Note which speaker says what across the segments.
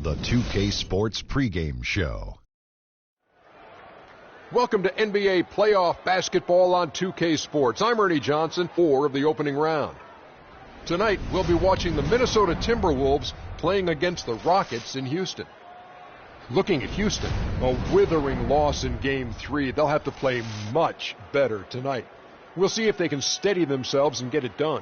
Speaker 1: The 2K Sports pregame show.
Speaker 2: Welcome to NBA playoff basketball on 2K Sports. I'm Ernie Johnson, 4 of the opening round. Tonight, we'll be watching the Minnesota Timberwolves playing against the Rockets in Houston. Looking at Houston, a withering loss in Game 3. They'll have to play much better tonight. We'll see if they can steady themselves and get it done.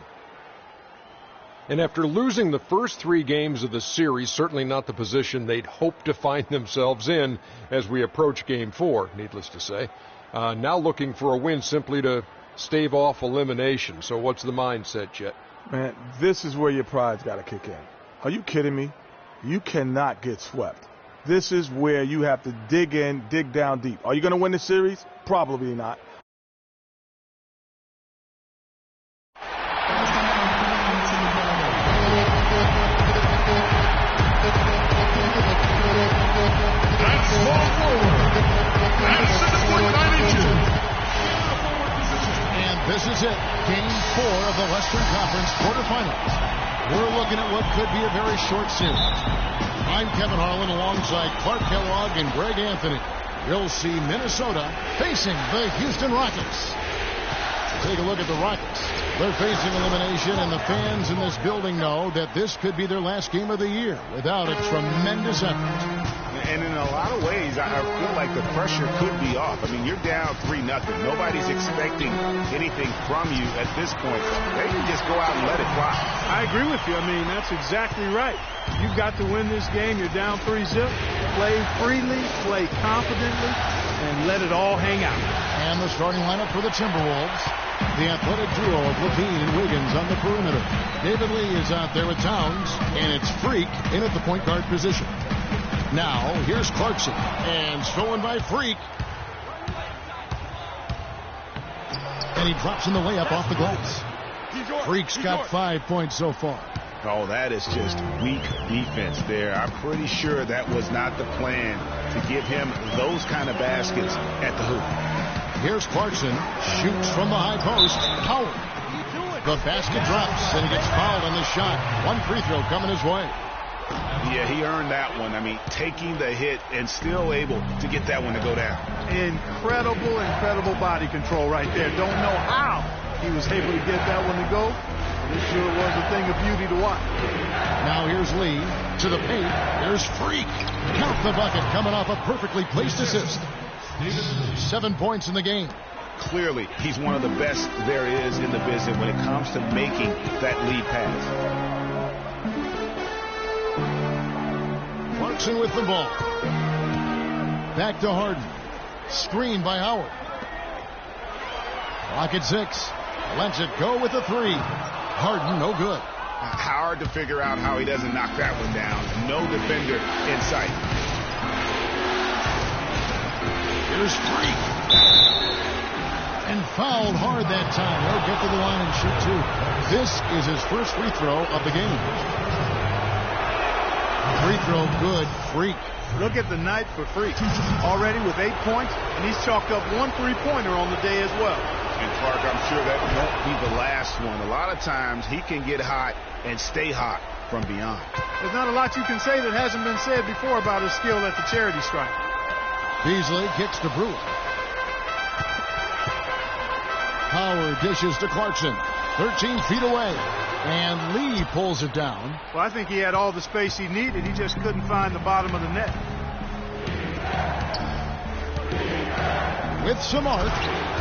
Speaker 2: And after losing the first 3 games of the series, certainly not the position they'd hoped to find themselves in as we approach Game 4, needless to say. Now looking for a win simply to stave off elimination. So what's the mindset, Jet?
Speaker 3: Man, this is where your pride's got to kick in. Are you kidding me? You cannot get swept. This is where you have to dig in, dig down deep. Are you going to win the series? Probably not.
Speaker 4: This is it, Game 4 of the Western Conference quarterfinals. We're looking at what could be a very short series. I'm Kevin Harlan alongside Clark Kellogg and Greg Anthony. You'll see Minnesota facing the Houston Rockets. Take a look at the Rockets. They're facing elimination, and the fans in this building know that this could be their last game of the year without a tremendous effort.
Speaker 5: And in a lot of ways, I feel like the pressure could be off. I mean, you're down 3-0. Nobody's expecting anything from you at this point. They can just go out and let it fly.
Speaker 6: I agree with you. I mean, that's exactly right. You've got to win this game. You're down 3-0. Play freely, play confidently, and let it all hang out.
Speaker 4: And the starting lineup for the Timberwolves. The athletic duo of Levine and Wiggins on the perimeter. David Lee is out there with Towns, and it's Freak in at the point guard position. Now, here's Clarkson, and stolen by Freak. And he drops in the layup off the glass. Freak's got 5 points so far.
Speaker 5: Oh, that is just weak defense there. I'm pretty sure that was not the plan to give him those kind of baskets at the hoop.
Speaker 4: Here's Clarkson, shoots from the high post. Howard. The basket drops, and he gets fouled on the shot. 1 free throw coming his way.
Speaker 5: Yeah, he earned that one. I mean, taking the hit and still able to get that one to go down.
Speaker 6: Incredible body control right there. Don't know how he was able to get that one to go. This sure was a thing of beauty to watch.
Speaker 4: Now here's Lee to the paint. There's Freak. Count the bucket coming off a perfectly placed assist. 7 points in the game.
Speaker 5: Clearly, he's one of the best there is in the business when it comes to making that lead pass. Clarkson with the ball. Back to Harden. Screen by Howard. Clock at 6. Lets it go with a 3. Harden, no good. Hard to figure out how he doesn't knock that one down. No defender in sight. Here's Freak. And fouled hard that time. He'll get to the line and shoot 2. This is his first free throw of the game. Free throw good. Freak.
Speaker 6: Look at the night for Freak. Already with 8 points, and he's chalked up 1 3-pointer on the day as well.
Speaker 5: And Clark, I'm sure that won't be the last one. A lot of times he can get hot and stay hot from beyond.
Speaker 6: There's not a lot you can say that hasn't been said before about his skill at the charity stripe.
Speaker 4: Beasley kicks to Brewer. Howard dishes to Clarkson. 13 feet away. And Lee pulls it down.
Speaker 6: Well, I think he had all the space he needed. He just couldn't find the bottom of the net.
Speaker 4: With some arc,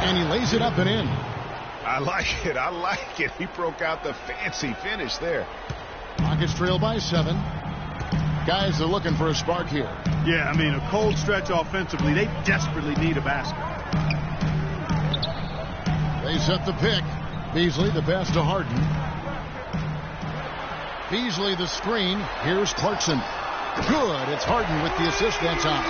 Speaker 4: and he lays it up and in.
Speaker 5: I like it. I like it. He broke out the fancy finish there.
Speaker 4: Rockets trail by 7. Guys are looking for a spark here.
Speaker 6: Yeah, I mean, a cold stretch offensively. They desperately need a basket.
Speaker 4: They set the pick. Beasley, the pass to Harden. Beasley, the screen. Here's Clarkson. Good. It's Harden with the assist that time.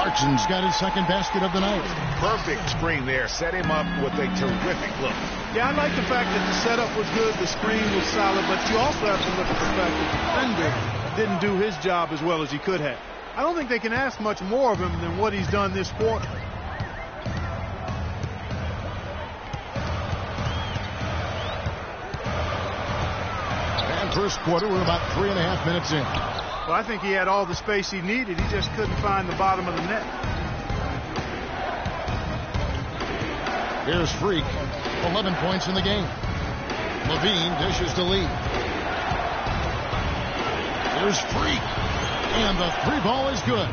Speaker 4: Clarkson's got his second basket of the night. Perfect screen there. Set him up with a terrific look.
Speaker 6: Yeah, I like the fact that the setup was good, the screen was solid, but you also have to look at the fact that the defender didn't do his job as well as he could have. I don't think they can ask much more of him than what he's done this quarter.
Speaker 4: First quarter, we're about 3.5 minutes in.
Speaker 6: Well, I think he had all the space he needed. He just couldn't find the bottom of the net.
Speaker 4: Here's Freak. 11 points in the game. Levine dishes to Lee. Here's Freak. And the three ball is good.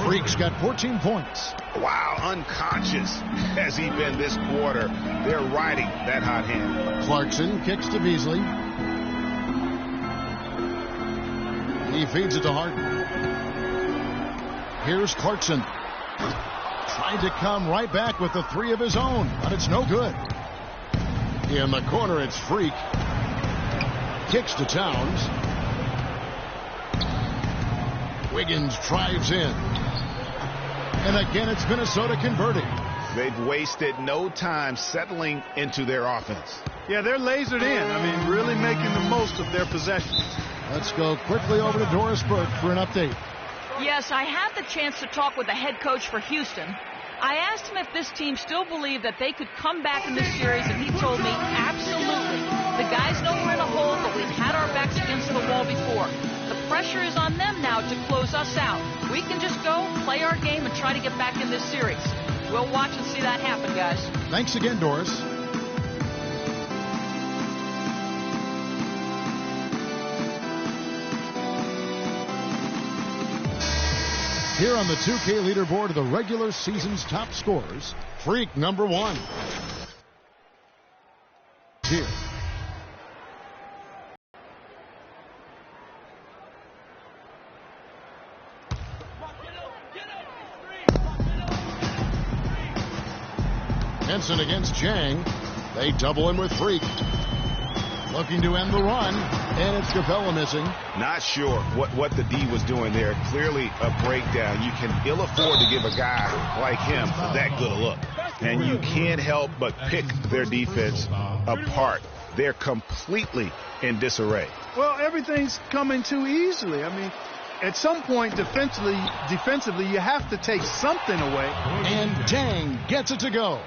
Speaker 4: Freak's got 14 points.
Speaker 5: Wow, unconscious has he been this quarter. They're riding that hot hand.
Speaker 4: Clarkson kicks to Beasley. He feeds it to Harden. Here's Clarkson. Tried to come right back with the three of his own, but it's no good. In the corner, it's Freak. Kicks to Towns. Wiggins drives in. And again, it's Minnesota converting.
Speaker 5: They've wasted no time settling into their offense.
Speaker 6: Yeah, they're lasered in. I mean, really making the most of their possessions.
Speaker 4: Let's go quickly over to Doris Burke for an update.
Speaker 7: Yes, I had the chance to talk with the head coach for Houston. I asked him if this team still believed that they could come back in this series, and he told me, absolutely. The guys know we're in a hole, but we've had our backs against the wall before. The pressure is on them now to close us out. We can just go, play our game, and try to get back in this series. We'll watch and see that happen, guys.
Speaker 4: Thanks again, Doris. Here on the 2K leaderboard of the regular season's top scorers, Freak number 1. Here. Henson against Jang. They double him with Freak. Looking to end the run, and it's Capella missing.
Speaker 5: Not sure what the D was doing there. Clearly a breakdown. You can ill afford to give a guy like him that good a look. And you can't help but pick their defense apart. They're completely in disarray.
Speaker 6: Well, everything's coming too easily. I mean, at some point defensively, you have to take something away.
Speaker 4: And Jang gets it to go.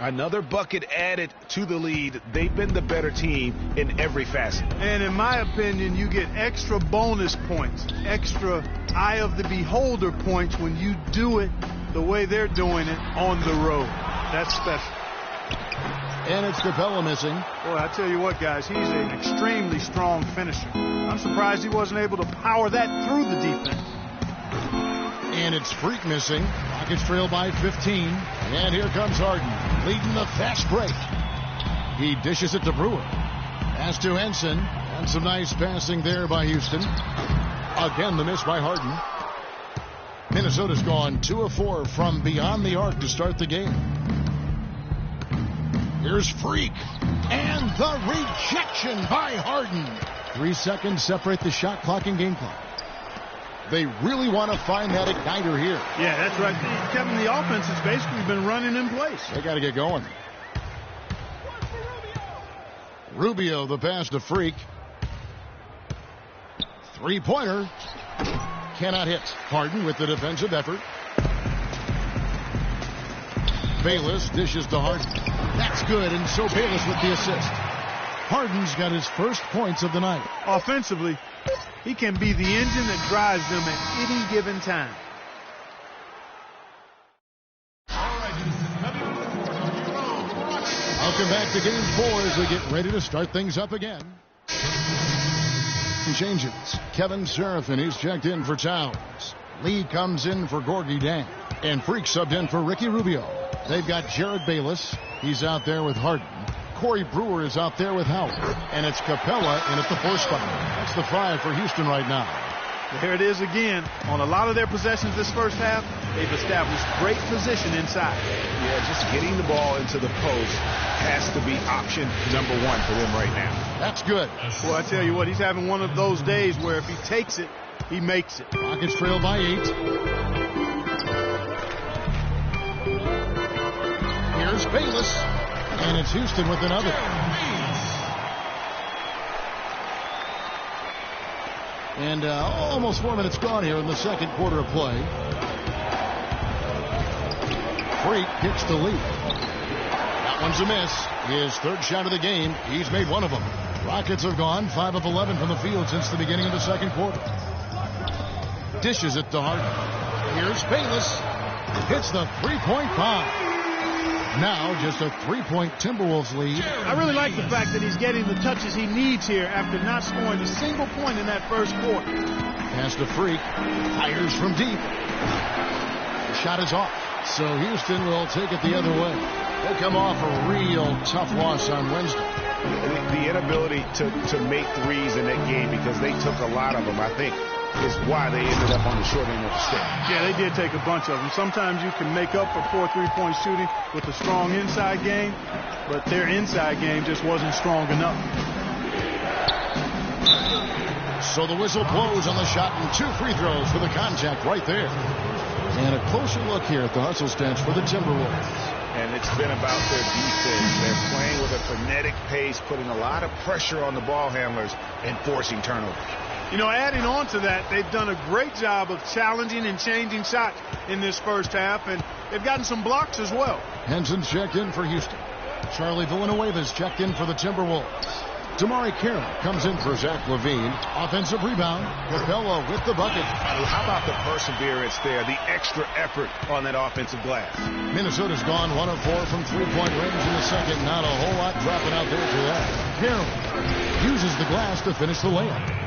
Speaker 5: Another bucket added to the lead. They've been the better team in every facet.
Speaker 6: And in my opinion, you get extra bonus points, extra eye of the beholder points when you do it the way they're doing it on the road. That's special.
Speaker 4: And it's Capella missing.
Speaker 6: Boy, I tell you what, guys, he's an extremely strong finisher. I'm surprised he wasn't able to power that through the defense.
Speaker 4: And it's Freak missing. Rockets trail by 15. And here comes Harden, leading the fast break. He dishes it to Brewer. Pass to Henson. And some nice passing there by Houston. Again, the miss by Harden. Minnesota's gone 2 of 4 from beyond the arc to start the game. Here's Freak. And the rejection by Harden. 3 seconds separate the shot clock and game clock. They really want to find that igniter here.
Speaker 6: Yeah, that's right. Kevin, the offense has basically been running in place.
Speaker 4: They got to get going. Rubio, the pass to Freak. Three-pointer. Cannot hit. Harden with the defensive effort. Bayless dishes to Harden. That's good, and so Bayless with the assist. Harden's got his first points of the night.
Speaker 6: Offensively, he can be the engine that drives them at any given time.
Speaker 4: Welcome back to Game 4 as we get ready to start things up again. Changes. Kevin Seraphin, he's checked in for Towns. Lee comes in for Gorgie Dang. And Freak subbed in for Ricky Rubio. They've got Jared Bayless. He's out there with Harden. Corey Brewer is out there with Howard. And it's Capella in at the 4 spot. That's the 5 for Houston right now.
Speaker 6: There it is again. On a lot of their possessions this first half, they've established great position inside.
Speaker 5: Yeah, just getting the ball into the post has to be option number 1 for them right now.
Speaker 4: That's good.
Speaker 6: Well, I tell you what, he's having one of those days where if he takes it, he makes it.
Speaker 4: Rockets trail by 8. Here's Bayless. And it's Houston with another. And almost 4 minutes gone here in the second quarter of play. Freak kicks to Lee. That one's a miss. His third shot of the game. He's made one of them. Rockets have gone 5 of 11 from the field since the beginning of the second quarter. Dishes it to Harden. Here's Bayless. Hits the three-point bomb. Now just a 3-point Timberwolves lead.
Speaker 6: I really like the fact that he's getting the touches he needs here after not scoring a single point in that first quarter.
Speaker 4: Pass to Freak. Fires from deep. The shot is off. So Houston will take it the other way. They come off a real tough loss on Wednesday.
Speaker 5: The inability to make threes in that game, because they took a lot of them, I think, is why they ended up on the short end of the stick.
Speaker 6: Yeah, they did take a bunch of them. Sometimes you can make up for poor three-point shooting with a strong inside game, but their inside game just wasn't strong enough.
Speaker 4: So the whistle blows on the shot, and 2 free throws for the contact right there. And a closer look here at the hustle stats for the Timberwolves.
Speaker 5: And it's been about their defense. They're playing with a frenetic pace, putting a lot of pressure on the ball handlers and forcing turnovers.
Speaker 6: You know, adding on to that, they've done a great job of challenging and changing shots in this first half, and they've gotten some blocks as well.
Speaker 4: Henson's checked in for Houston. Charlie Villanueva's checked in for the Timberwolves. Damari Carroll comes in for Zach LaVine. Offensive rebound. Capella with the bucket.
Speaker 5: How about the perseverance there, the extra effort on that offensive glass?
Speaker 4: Minnesota's gone 1 of 4 from three-point range in the second. Not a whole lot dropping out there for that. Carroll uses the glass to finish the layup.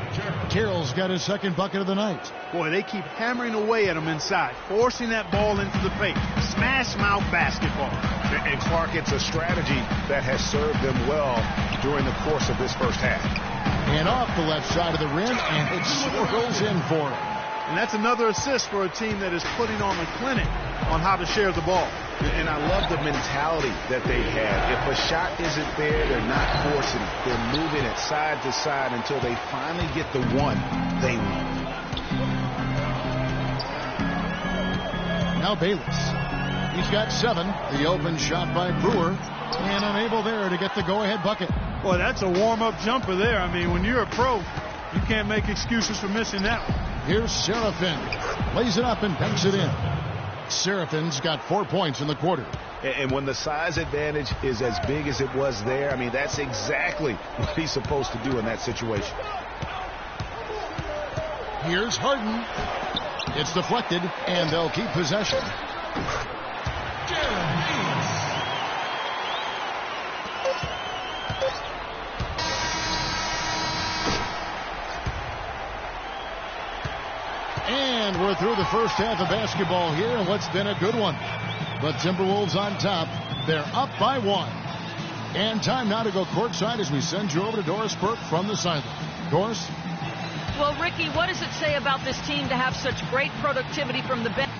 Speaker 4: Carroll's got his second bucket of the night.
Speaker 6: Boy, they keep hammering away at him inside, forcing that ball into the paint. Smash mouth basketball.
Speaker 5: And Clark, it's a strategy that has served them well during the course of this first half.
Speaker 4: And off the left side of the rim, and it swirls in for him.
Speaker 6: And that's another assist for a team that is putting on a clinic on how to share the ball.
Speaker 5: And I love the mentality that they have. If a shot isn't there, they're not forcing it. They're moving it side to side until they finally get the one they want.
Speaker 4: Now Bayless. He's got 7. The open shot by Brewer. And unable there to get the go-ahead bucket.
Speaker 6: Boy, that's a warm-up jumper there. I mean, when you're a pro, you can't make excuses for missing that one.
Speaker 4: Here's Seraphin. Lays it up and banks it in. Seraphin's got 4 points in the quarter.
Speaker 5: And when the size advantage is as big as it was there, I mean, that's exactly what he's supposed to do in that situation.
Speaker 4: Here's Harden. It's deflected, and they'll keep possession. And we're through the first half of basketball here, and what's been a good one. But Timberwolves on top. They're up by 1. And time now to go courtside as we send you over to Doris Burke from the sideline. Doris?
Speaker 7: Well, Ricky, what does it say about this team to have such great productivity from the bench?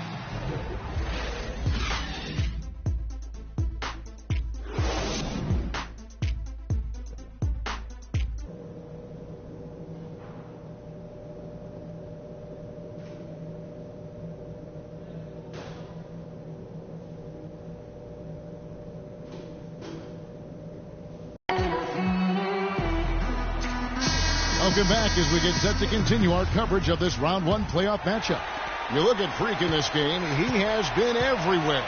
Speaker 4: Welcome back as we get set to continue our coverage of this round 1 playoff matchup. You look at Freak in this game, he has been everywhere.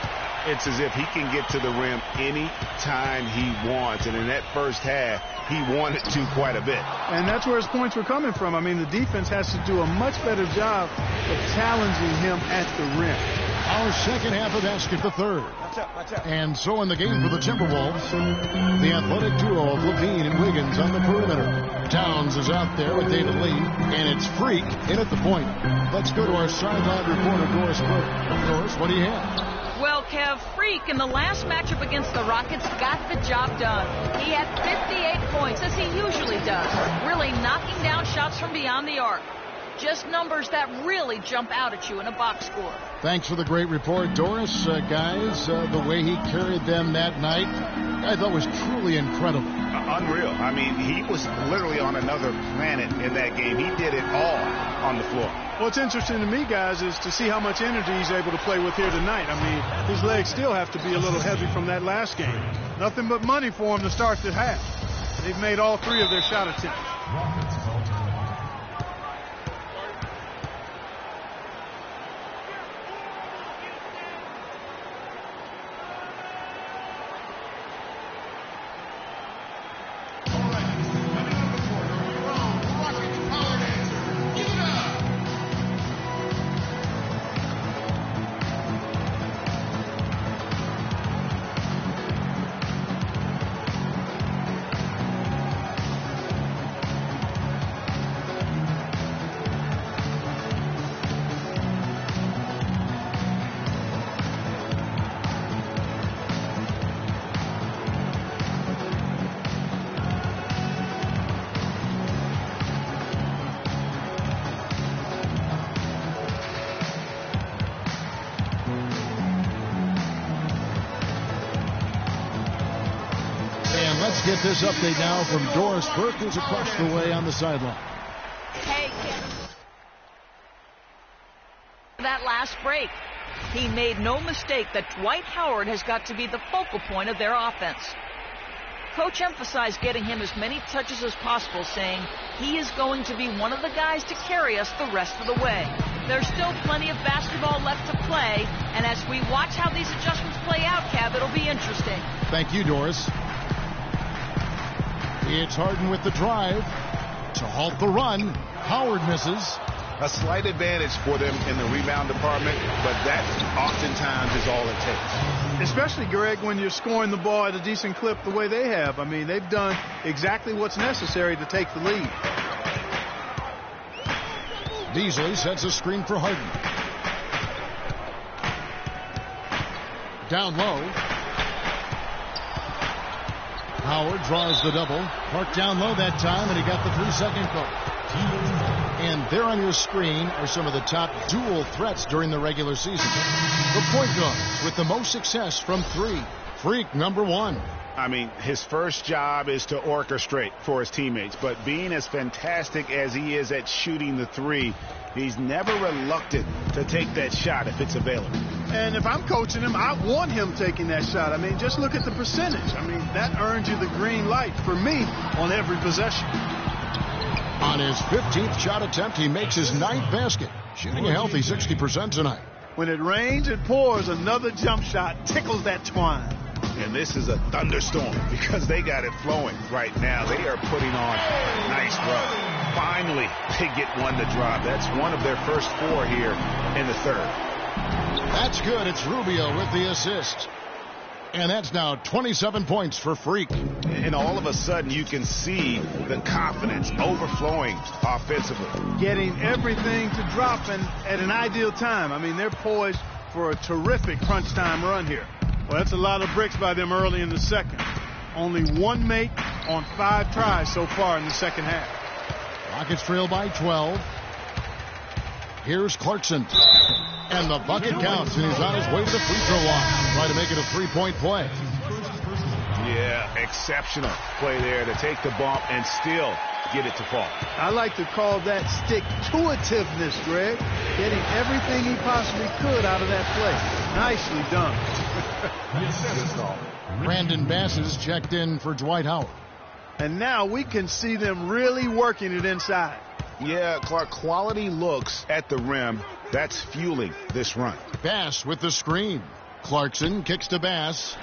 Speaker 5: It's as if he can get to the rim any time he wants. And in that first half, he wanted to quite a bit.
Speaker 6: And that's where his points were coming from. I mean, the defense has to do a much better job of challenging him at the rim.
Speaker 4: Our second half of basket, the third.
Speaker 6: Watch out.
Speaker 4: And so in the game for the Timberwolves, the athletic duo of Levine and Wiggins on the perimeter. Towns is out there with David Lee, and it's Freak in at the point. Let's go to our sideline reporter, Doris Burke. Doris, what do you have?
Speaker 7: Well, Kev, Freak in the last matchup against the Rockets got the job done. He had 58 points, as he usually does, really knocking down shots from beyond the arc. Just numbers that really jump out at you in a box score.
Speaker 4: Thanks for the great report, Doris. Guys, the way he carried them that night, I thought was truly incredible.
Speaker 5: Unreal. I mean, he was literally on another planet in that game. He did it all on the floor.
Speaker 6: What's interesting to me, guys, is to see how much energy he's able to play with here tonight. I mean, his legs still have to be a little heavy from that last game. Nothing but money for him to start the half. They've made all 3 of their shot attempts.
Speaker 4: get this update now from Doris Burke, who's across the way on the sideline.
Speaker 7: Hey, that last break, he made no mistake that Dwight Howard has got to be the focal point of their offense. Coach emphasized getting him as many touches as possible, saying he is going to be one of the guys to carry us the rest of the way. There's still plenty of basketball left to play, and as we watch how these adjustments play out, Kev, it'll be interesting.
Speaker 4: Thank you, Doris. It's Harden with the drive to halt the run. Howard misses.
Speaker 5: A slight advantage for them in the rebound department, but that oftentimes is all it takes.
Speaker 6: Especially, Greg, when you're scoring the ball at a decent clip the way they have. I mean, they've done exactly what's necessary to take the lead.
Speaker 4: Beasley sets a screen for Harden. Down low. Howard draws the double. Clark down low that time, and he got the 3-second call. And there on your screen are some of the top dual threats during the regular season. The point guards with the most success from three. Freak number 1.
Speaker 5: I mean, his first job is to orchestrate for his teammates, but being as fantastic as he is at shooting the three, he's never reluctant to take that shot if it's available.
Speaker 6: And if I'm coaching him, I want him taking that shot. I mean, just look at the percentage. I mean, that earns you the green light for me on every possession.
Speaker 4: On his 15th shot attempt, he makes his 9th basket, shooting a healthy 60% tonight.
Speaker 6: When it rains, it pours. Another jump shot tickles that twine.
Speaker 5: And this is a thunderstorm because they got it flowing right now. They are putting on a nice run. Finally, they get one to drop. That's one of their first 4 here in the third.
Speaker 4: That's good. It's Rubio with the assist. And that's now 27 points for Freak.
Speaker 5: And all of a sudden, you can see the confidence overflowing offensively.
Speaker 6: Getting everything to drop at an ideal time. I mean, they're poised for a terrific crunch time run here. Well, that's a lot of bricks by them early in the second. Only 1 make on 5 tries so far in the second half.
Speaker 4: Rockets trail by 12. Here's Clarkson. And the bucket counts, and he's on his way to the free throw line. Trying to make it a 3-point play.
Speaker 5: Yeah, exceptional play there to take the bump and still get it to fall.
Speaker 6: I like to call that stick-to-itiveness, Greg. Getting everything he possibly could out of that play. Nicely done.
Speaker 4: Brandon Bass is checked in for Dwight Howard.
Speaker 6: And now we can see them really working it inside.
Speaker 5: Yeah, Clark, quality looks at the rim. That's fueling this run.
Speaker 4: Bass with the screen. Clarkson kicks to Bass.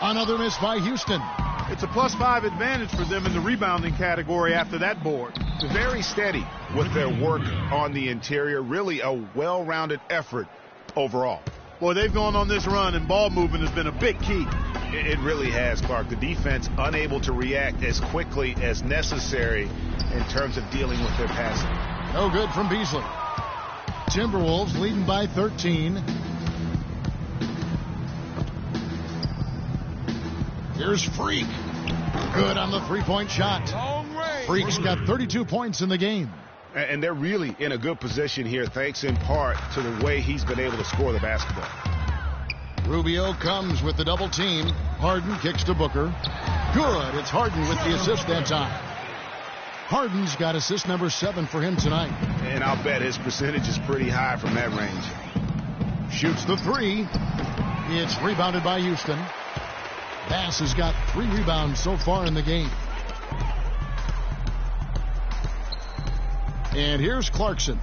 Speaker 4: Another miss by Houston.
Speaker 6: It's a +5 advantage for them in the rebounding category after that board.
Speaker 5: Very steady with their work on the interior. Really a well-rounded effort overall.
Speaker 6: Boy, they've gone on this run, and ball movement has been a big key.
Speaker 5: It really has, Clark. The defense unable to react as quickly as necessary in terms of dealing with their passing.
Speaker 4: No good from Beasley. Timberwolves leading by 13. Here's Freak. Good on the 3-point shot. Freak's got 32 points in the game.
Speaker 5: And they're really in a good position here, thanks in part to the way he's been able to score the basketball.
Speaker 4: Rubio comes with the double team. Harden kicks to Booker. Good. It's Harden with the assist that time. Harden's got assist number 7 for him tonight.
Speaker 5: And I'll bet his percentage is pretty high from that range.
Speaker 4: Shoots the 3. It's rebounded by Houston. Bass has got 3 rebounds so far in the game. And here's Clarkson.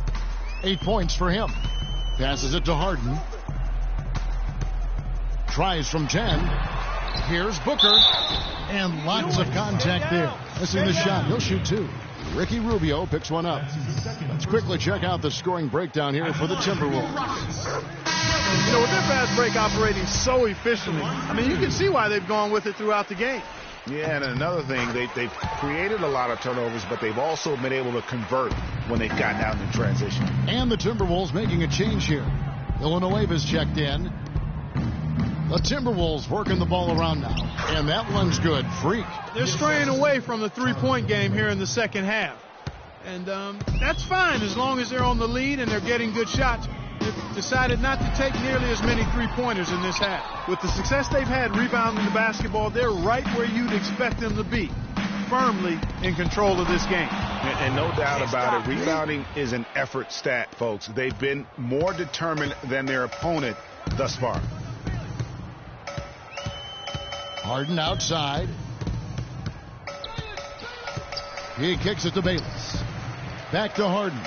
Speaker 4: 8 points for him. Passes it to Harden. Tries from 10. Here's Booker. And lots of contact there. Missing the shot. He'll shoot 2. Ricky Rubio picks one up. Let's quickly check out the scoring breakdown here for the Timberwolves.
Speaker 6: You know, with their fast break operating so efficiently, I mean, you can see why they've gone with it throughout the game.
Speaker 5: Yeah, and another thing, they've created a lot of turnovers, but they've also been able to convert when they've gotten out in transition.
Speaker 4: And the Timberwolves making a change here. Villanueva's checked in. The Timberwolves working the ball around now. And that one's good. Freak.
Speaker 6: They're straying away from the three-point game here in the second half. And that's fine as long as they're on the lead and they're getting good shots. They've decided not to take nearly as many three-pointers in this half. With the success they've had rebounding the basketball, they're right where you'd expect them to be, firmly in control of this game.
Speaker 5: And no doubt about it, rebounding is an effort stat, folks. They've been more determined than their opponent thus far.
Speaker 4: Harden outside. He kicks it to Bayless. Back to Harden.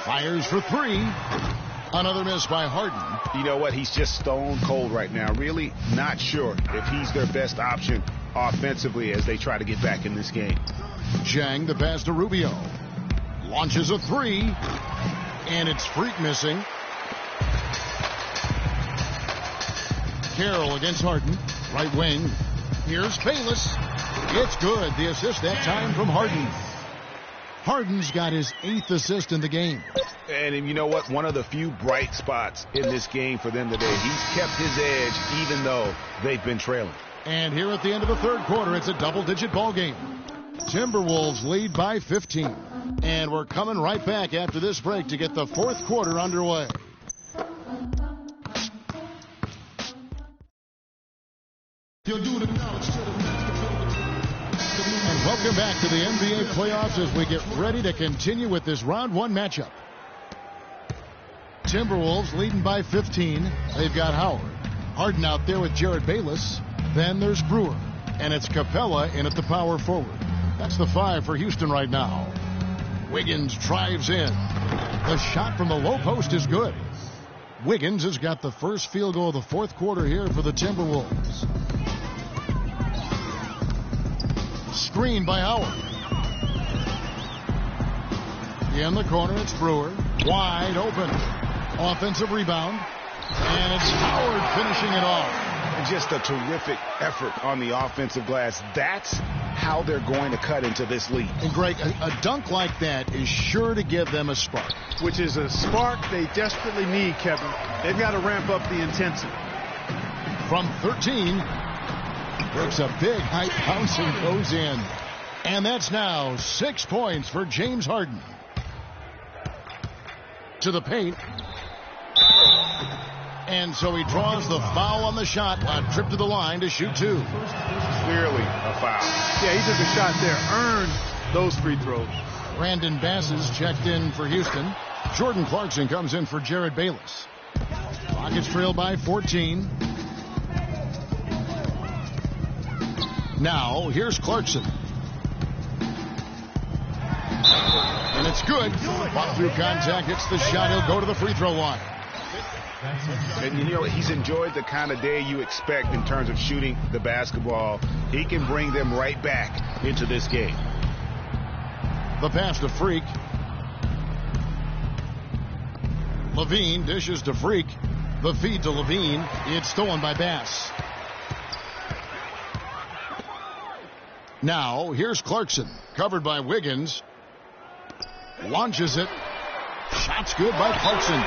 Speaker 4: Fires for three. Another miss by Harden.
Speaker 5: You know what? He's just stone cold right now. Really not sure if he's their best option offensively as they try to get back in this game.
Speaker 4: Chang, the pass to Rubio. Launches a three. And it's Freak missing. Carroll against Harden. Right wing. Here's Bayless. It's good. The assist that time from Harden. Harden's got his 8th assist in the game.
Speaker 5: And you know what? One of the few bright spots in this game for them today. He's kept his edge even though they've been trailing.
Speaker 4: And here at the end of the third quarter, it's a double-digit ball game. Timberwolves lead by 15. And we're coming right back after this break to get the fourth quarter underway. And welcome back to the NBA playoffs as we get ready to continue with this round one matchup. Timberwolves leading by 15. They've got Howard. Harden out there with Jared Bayless. Then there's Brewer. And it's Capella in at the power forward. That's the 5 for Houston right now. Wiggins drives in. The shot from the low post is good. Wiggins has got the first field goal of the fourth quarter here for the Timberwolves. Screen by Howard. In the corner, it's Brewer. Wide open. Offensive rebound. And it's Howard finishing it off.
Speaker 5: Just a terrific effort on the offensive glass. That's how they're going to cut into this lead.
Speaker 4: And Greg, a dunk like that is sure to give them a spark.
Speaker 6: Which is a spark they desperately need, Kevin. They've got to ramp up the intensity.
Speaker 4: From 13, breaks a big height bounce and goes in. And that's now 6 points for James Harden. To the paint. And so he draws the foul on the shot. A trip to the line to shoot two.
Speaker 5: Clearly a foul.
Speaker 6: Yeah, he took a shot there. Earned those free throws.
Speaker 4: Brandon Bass is checked in for Houston. Jordan Clarkson comes in for Jared Bayless. Rockets trail by 14. Now, here's Clarkson. And it's good. Fought through contact, hits the shot. He'll go to the free throw line.
Speaker 5: And you know, he's enjoyed the kind of day you expect in terms of shooting the basketball. He can bring them right back into this game.
Speaker 4: The pass to Freak. Levine dishes to Freak. The feed to Levine. It's stolen by Bass. Now, here's Clarkson. Covered by Wiggins. Launches it. Shot's good by Clarkson.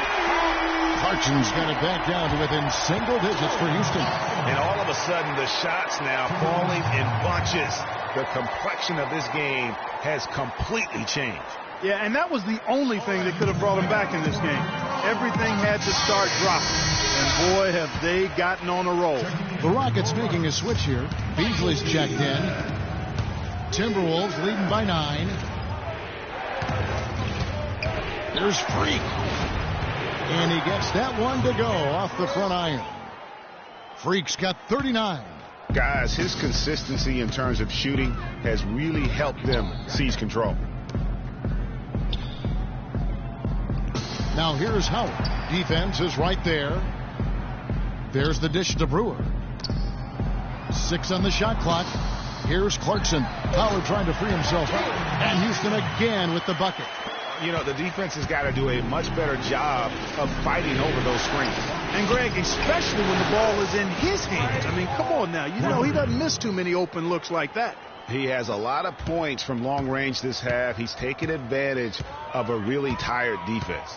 Speaker 4: Clarkson's got it back down to within single digits for Houston.
Speaker 5: And all of a sudden, the shots now falling in bunches. The complexion of this game has completely changed.
Speaker 6: Yeah, and that was the only thing that could have brought him back in this game. Everything had to start dropping. And boy, have they gotten on a roll.
Speaker 4: The Rockets making a switch here. Beasley's checked in. Timberwolves leading by 9. There's Freak. And he gets that one to go off the front iron. Freak's got 39.
Speaker 5: Guys, his consistency in terms of shooting has really helped them seize control.
Speaker 4: Now here's Howard. Defense is right there. There's the dish to Brewer. 6 on the shot clock. Here's Clarkson. Howard trying to free himself up. And Houston again with the bucket.
Speaker 5: You know, the defense has got to do a much better job of fighting over those screens.
Speaker 6: And, Greg, especially when the ball is in his hands. I mean, come on now. You know, he doesn't miss too many open looks like that.
Speaker 5: He has a lot of points from long range this half. He's taken advantage of a really tired defense.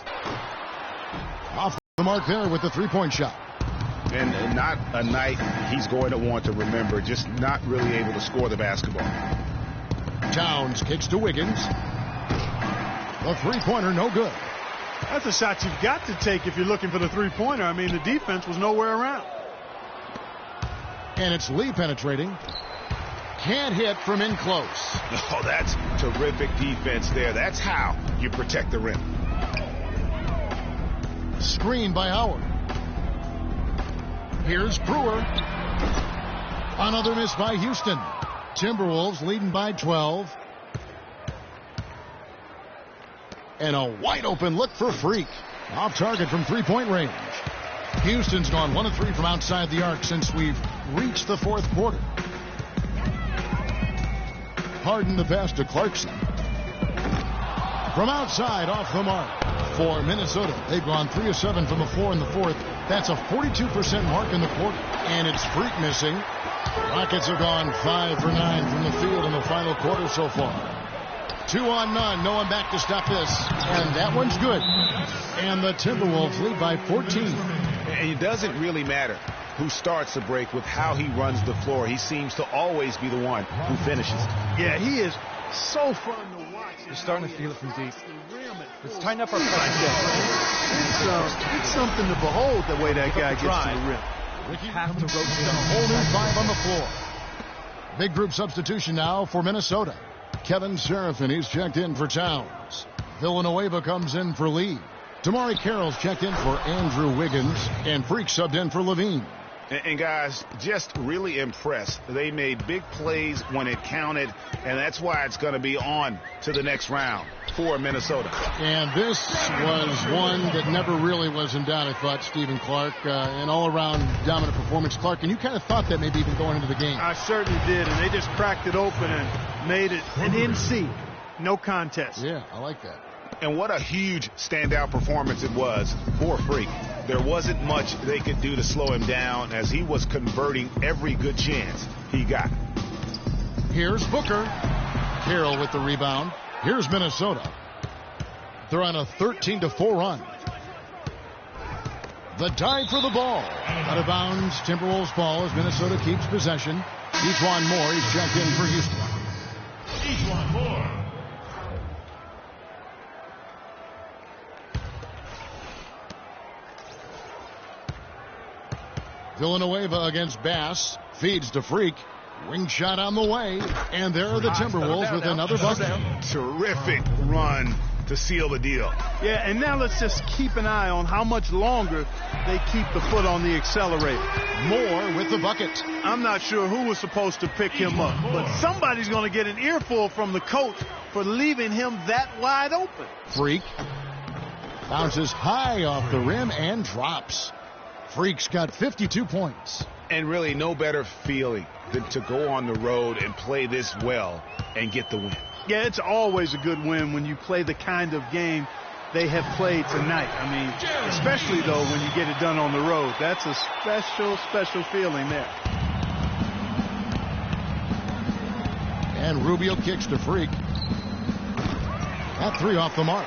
Speaker 4: Off the mark there with the three-point shot.
Speaker 5: And not a night he's going to want to remember, just not really able to score the basketball.
Speaker 4: Towns kicks to Wiggins. The three-pointer, no good.
Speaker 6: That's a shot you've got to take if you're looking for the three-pointer. I mean, the defense was nowhere around.
Speaker 4: And it's Lee penetrating. Can't hit from in close.
Speaker 5: Oh, that's terrific defense there. That's how you protect the rim.
Speaker 4: Screen by Howard. Here's Brewer. Another miss by Houston. Timberwolves leading by 12. And a wide open look for Freak. Off target from three-point range. Houston's gone 1 of 3 from outside the arc since we've reached the fourth quarter. Harden the pass to Clarkson. From outside, off the mark for Minnesota. They've gone 3 of 7 from the floor in the fourth. That's a 42% mark in the quarter. And it's Freak missing. Rockets have gone 5 for 9 from the field in the final quarter so far. 2 on none. No one back to stop this. And that one's good. And the Timberwolves lead by 14.
Speaker 5: And it doesn't really matter who starts the break with how he runs the floor. He seems to always be the one who finishes.
Speaker 6: Yeah, he is so fun to watch.
Speaker 8: You're starting to feel it from deep. Let's tighten up our pressure.
Speaker 6: It's something to behold the way that guy gets to the rim.
Speaker 4: Ricky have to rotate a whole new 5 on the floor. Big group substitution now for Minnesota. Kevin Seraphin, he's checked in for Towns. Villanueva comes in for Lee. Damari Carroll's checked in for Andrew Wiggins. And Freak subbed in for Levine.
Speaker 5: And guys, just really impressed. They made big plays when it counted, and that's why it's going to be on to the next round for Minnesota.
Speaker 4: And this was one that never really was in doubt, I thought, Stephen Clark. An all-around dominant performance. Clark, and you kind of thought that maybe even going into the game.
Speaker 6: I certainly did, and they just cracked it open and made it an NC. No contest.
Speaker 4: Yeah, I like that.
Speaker 5: And what a huge standout performance it was for Freak. There wasn't much they could do to slow him down as he was converting every good chance he got.
Speaker 4: Here's Booker. Carroll with the rebound. Here's Minnesota. They're on a 13-4 run. The dive for the ball. Out of bounds, Timberwolves ball as Minnesota keeps possession. Ejuan Moore, he's checked in for Houston.
Speaker 9: Ejuan Moore.
Speaker 4: Villanueva against Bass. Feeds to Freak. Wing shot on the way. And there are the Timberwolves with another bucket.
Speaker 5: Terrific run to seal the deal.
Speaker 6: Yeah, and now let's just keep an eye on how much longer they keep the foot on the accelerator.
Speaker 4: Moore with the bucket.
Speaker 6: I'm not sure who was supposed to pick him up, but somebody's going to get an earful from the coach for leaving him that wide open.
Speaker 4: Freak bounces high off the rim and drops. Freak's got 52 points.
Speaker 5: And really no better feeling than to go on the road and play this well and get the win.
Speaker 6: Yeah, it's always a good win when you play the kind of game they have played tonight. I mean, especially, though, when you get it done on the road. That's a special, special feeling there.
Speaker 4: And Rubio kicks to Freak. That 3 off the mark.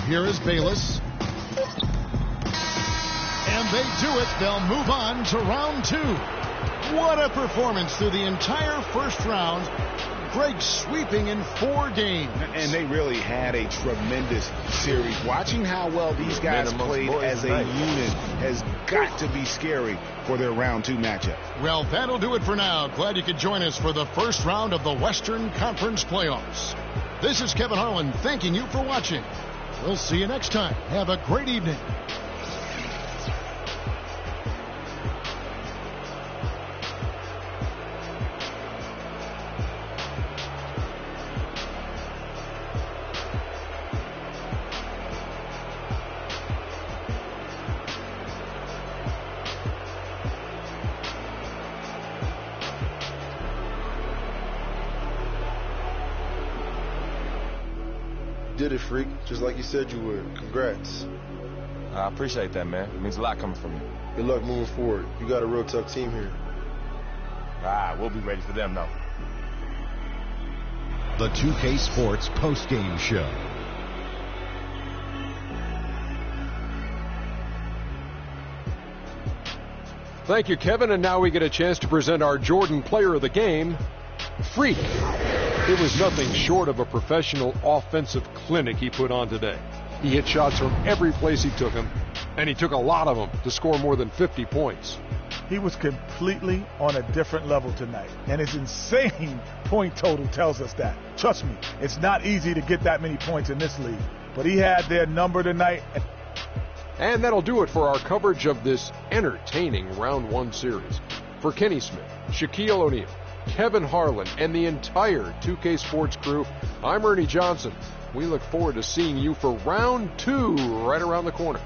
Speaker 4: Here is Bayless. And they do it. They'll move on to round 2. What a performance through the entire first round. Greg sweeping in 4 games.
Speaker 5: And they really had a tremendous series. Watching how well these guys played as a unit has got to be scary for their round 2 matchup.
Speaker 4: Well, that'll do it for now. Glad you could join us for the first round of the Western Conference Playoffs. This is Kevin Harlan thanking you for watching. We'll see you next time. Have a great evening.
Speaker 10: Did it, Freak, just like you said you would. Congrats.
Speaker 8: I appreciate that, man. It means a lot coming from you.
Speaker 10: Good luck moving forward. You got a real tough team here.
Speaker 8: We'll be ready for them, though.
Speaker 1: The 2K Sports postgame show.
Speaker 2: Thank you, Kevin. And now we get a chance to present our Jordan Player of the Game, Freak. It was nothing short of a professional offensive clinic he put on today. He hit shots from every place he took them, and he took a lot of them to score more than 50 points.
Speaker 3: He was completely on a different level tonight, and his insane point total tells us that. Trust me, it's not easy to get that many points in this league, but he had their number tonight.
Speaker 2: And that'll do it for our coverage of this entertaining Round 1 series. For Kenny Smith, Shaquille O'Neal, Kevin Harlan, and the entire 2K Sports crew, I'm Ernie Johnson. We look forward to seeing you for Round 2 right around the corner.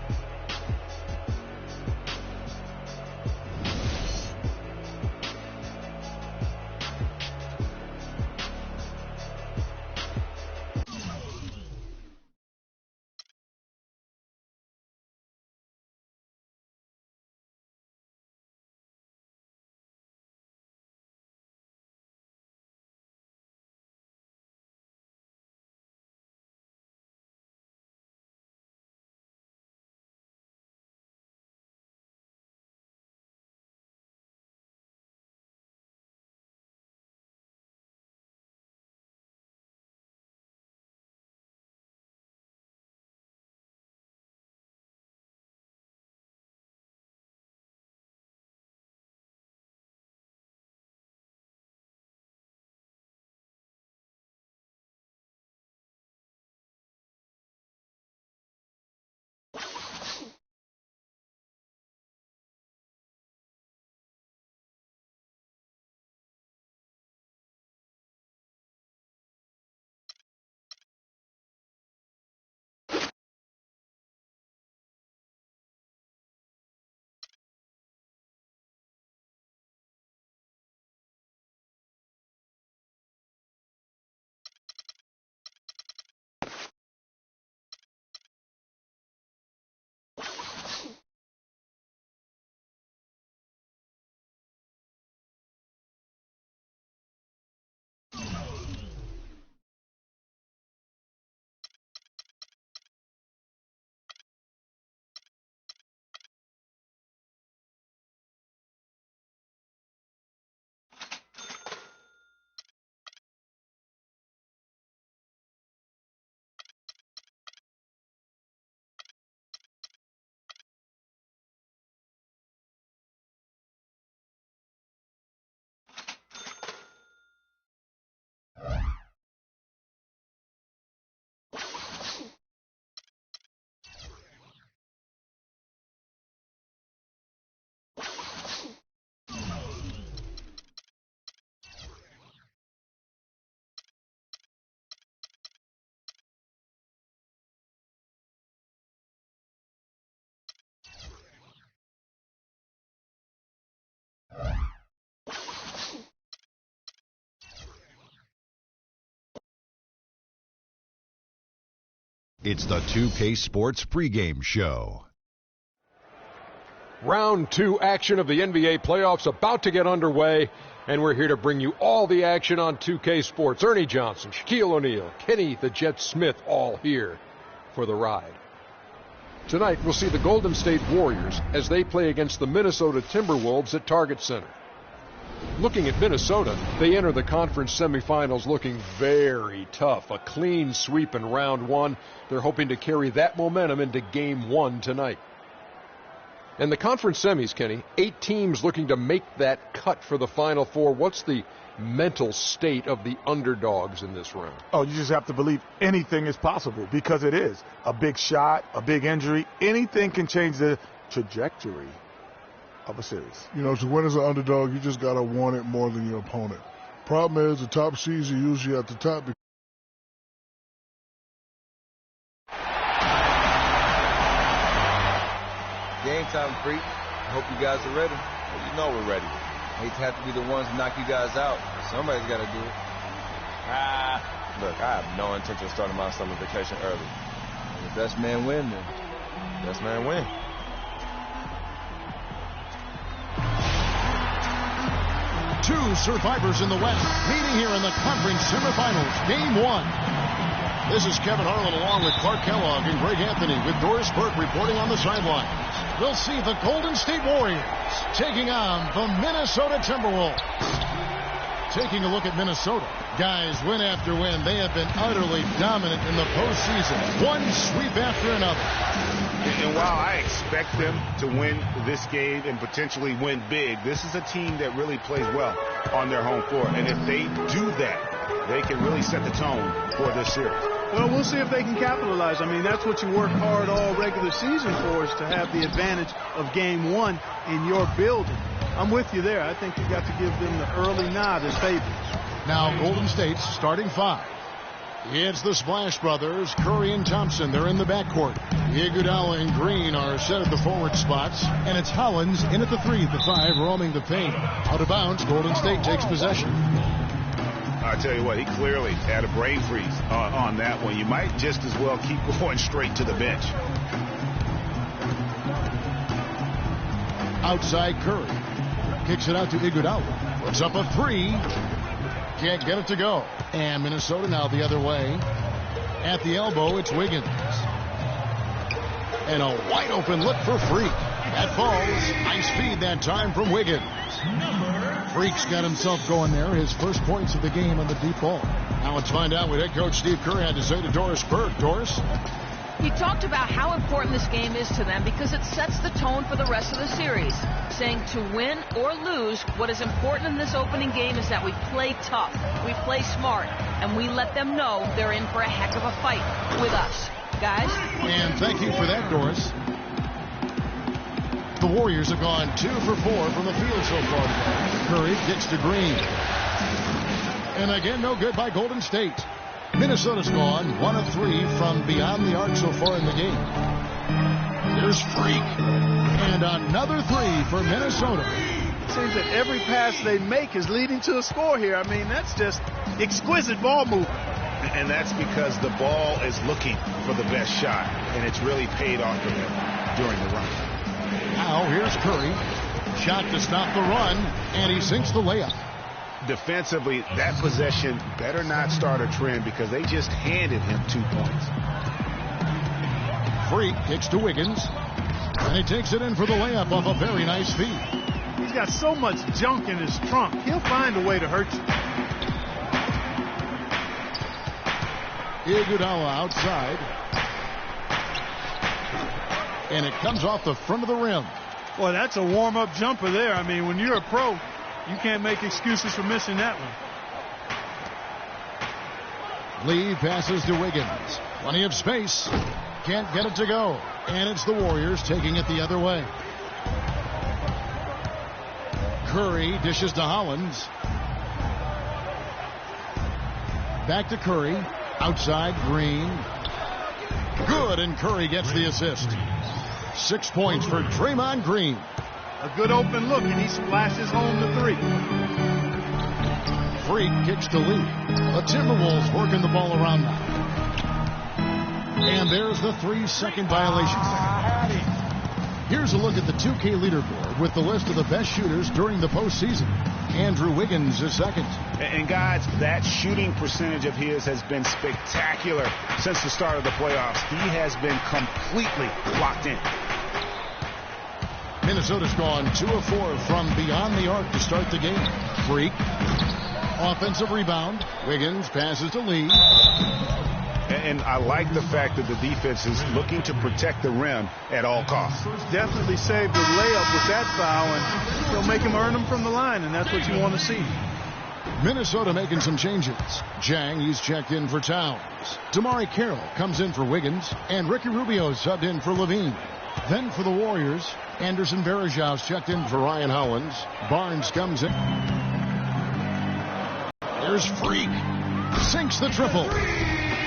Speaker 1: It's the 2K Sports pregame show.
Speaker 2: Round 2 action of the NBA playoffs about to get underway, and we're here to bring you all the action on 2K Sports. Ernie Johnson, Shaquille O'Neal, Kenny the Jet Smith, all here for the ride. Tonight, we'll see the Golden State Warriors as they play against the Minnesota Timberwolves at Target Center. Looking at Minnesota, they enter the conference semifinals looking very tough. A clean sweep in round 1. They're hoping to carry that momentum into game 1 tonight. And the conference semis, Kenny, 8 teams looking to make that cut for the Final Four. What's the mental state of the underdogs in this round?
Speaker 3: Oh, you just have to believe anything is possible, because it is. A big shot, a big injury, anything can change the trajectory of a series.
Speaker 11: You know, to win as an underdog, you just got to want it more than your opponent. Problem is, the top seeds are usually at the top.
Speaker 12: Game time, freak. I hope you guys are ready. Well, you know we're ready. I hate to have to be the ones to knock you guys out. Somebody's got to do it.
Speaker 13: Look, I have no intention of starting my summer vacation early.
Speaker 12: Well, the best man win, then.
Speaker 13: Best man win.
Speaker 4: Two survivors in the West meeting here in the conference semifinals, Game 1. This is Kevin Harlan along with Clark Kellogg and Greg Anthony with Doris Burke reporting on the sidelines. We'll see the Golden State Warriors taking on the Minnesota Timberwolves. taking a look at Minnesota. Guys, win after win, they have been utterly dominant in the postseason. One sweep after another.
Speaker 5: And while I expect them to win this game and potentially win big, this is a team that really plays well on their home floor. And if they do that, they can really set the tone for this series.
Speaker 6: Well, we'll see if they can capitalize. I mean, that's what you work hard all regular season for, is to have the advantage of game one in your building. I'm with you there. I think you got to give them the early nod as favorites.
Speaker 4: Now Golden State's starting five. It's the Splash Brothers, Curry and Thompson. They're in the backcourt. Iguodala and Green are set at the forward spots. And it's Hollins in at the 3, the 5, roaming the paint. Out of bounds, Golden State takes possession.
Speaker 5: I tell you what, he clearly had a brain freeze on that one. You might just as well keep going straight to the bench.
Speaker 4: Outside Curry. Kicks it out to Iguodala. Puts up a 3. Can't get it to go. And Minnesota now the other way. At the elbow, it's Wiggins. And a wide open look for Freak. That falls. Nice feed that time from Wiggins. Freak's got himself going there. His first points of the game on the deep ball. Now let's find out what head coach Steve Kerr had to say to Doris Burke. Doris?
Speaker 7: He talked about how important this game is to them because it sets the tone for the rest of the series, saying to win or lose, what is important in this opening game is that we play tough, we play smart, and we let them know they're in for a heck of a fight with us. Guys?
Speaker 4: And thank you for that, Doris. The Warriors have gone 2 for 4 from the field so far today. Curry kicks to Green. And again, no good by Golden State. Minnesota's gone 1 of 3 from beyond the arc so far in the game. There's Freak. And another 3 for Minnesota.
Speaker 6: It seems that every pass they make is leading to a score here. I mean, that's just exquisite ball movement.
Speaker 5: And that's because the ball is looking for the best shot, and it's really paid off for him during the run.
Speaker 4: Now here's Curry. Shot to stop the run, and he sinks the layup.
Speaker 5: Defensively, that possession better not start a trend because they just handed him 2 points.
Speaker 4: Freak kicks to Wiggins, and he takes it in for the layup off a very nice feed.
Speaker 6: He's got so much junk in his trunk. He'll find a way to hurt you.
Speaker 4: Iguodala outside. And it comes off the front of the rim.
Speaker 6: Boy, that's a warm-up jumper there. I mean, when you're a pro, you can't make excuses for missing that one.
Speaker 4: Lee passes to Wiggins. Plenty of space. Can't get it to go. And it's the Warriors taking it the other way. Curry dishes to Hollins. Back to Curry. Outside Green. Good, and Curry gets the assist. 6 points for Draymond Green.
Speaker 6: A good open look, and he splashes home the 3.
Speaker 4: Freak kicks to Lee. The Timberwolves working the ball around now. And there's the 3-second violation. Here's a look at the 2K leaderboard with the list of the best shooters during the postseason. Andrew Wiggins is second.
Speaker 5: And guys, that shooting percentage of his has been spectacular since the start of the playoffs. He has been completely locked in.
Speaker 4: Minnesota's gone 2 of 4 from beyond the arc to start the game. Freak. Offensive rebound. Wiggins passes to Lee.
Speaker 5: And I like the fact that the defense is looking to protect the rim at all costs.
Speaker 6: Definitely saved the layup with that foul, and they'll make him earn them from the line, and that's what you want to see.
Speaker 4: Minnesota making some changes. Jang, he's checked in for Towns. Damari Carroll comes in for Wiggins, and Ricky Rubio subbed in for Levine. Then for the Warriors, Anderson Varejau's checked in for Ryan Hollins. Barnes comes in. There's Freak. Sinks the triple.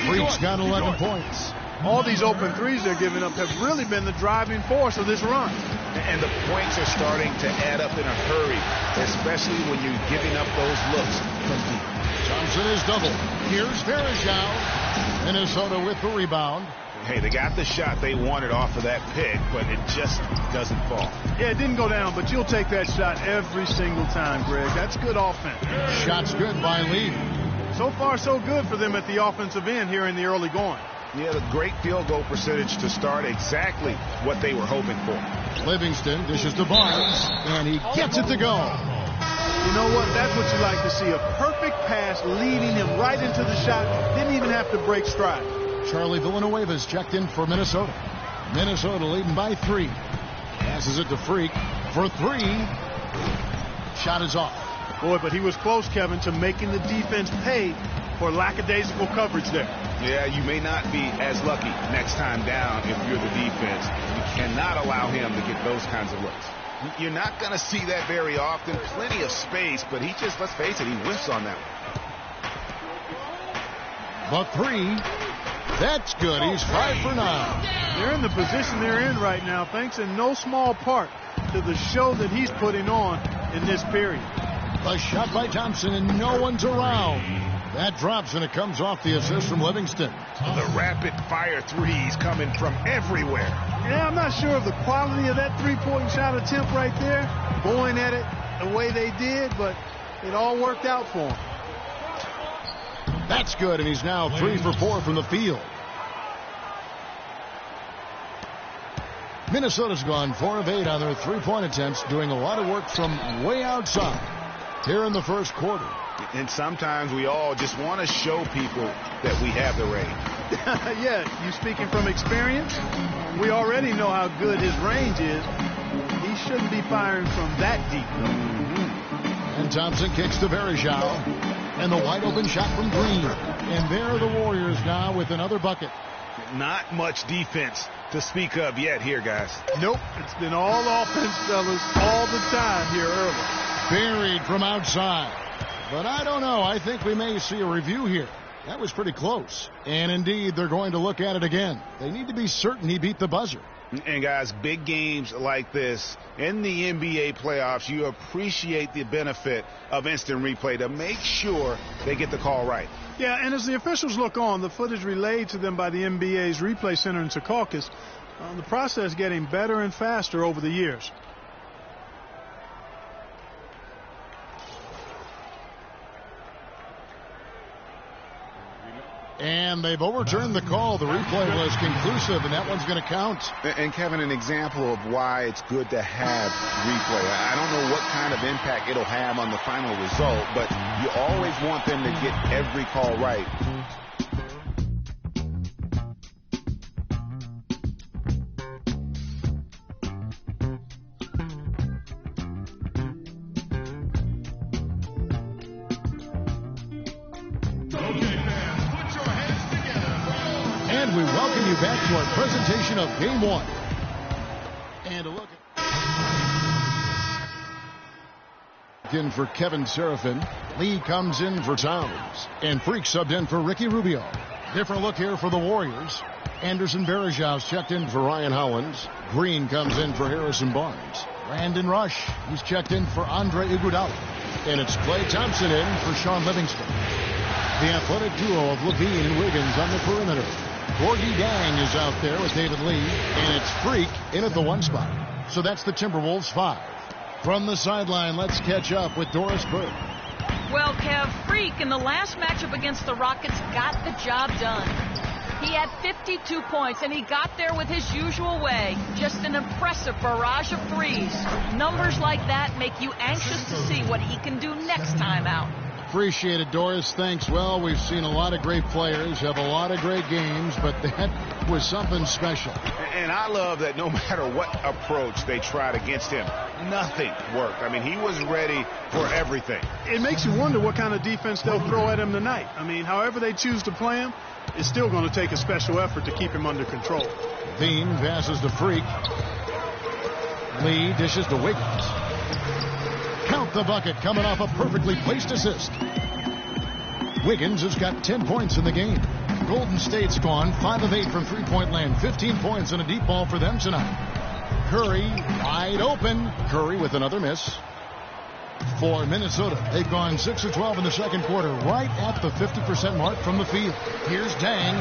Speaker 4: Freak's got 11 points.
Speaker 6: All these open threes they're giving up have really been the driving force of this run.
Speaker 5: And the points are starting to add up in a hurry, especially when you're giving up those looks from deep.
Speaker 4: Thompson is double. Here's Varejau. Minnesota with the rebound.
Speaker 5: Hey, they got the shot they wanted off of that pick, but it just doesn't fall.
Speaker 6: Yeah, it didn't go down, but you'll take that shot every single time, Greg. That's good offense.
Speaker 4: Shot's good by Lee.
Speaker 6: So far, so good for them at the offensive end here in the early going.
Speaker 5: Yeah, the great field goal percentage to start, exactly what they were hoping for.
Speaker 4: Livingston dishes to Barnes, and he gets it to go.
Speaker 6: You know what? That's what you like to see. A perfect pass leading him right into the shot. Didn't even have to break stride.
Speaker 4: Charlie Villanueva's checked in for Minnesota. Minnesota leading by 3. Passes it to Freak for 3. Shot is off.
Speaker 6: Boy, but he was close, Kevin, to making the defense pay for lackadaisical coverage there.
Speaker 5: Yeah, you may not be as lucky next time down if you're the defense. You cannot allow him to get those kinds of looks. You're not going to see that very often. Plenty of space, but he just, let's face it, he whiffs on that one.
Speaker 4: The 3. That's good. He's 5 for 9.
Speaker 6: They're in the position they're in right now, thanks in no small part to the show that he's putting on in this period.
Speaker 4: A shot by Thompson, and no one's around. That drops, and it comes off the assist from Livingston.
Speaker 5: The rapid-fire threes coming from everywhere.
Speaker 6: Yeah, I'm not sure of the quality of that three-point shot attempt right there, going at it the way they did, but it all worked out for him.
Speaker 4: That's good, and he's now 3 for 4 from the field. Minnesota's gone 4 of 8 on their three-point attempts, doing a lot of work from way outside here in the first quarter.
Speaker 5: And sometimes we all just want to show people that we have the range.
Speaker 6: Yeah, you speaking from experience? We already know how good his range is. He shouldn't be firing from that deep.
Speaker 4: And Thompson kicks to Verejao. And the wide open shot from Green. And there are the Warriors now with another bucket.
Speaker 5: Not much defense to speak of yet here, guys.
Speaker 6: Nope, it's been all offense, fellas, all the time here early.
Speaker 4: Buried from outside. But I don't know. I think we may see a review here. That was pretty close. And indeed, they're going to look at it again. They need to be certain he beat the buzzer.
Speaker 5: And guys, big games like this in the NBA playoffs, you appreciate the benefit of instant replay to make sure they get the call right.
Speaker 6: Yeah, and as the officials look on, the footage relayed to them by the NBA's replay center in Secaucus, the process getting better and faster over the years.
Speaker 4: And they've overturned the call. The replay was conclusive, and that one's going to count.
Speaker 5: And, Kevin, an example of why it's good to have replay. I don't know what kind of impact it'll have on the final result, but you always want them to get every call right.
Speaker 4: And we welcome you back to our presentation of Game 1. And a look in for Kevin Seraphin. Lee comes in for Towns. And Freak subbed in for Ricky Rubio. Different look here for the Warriors. Anderson Verejau's checked in for Ryan Hollins. Green comes in for Harrison Barnes. Brandon Rush, he's checked in for Andre Iguodala. And it's Klay Thompson in for Sean Livingston. The athletic duo of Levine and Wiggins on the perimeter. Gorgie Dang is out there with David Lee, and it's Freak in at the 1 spot. So that's the Timberwolves 5. From the sideline, let's catch up with Doris Burke.
Speaker 7: Well, Kev, Freak in the last matchup against the Rockets got the job done. He had 52 points, and he got there with his usual way. Just an impressive barrage of threes. Numbers like that make you anxious to see what he can do next time out.
Speaker 4: Appreciate it, Doris. Thanks. Well, we've seen a lot of great players have a lot of great games, but that was something special.
Speaker 5: And I love that no matter what approach they tried against him, nothing worked. I mean, he was ready for everything.
Speaker 6: It makes you wonder what kind of defense they'll throw at him tonight. I mean, however they choose to play him, it's still going to take a special effort to keep him under control.
Speaker 4: Dean passes to Freak. Lee dishes to Wiggins. Count the bucket, coming off a perfectly placed assist. Wiggins has got 10 points in the game. Golden State's gone 5 of 8 from three-point land. 15 points and a deep ball for them tonight. Curry wide open. Curry with another miss. For Minnesota, they've gone 6 of 12 in the second quarter, right at the 50% mark from the field. Here's Dang.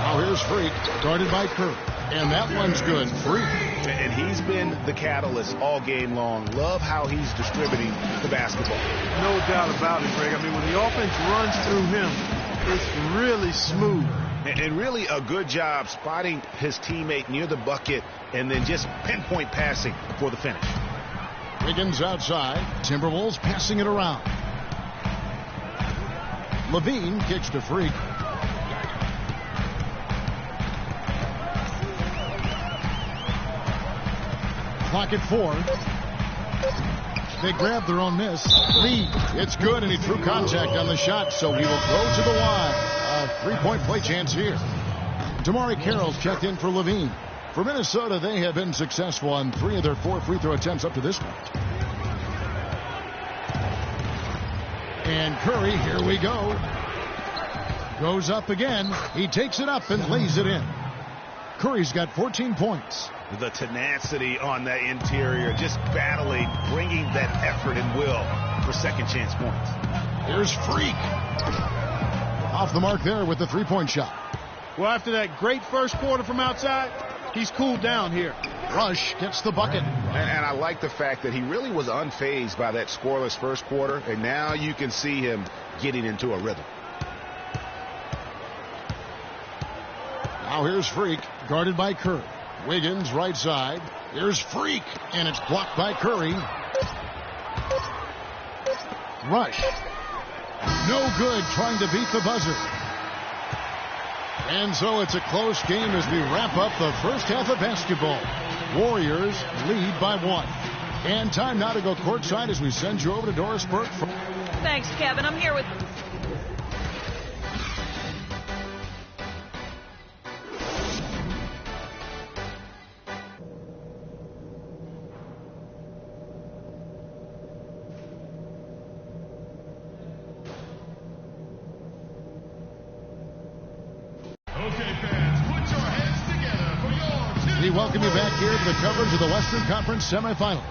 Speaker 4: Now here's Freak, guarded by Curry. And that one's good. Freak.
Speaker 5: And he's been the catalyst all game long. Love how he's distributing the basketball.
Speaker 6: No doubt about it, Greg. I mean, when the offense runs through him, it's really smooth.
Speaker 5: And really a good job spotting his teammate near the bucket and then just pinpoint passing for the finish.
Speaker 4: Wiggins outside. Timberwolves passing it around. Levine kicks to Freak. Clock at 4. They grab their own miss. Lee, it's good, and he threw contact on the shot, so he will go to the line. A 3-point play chance here. Damari Carroll's checked in for Levine. For Minnesota, they have been successful on 3 of their 4 free throw attempts up to this point. And Curry, here we go. Goes up again. He takes it up and lays it in. Curry's got 14 points.
Speaker 5: The tenacity on that interior, just battling, bringing that effort and will for second chance points.
Speaker 4: Here's Freak. Off the mark there with the 3-point shot.
Speaker 6: Well, after that great first quarter from outside, he's cooled down here.
Speaker 4: Rush gets the bucket.
Speaker 5: And I like the fact that he really was unfazed by that scoreless first quarter, and now you can see him getting into a rhythm.
Speaker 4: Now here's Freak, guarded by Curry. Wiggins right side. Here's Freak, and it's blocked by Curry. Rush. No good, trying to beat the buzzer. And so it's a close game as we wrap up the first half of basketball. Warriors lead by 1. And time now to go courtside as we send you over to Doris Burke.
Speaker 7: Thanks, Kevin. I'm here with...
Speaker 4: We welcome you back here to the coverage of the Western Conference semifinals.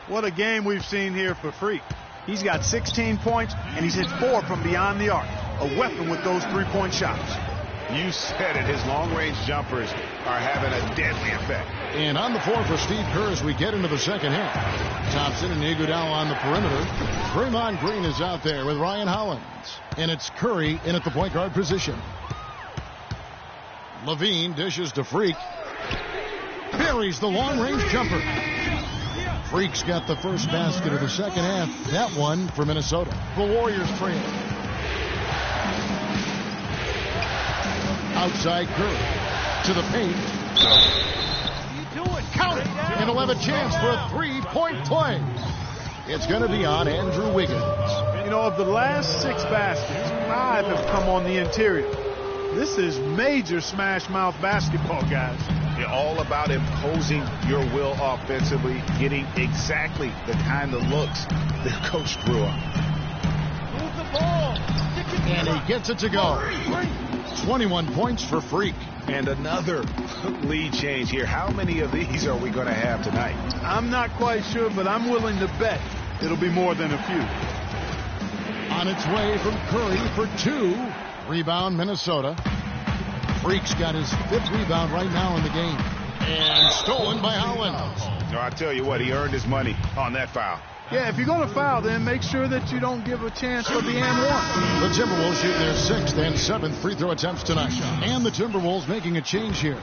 Speaker 6: What a game we've seen here for Freak. He's got 16 points, and he's hit 4 from beyond the arc. A weapon with those 3-point shots.
Speaker 5: You said it. His long-range jumpers are having a deadly effect.
Speaker 4: And on the floor for Steve Kerr as we get into the second half. Thompson and Iguodala on the perimeter. Draymond Green is out there with Ryan Hollins. And it's Curry in at the point guard position. Levine dishes to Freak. Buries the long-range jumper. Freak's got the first basket of the second half. That one for Minnesota. The Warriors trail. Outside Curry. To the paint. Count it. And he'll have a chance for a 3-point play. It's going to be on Andrew Wiggins.
Speaker 6: You know, of the last 6 baskets, 5 have come on the interior. This is major smash mouth basketball, guys.
Speaker 5: You're all about imposing your will offensively, getting exactly the kind of looks that Coach drew up.
Speaker 6: Move the ball.
Speaker 4: And he gets it to go. 21 points for Freak.
Speaker 5: And another lead change here. How many of these are we going to have tonight?
Speaker 6: I'm not quite sure, but I'm willing to bet it'll be more than a few.
Speaker 4: On its way from Curry for 2. Rebound Minnesota. Freak's got his 5th rebound right now in the game. And stolen by Hollins.
Speaker 5: No, I tell you what, he earned his money on that foul.
Speaker 6: Yeah, if you're going to foul, then make sure that you don't give a chance for the and one.
Speaker 4: The Timberwolves shooting their 6th and 7th free throw attempts tonight. And the Timberwolves making a change here.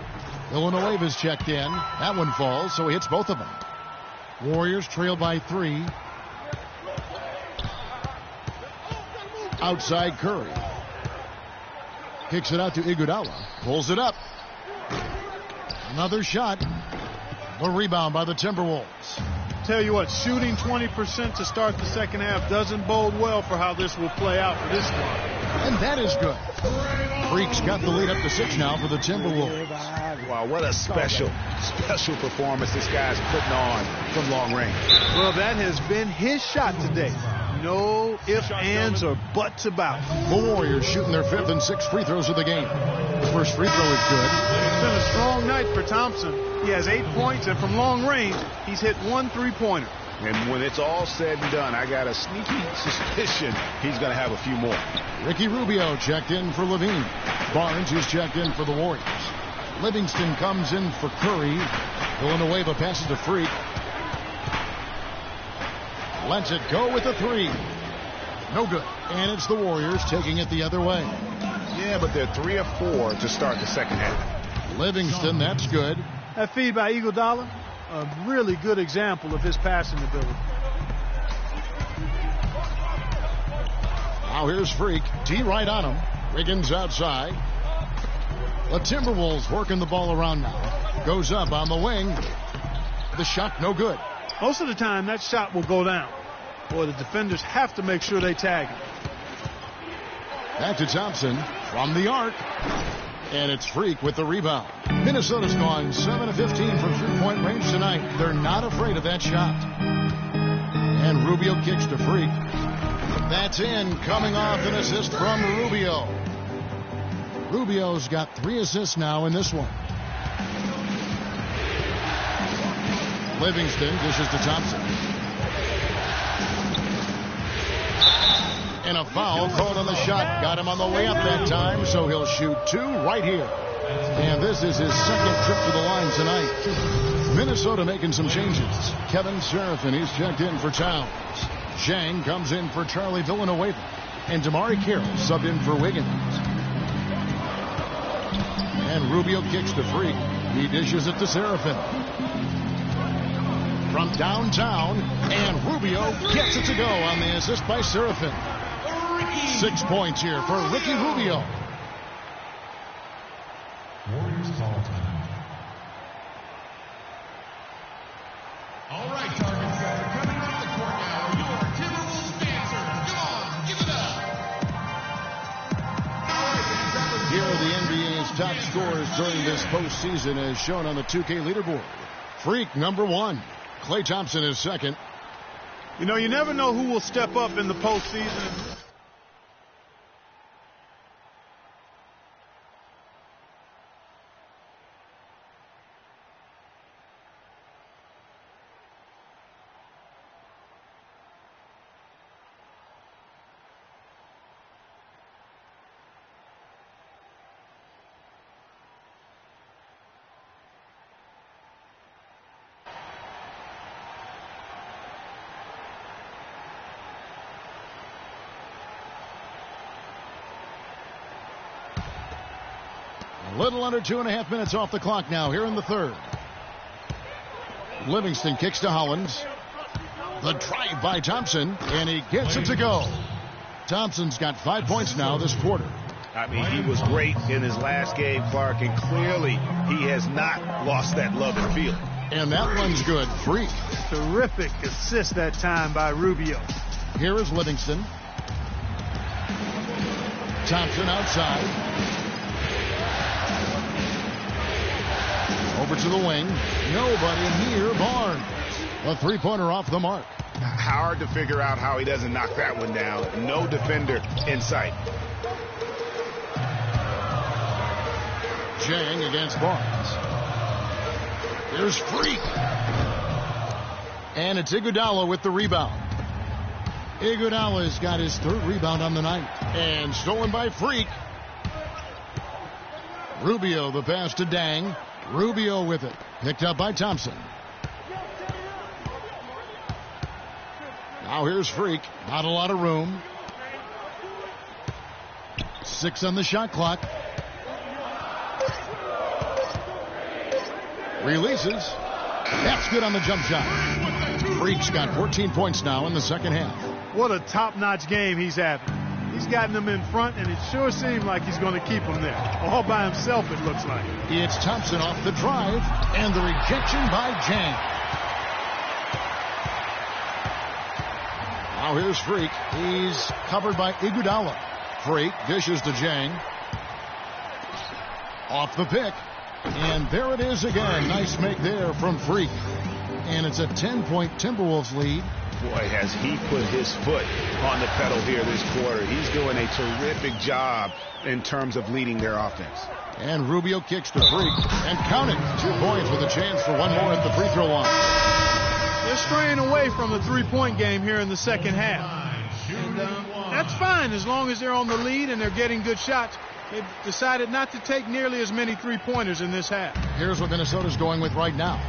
Speaker 4: Villanueva's checked in. That one falls, so he hits both of them. Warriors trail by 3. Outside Curry. Kicks it out to Iguodala. Pulls it up. Another shot. The rebound by the Timberwolves.
Speaker 6: Tell you what, shooting 20% to start the second half doesn't bode well for how this will play out for this squad.
Speaker 4: And that is good. Freak's got the lead up to 6 now for the Timberwolves.
Speaker 5: Wow, what a special performance this guy's putting on from long range.
Speaker 6: Well, that has been his shot today. No ifs, ands, or buts about it.
Speaker 4: The Warriors shooting their 5th and 6th free throws of the game. The first free throw is good.
Speaker 6: It's been a strong night for Thompson. He has 8 points, and from long range, he's hit 1 3-pointer.
Speaker 5: And when it's all said and done, I got a sneaky suspicion he's going to have a few more.
Speaker 4: Ricky Rubio checked in for Levine. Barnes, who's checked in for the Warriors. Livingston comes in for Curry. Villanueva passes to Freak. Lets it go with a 3. No good. And it's the Warriors taking it the other way.
Speaker 5: Yeah, but they're 3 of 4 to start the second half.
Speaker 4: Livingston, that's good.
Speaker 6: That feed by Iguodala, a really good example of his passing ability.
Speaker 4: Now here's Freak. D right on him. Wiggins outside. The Timberwolves working the ball around now. Goes up on the wing. The shot no good.
Speaker 6: Most of the time that shot will go down. Boy, the defenders have to make sure they tag him.
Speaker 4: Back to Thompson from the arc. And it's Freak with the rebound. Minnesota's gone 7 of 15 from three-point range tonight. They're not afraid of that shot. And Rubio kicks to Freak. That's in, coming off an assist from Rubio. Rubio's got 3 assists now in this one. Livingston dishes to Thompson. And a foul called on the shot. Got him on the way up that time, so he'll shoot 2 right here. And this is his second trip to the line tonight. Minnesota making some changes. Kevin Seraphin, he's checked in for Towns. Zhang comes in for Charlie Villanueva. And Damari Carroll subbed in for Wiggins. And Rubio kicks to Freak. He dishes it to Seraphin. From downtown, and Rubio gets it to go on the assist by Seraphin. 6 points here for Ricky Rubio.
Speaker 9: Warriors call time. All right, target setter, coming off the court now are your Timberwolves dancers. Come on, give it up.
Speaker 4: Here are the NBA's top scorers during this postseason as shown on the 2K leaderboard. Freak, number 1. Klay Thompson is second.
Speaker 6: You know, you never know who will step up in the postseason.
Speaker 4: A little under 2.5 minutes off the clock now here in the third. Livingston kicks to Hollins. The drive by Thompson, and he gets it to go. Thompson's got 5 points now this quarter.
Speaker 5: I mean, he was great in his last game, Clark, and clearly he has not lost that love and feeling.
Speaker 4: And that one's good. Freak.
Speaker 6: Terrific assist that time by Rubio.
Speaker 4: Here is Livingston. Thompson outside. Over to the wing. Nobody near Barnes. A three-pointer off the mark.
Speaker 5: Hard to figure out how he doesn't knock that one down. No defender in sight.
Speaker 4: Zhang against Barnes. Here's Freak. And it's Iguodala with the rebound. Iguodala's got his third rebound on the night. And stolen by Freak. Rubio the pass to Dang. Rubio with it. Picked up by Thompson. Now here's Freak. Not a lot of room. 6 on the shot clock. Releases. That's good on the jump shot. Freak's got 14 points now in the second half.
Speaker 6: What a top-notch game he's having. He's gotten them in front, and it sure seems like he's going to keep them there. All by himself, it looks like.
Speaker 4: It's Thompson off the drive, and the rejection by Zhang. Now here's Freak. He's covered by Iguodala. Freak dishes to Zhang. Off the pick. And there it is again. Nice make there from Freak. And it's a 10-point Timberwolves lead.
Speaker 5: Boy, has he put his foot on the pedal here this quarter. He's doing a terrific job in terms of leading their offense.
Speaker 4: And Rubio kicks to Freak. And count it. 2 points with a chance for one more at the free throw line.
Speaker 6: They're straying away from the three-point game here in the second half. And that's fine as long as they're on the lead and they're getting good shots. They've decided not to take nearly as many three-pointers in this half.
Speaker 4: Here's what Minnesota's going with right now.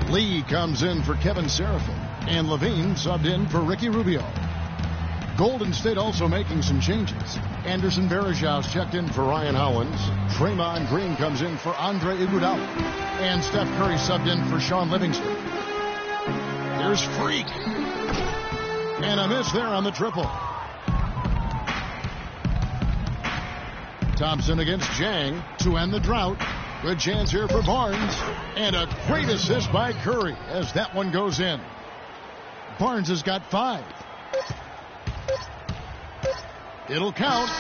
Speaker 4: Lee comes in for Kevin Seraphin. And Levine subbed in for Ricky Rubio. Golden State also making some changes. Anderson Varejão's checked in for Ryan Howlands. Draymond Green comes in for Andre Iguodala. And Steph Curry subbed in for Sean Livingston. Here's Freak. And a miss there on the triple. Thompson against Jang to end the drought. Good chance here for Barnes. And a great assist by Curry as that one goes in. Barnes has got 5. It'll count.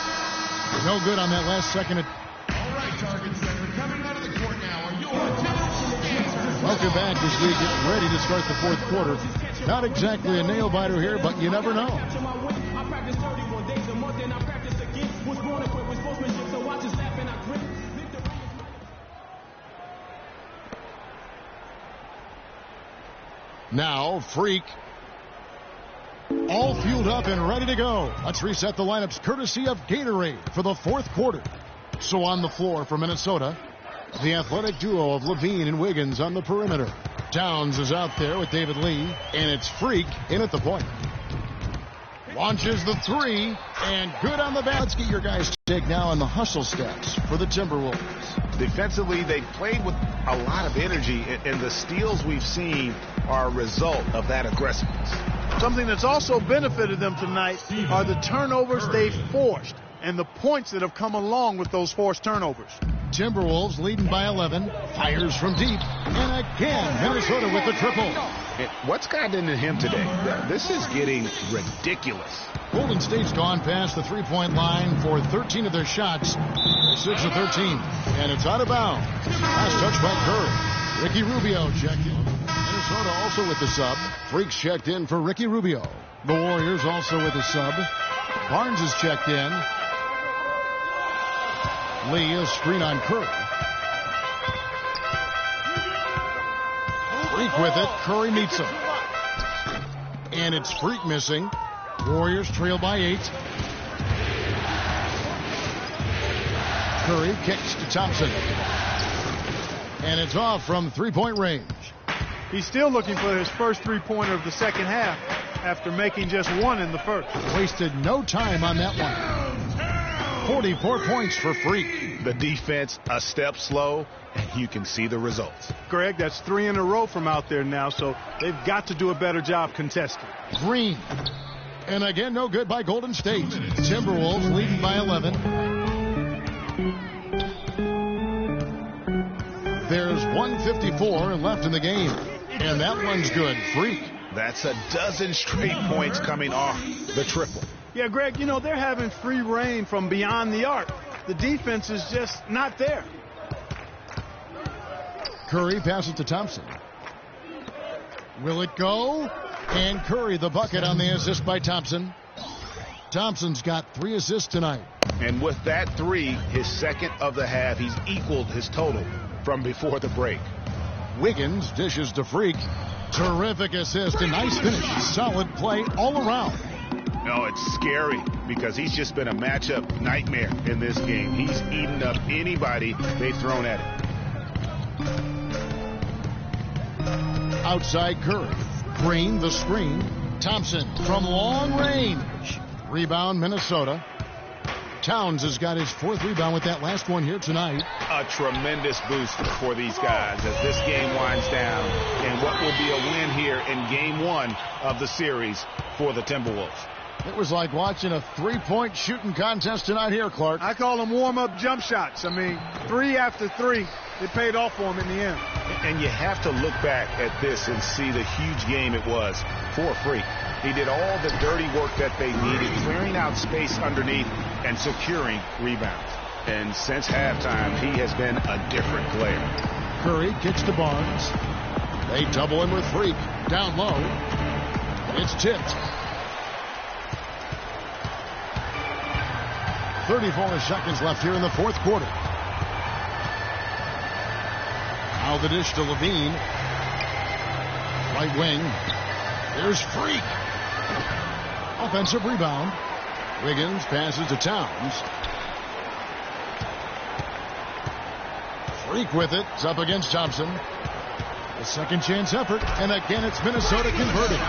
Speaker 4: No good on that last second.
Speaker 9: All right, target center, coming out of the court now are your Timberwolves dancers.
Speaker 4: Welcome back as we get ready to start the fourth quarter. Not exactly a nail-biter here, but you never know. Now, Freak. All fueled up and ready to go. Let's reset the lineups courtesy of Gatorade for the fourth quarter. So on the floor for Minnesota, the athletic duo of Levine and Wiggins on the perimeter. Towns is out there with David Lee, and it's Freak in at the point. Launches the 3, and good on the bat. Let's get your guys' take now on the hustle stats for the Timberwolves.
Speaker 5: Defensively, they played with a lot of energy, and the steals we've seen are a result of that aggressiveness.
Speaker 6: Something that's also benefited them tonight are the turnovers they've forced and the points that have come along with those forced turnovers.
Speaker 4: Timberwolves leading by 11. Fires from deep. And again, Minnesota with the triple.
Speaker 5: What's gotten into him today? This is getting ridiculous.
Speaker 4: Golden State's gone past the three-point line for 13 of their shots. 6 of 13. And it's out of bounds. Last touch by Curry. Ricky Rubio checked in. Minnesota also with the sub. Freaks checked in for Ricky Rubio. The Warriors also with a sub. Barnes is checked in. Lee is screen on Curry. Freak with it. Curry meets him. And it's Freak missing. Warriors trail by 8. Curry kicks to Thompson. And it's off from three-point range.
Speaker 6: He's still looking for his first three-pointer of the second half after making just one in the first.
Speaker 4: Wasted no time on that one. 44 points for Freak.
Speaker 5: The defense a step slow, and you can see the results.
Speaker 6: Greg, that's 3 in a row from out there now, so they've got to do a better job contesting.
Speaker 4: Green. And again, no good by Golden State. Timberwolves leading by 11. There's 1:54 left in the game. And that one's good. Freak.
Speaker 5: That's a dozen straight points coming off the triple.
Speaker 6: Yeah, Greg, you know, they're having free reign from beyond the arc. The defense is just not there.
Speaker 4: Curry passes to Thompson. Will it go? And Curry the bucket on the assist by Thompson. Thompson's got 3 assists tonight.
Speaker 5: And with that 3, his second of the half, he's equaled his total from before the break.
Speaker 4: Wiggins dishes to Freak. Terrific assist and nice finish. Solid play all around.
Speaker 5: No, it's scary because he's just been a matchup nightmare in this game. He's eaten up anybody they've thrown at him.
Speaker 4: Outside Curry. Green the screen. Thompson from long range. Rebound Minnesota. Towns has got his 4th rebound with that last one here tonight.
Speaker 5: A tremendous boost for these guys as this game winds down. And what will be a win here in game 1 of the series for the Timberwolves.
Speaker 4: It was like watching a 3-point shooting contest tonight here, Clark.
Speaker 6: I call them warm-up jump shots. I mean, 3 after 3, it paid off for him in the end.
Speaker 5: And you have to look back at this and see the huge game it was for Freak. He did all the dirty work that they needed, clearing out space underneath and securing rebounds. And since halftime, he has been a different player.
Speaker 4: Curry kicks to Barnes. They double him with Freak. Down low. It's tipped. 34 seconds left here in the fourth quarter. Now the dish to Levine. Right wing. Here's Freak. Offensive rebound. Wiggins passes to Towns. Freak with it. It's up against Thompson. A second chance effort. And again, it's Minnesota converting.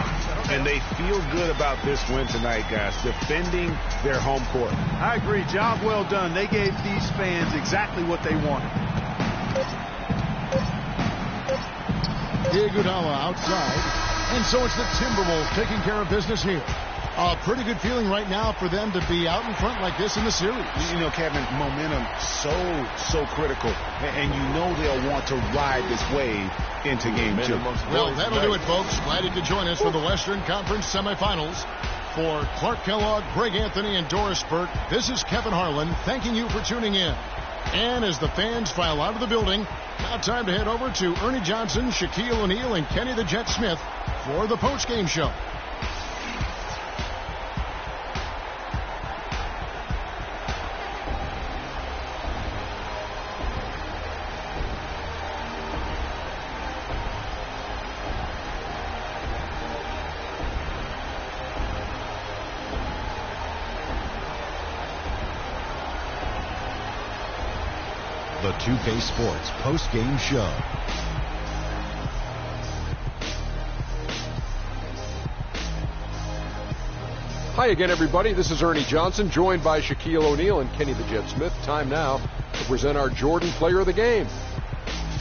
Speaker 5: And they feel good about this win tonight, guys, defending their home court.
Speaker 6: I agree. Job well done. They gave these fans exactly what they wanted.
Speaker 4: Iguodala outside. And so it's the Timberwolves taking care of business here. A pretty good feeling right now for them to be out in front like this in the series.
Speaker 5: You know, Kevin, momentum so critical. And you know they'll want to ride this wave into game 2.
Speaker 4: Well, that'll do it, folks. Glad you could join us for the Western Conference semifinals. For Clark Kellogg, Greg Anthony, and Doris Burke, this is Kevin Harlan thanking you for tuning in. And as the fans file out of the building, now time to head over to Ernie Johnson, Shaquille O'Neal, and Kenny the Jet Smith for the postgame show.
Speaker 1: The 2K Sports post-game show.
Speaker 2: Hi again, everybody. This is Ernie Johnson, joined by Shaquille O'Neal and Kenny the Jet Smith. Time now to present our Jordan Player of the Game.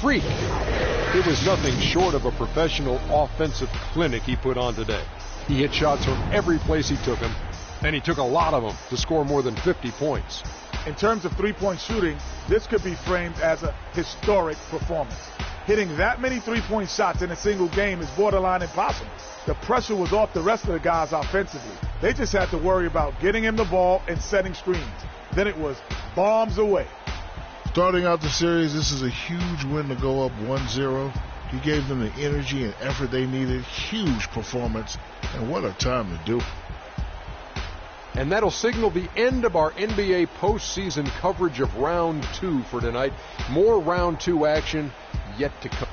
Speaker 2: Freak. It was nothing short of a professional offensive clinic he put on today. He hit shots from every place he took them, and he took a lot of them to score more than 50 points.
Speaker 3: In terms of three-point shooting, this could be framed as a historic performance. Hitting that many three-point shots in a single game is borderline impossible. The pressure was off the rest of the guys offensively. They just had to worry about getting him the ball and setting screens. Then it was bombs away.
Speaker 11: Starting out the series, this is a huge win to go up 1-0. He gave them the energy and effort they needed. Huge performance, and what a time to do it.
Speaker 2: And that'll signal the end of our NBA postseason coverage of Round 2 for tonight. More Round 2 action yet to come.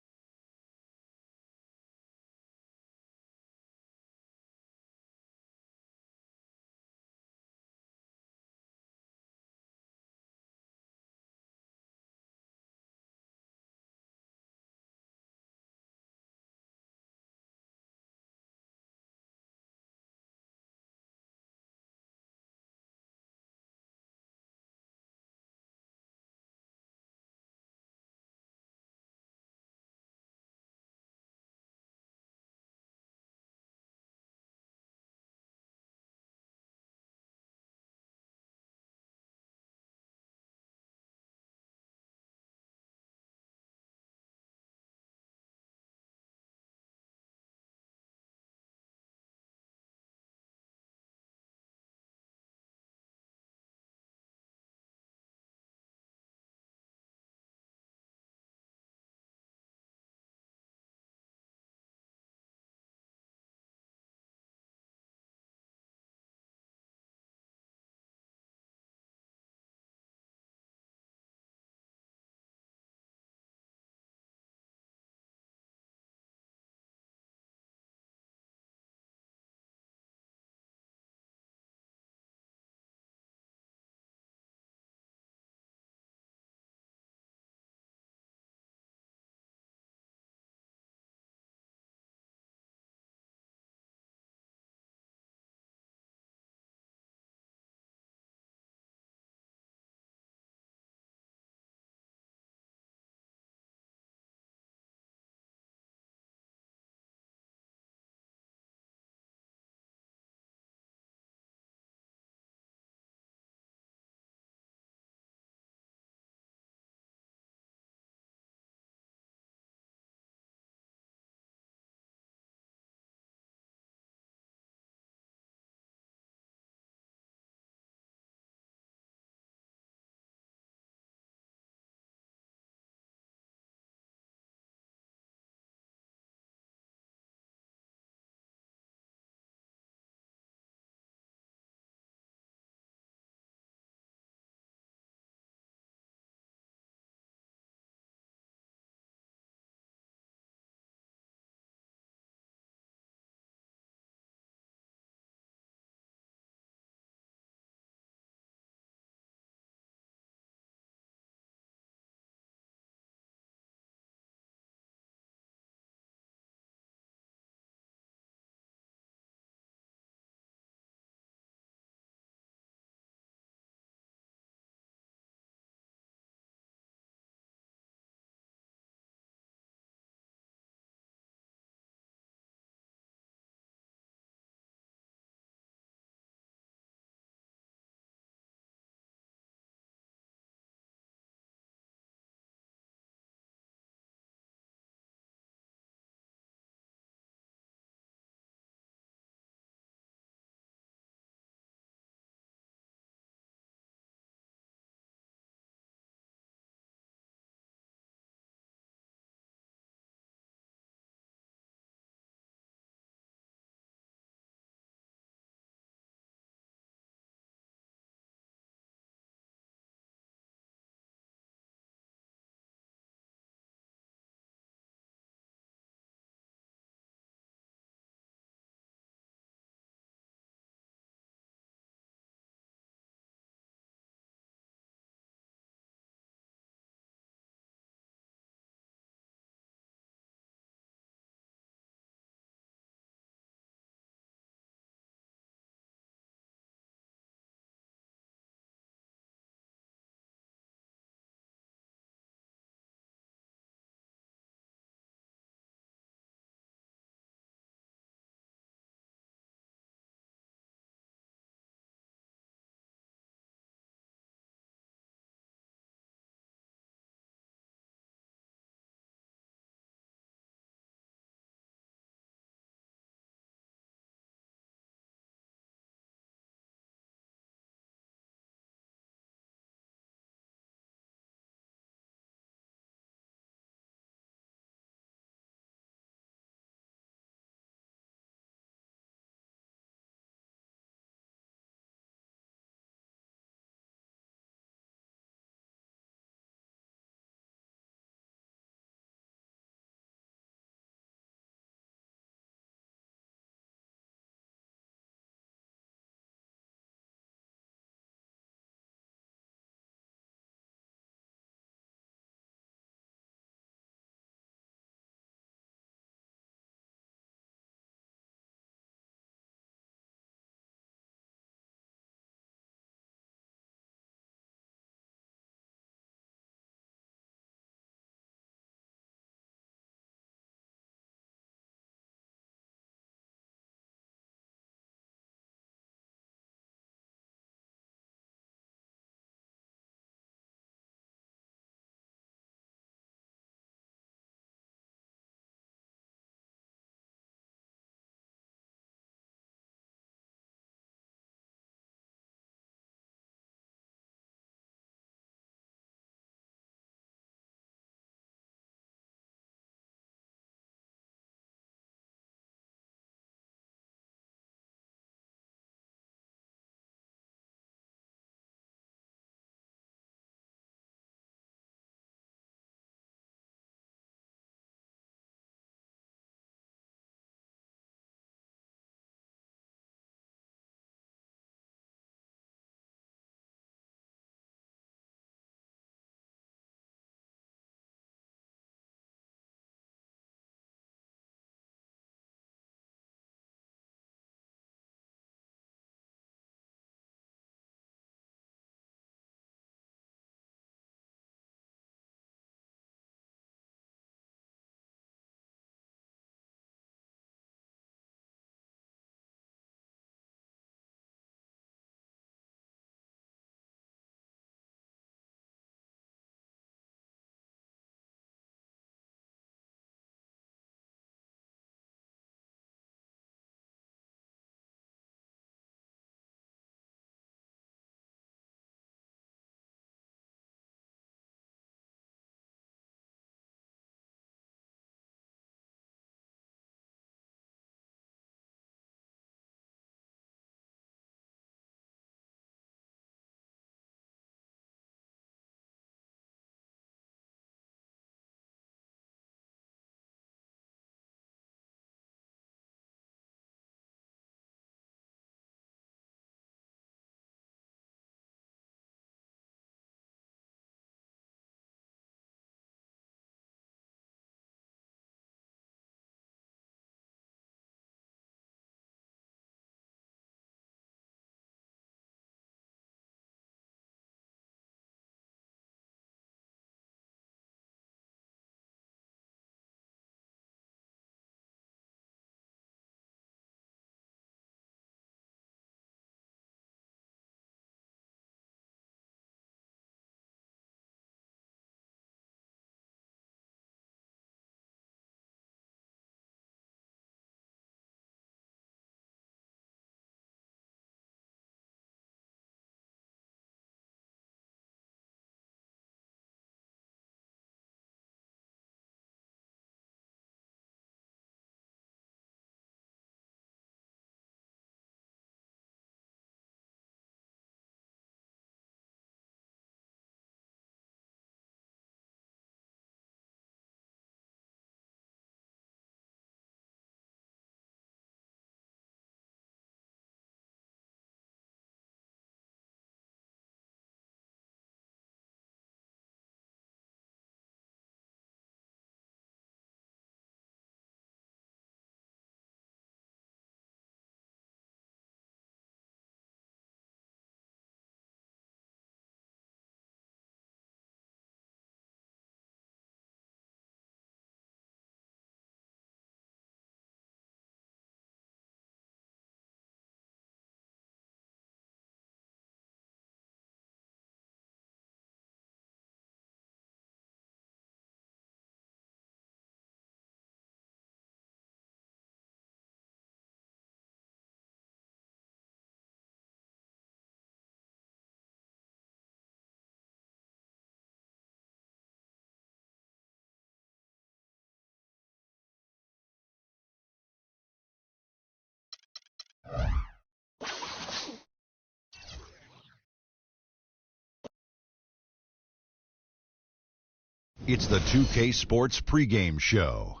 Speaker 1: It's the 2K Sports pregame show.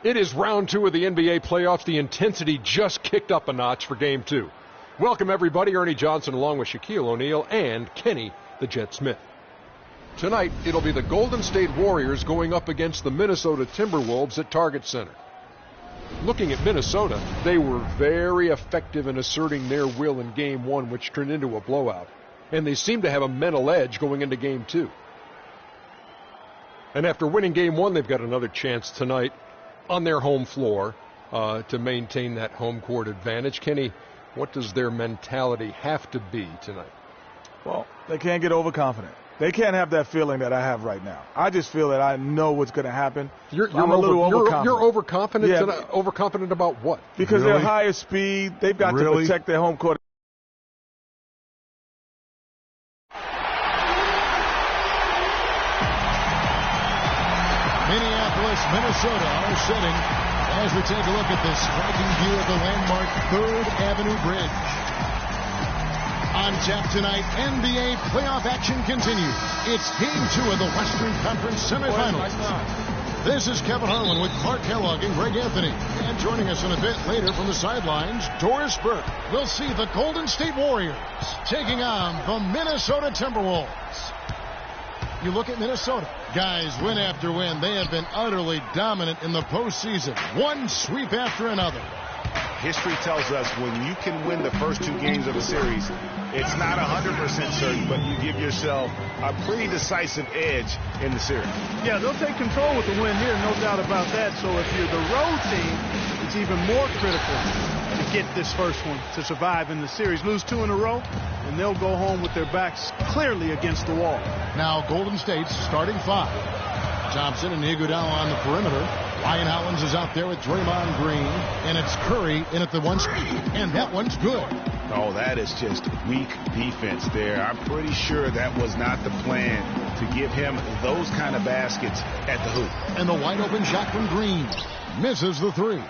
Speaker 2: It is round 2 of the NBA playoffs. The intensity just kicked up a notch for Game 2. Welcome, everybody. Ernie Johnson along with Shaquille O'Neal and Kenny the Jet Smith. Tonight, it'll be the Golden State Warriors going up against the Minnesota Timberwolves at Target Center. Looking at Minnesota, they were very effective in asserting their will in Game 1, which turned into a blowout. And they seem to have a mental edge going into Game 2. And after winning Game 1, they've got another chance tonight on their home floor to maintain that home court advantage. Kenny, what does their mentality have to be tonight?
Speaker 3: Well, they can't get overconfident. They can't have that feeling that I have right now. I just feel that I know what's going to happen. I'm a little overconfident.
Speaker 2: You're overconfident?
Speaker 3: Yeah.
Speaker 2: Tonight? Overconfident about what?
Speaker 3: Because they're higher speed. They've got to protect their home court.
Speaker 4: Minnesota are setting as we take a look at this striking view of the landmark 3rd Avenue Bridge. On tap tonight, NBA playoff action continues. It's Game 2 of the Western Conference semifinals. This is Kevin Harlan with Clark Kellogg and Greg Anthony. And joining us in a bit later from the sidelines, Doris Burke. We'll see the Golden State Warriors taking on the Minnesota Timberwolves. You look at Minnesota. Guys, win after win, they have been utterly dominant in the postseason. One sweep after another.
Speaker 5: History tells us when you can win the first 2 games of a series, it's not 100% certain, but you give yourself a pretty decisive edge in the series.
Speaker 6: Yeah, they'll take control with the win here, no doubt about that. So if you're the road team, it's even more critical to get this first one to survive in the series. Lose 2 in a row, and they'll go home with their backs clearly against the wall.
Speaker 4: Now Golden State's starting 5. Thompson and Iguodala on the perimeter. Ryan Hollins is out there with Draymond Green, and it's Curry in at the 1 spot, and that one's good.
Speaker 5: Oh, that is just weak defense there. I'm pretty sure that was not the plan to give him those kind of baskets at the hoop.
Speaker 4: And the wide open shot from Green misses the 3.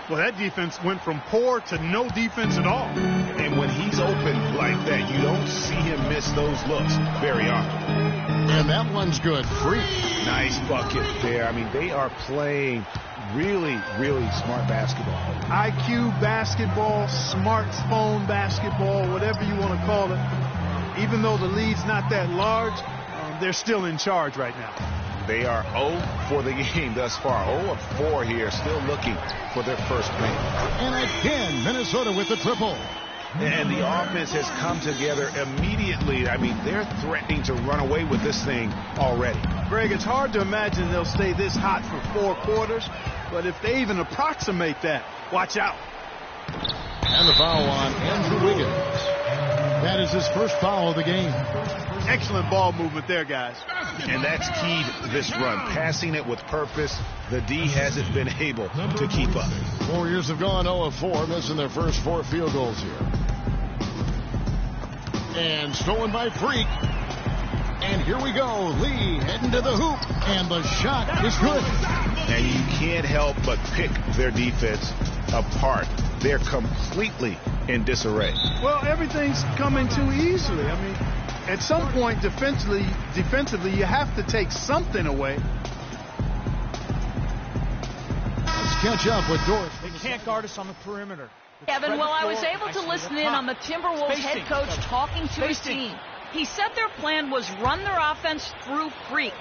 Speaker 6: Well, that defense went from poor to no defense at all.
Speaker 5: And when he's open like that, you don't see him miss those looks very often.
Speaker 4: And that one's good. Free.
Speaker 5: Nice bucket there. I mean, they are playing really, really smart basketball.
Speaker 6: IQ basketball, smartphone basketball, whatever you want to call it. Even though the lead's not that large, they're still in charge right now.
Speaker 5: They are 0 for the game thus far. 0 of 4 here, still looking for their first win.
Speaker 4: And again, Minnesota with the triple.
Speaker 5: And the offense has come together immediately. I mean, they're threatening to run away with this thing already.
Speaker 6: Greg, it's hard to imagine they'll stay this hot for 4 quarters, but if they even approximate that, watch out.
Speaker 4: And the foul on Andrew Wiggins. That is his first foul of the game.
Speaker 6: Excellent ball movement there, guys.
Speaker 5: And that's keyed this run. Passing it with purpose. The D hasn't been able to keep up.
Speaker 4: Warriors have gone 0 of 4, missing their first 4 field goals here. And stolen by Freak. And here we go. Lee heading to the hoop. And the shot is good.
Speaker 5: And you can't help but pick their defense apart. They're completely in disarray.
Speaker 6: Well, everything's coming too easily. I mean, at some point defensively, you have to take something away.
Speaker 4: Let's catch up with Doris.
Speaker 8: They can't guard us on the perimeter.
Speaker 7: Kevin, well, I was able to listen in on the Timberwolves head coach talking to his team. He said their plan was run their offense through Freak.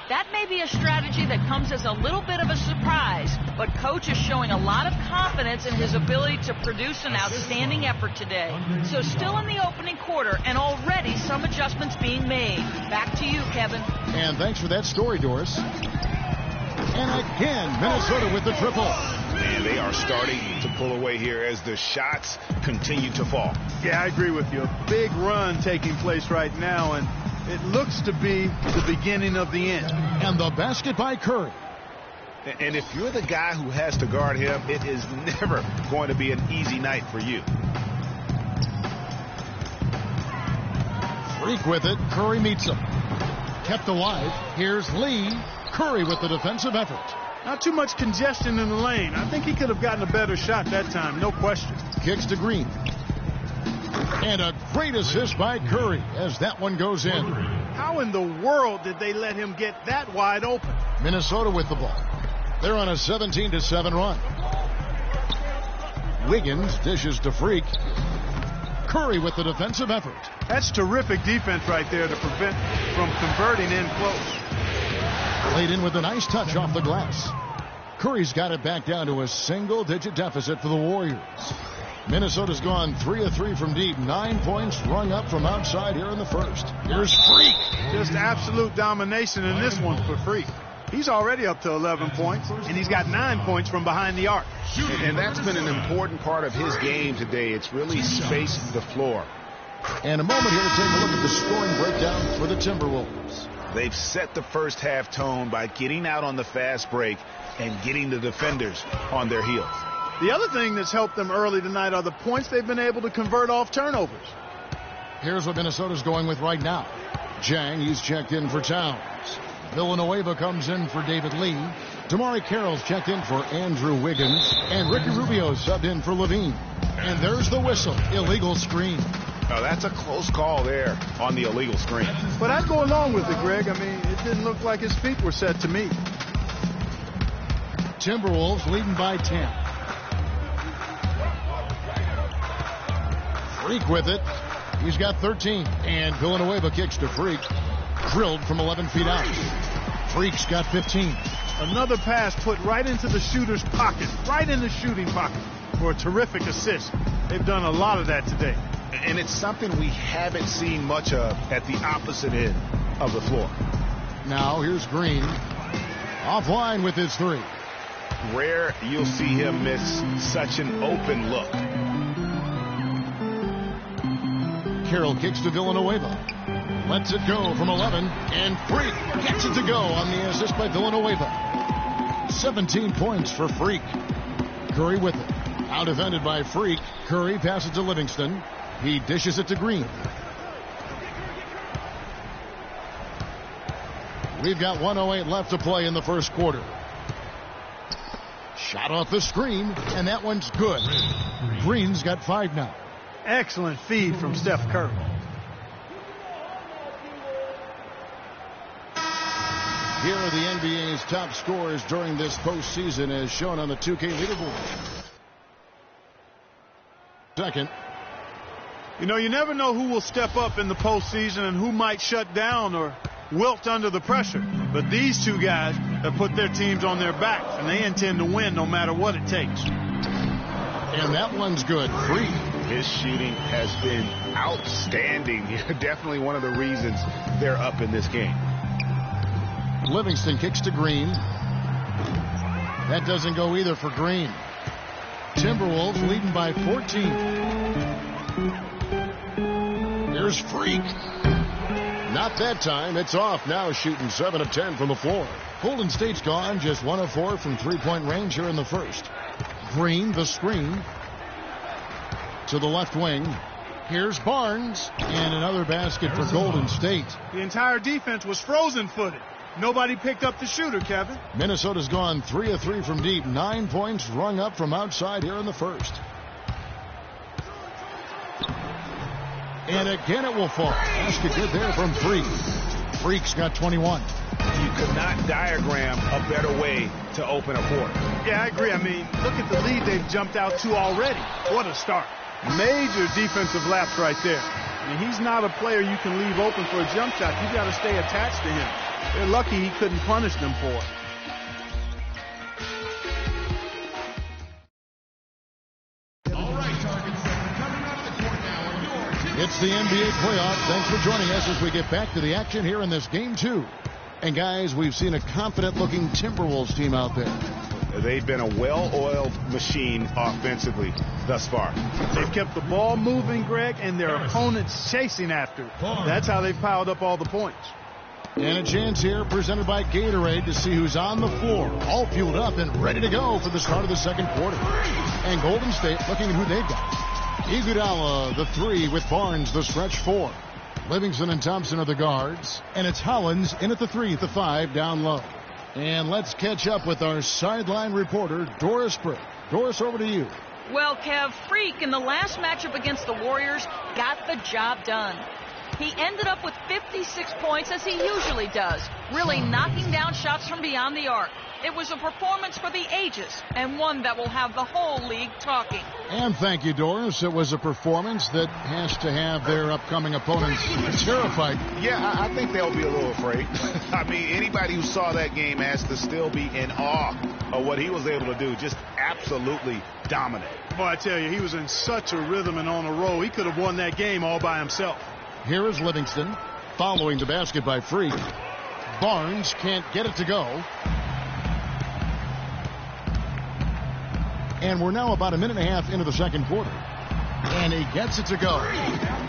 Speaker 7: That may be a strategy that comes as a little bit of a surprise, but Coach is showing a lot of confidence in his ability to produce an outstanding effort today. So still in the opening quarter, and already some adjustments being made. Back to you, Kevin.
Speaker 4: And thanks for that story, Doris. And again, Minnesota with the triple.
Speaker 5: And they are starting to pull away here as the shots continue to fall.
Speaker 6: Yeah, I agree with you. A big run taking place right now, and it looks to be the beginning of the end.
Speaker 4: And the basket by Curry.
Speaker 5: And if you're the guy who has to guard him, it is never going to be an easy night for you.
Speaker 4: Freak with it. Curry meets him. Kept alive. Here's Lee. Curry with the defensive effort.
Speaker 6: Not too much congestion in the lane. I think he could have gotten a better shot that time, no question.
Speaker 4: Kicks to Green. And a great assist by Curry as that one goes in.
Speaker 6: How in the world did they let him get that wide open?
Speaker 4: Minnesota with the ball. They're on a 17-7 run. Wiggins dishes to Freak. Curry with the defensive effort.
Speaker 6: That's terrific defense right there to prevent from converting in close.
Speaker 4: Laid in with a nice touch off the glass. Curry's got it back down to a single-digit deficit for the Warriors. Minnesota's gone 3 of 3 from deep. 9 points rung up from outside here in the first. Here's Freak.
Speaker 6: Just absolute domination in this one for Freak. He's already up to 11 points, and he's got 9 points from behind the arc.
Speaker 5: And that's been an important part of his game today. It's really spaced the floor.
Speaker 4: And a moment here to take a look at the scoring breakdown for the Timberwolves.
Speaker 5: They've set the first half tone by getting out on the fast break and getting the defenders on their heels.
Speaker 6: The other thing that's helped them early tonight are the points they've been able to convert off turnovers.
Speaker 4: Here's what Minnesota's going with right now. Jang, he's checked in for Towns. Villanueva comes in for David Lee. Damari Carroll's checked in for Andrew Wiggins. And Ricky Rubio subbed in for Levine. And there's the whistle. Illegal screen.
Speaker 5: Oh, that's a close call there on the illegal screen.
Speaker 6: But I'd go along with it, Greg. I mean, it didn't look like his feet were set to me.
Speaker 4: Timberwolves leading by 10. Freak with it. He's got 13. And Villanueva kicks to Freak. Drilled from 11 feet out. Freak's got 15.
Speaker 6: Another pass put right into the shooter's pocket. Right in the shooting pocket for a terrific assist. They've done a lot of that today.
Speaker 5: And it's something we haven't seen much of at the opposite end of the floor.
Speaker 4: Now here's Green. Offline with his three.
Speaker 5: Rare you'll see him miss such an open look.
Speaker 4: Carroll kicks to Villanueva. Lets it go from 11. And Freak gets it to go on the assist by Villanueva. 17 points for Freak. Curry with it. Out defended by Freak. Curry passes to Livingston. He dishes it to Green. We've got 1:08 left to play in the first quarter. Shot off the screen, and that one's good. Green's got 5 now.
Speaker 6: Excellent feed from Steph Curry.
Speaker 4: Here are the NBA's top scorers during this postseason as shown on the 2K leaderboard. Second.
Speaker 6: You know, you never know who will step up in the postseason and who might shut down or wilt under the pressure. But these two guys have put their teams on their backs, and they intend to win no matter what it takes.
Speaker 4: And that one's good. Free.
Speaker 5: His shooting has been outstanding. Definitely one of the reasons they're up in this game.
Speaker 4: Livingston kicks to Green. That doesn't go either for Green. Timberwolves leading by 14. Here's Freak. Not that time. It's off now, shooting 7 of 10 from the floor. Golden State's gone just 1 of 4 from three-point range here in the first. Green, the screen. To the left wing. Here's Barnes. And another basket for Golden State.
Speaker 6: The entire defense was frozen-footed. Nobody picked up the shooter, Kevin.
Speaker 4: Minnesota's gone 3 of 3 from deep. 9 points rung up from outside here in the first. And again it will fall. Basket good there from Freak. Freak's got 21.
Speaker 5: You could not diagram a better way to open a quarter.
Speaker 6: Yeah, I agree. I mean, look at the lead they've jumped out to already. What a start. Major defensive lapse right there. I mean, he's not a player you can leave open for a jump shot. You got to stay attached to him. They're lucky he couldn't punish them for it.
Speaker 4: It's the NBA playoffs. Thanks for joining us as we get back to the action here in this game 2. And guys, we've seen a confident-looking Timberwolves team out there.
Speaker 5: They've been a well-oiled machine offensively thus far.
Speaker 6: They've kept the ball moving, Greg, and their opponents chasing after it. That's how they've piled up all the points.
Speaker 4: And a chance here presented by Gatorade to see who's on the floor, all fueled up and ready to go for the start of the second quarter. And Golden State looking at who they've got. Iguodala, the 3 with Barnes, the stretch 4. Livingston and Thompson are the guards. And it's Hollins in at the 3 at the 5 down low. And let's catch up with our sideline reporter, Doris Burke. Doris, over to you.
Speaker 7: Well, Kev, Freak in the last matchup against the Warriors got the job done. He ended up with 56 points, as he usually does, really knocking down shots from beyond the arc. It was a performance for the ages, and one that will have the whole league talking.
Speaker 4: And thank you, Doris. It was a performance that has to have their upcoming opponents terrified.
Speaker 5: Yeah, I think they'll be a little afraid. I mean, anybody who saw that game has to still be in awe of what he was able to do. Just absolutely dominant.
Speaker 6: Boy, I tell you, he was in such a rhythm and on a roll. He could have won that game all by himself.
Speaker 4: Here is Livingston following the basket by Freak. Barnes can't get it to go. And we're now about a minute and a half into the second quarter. And he gets it to go.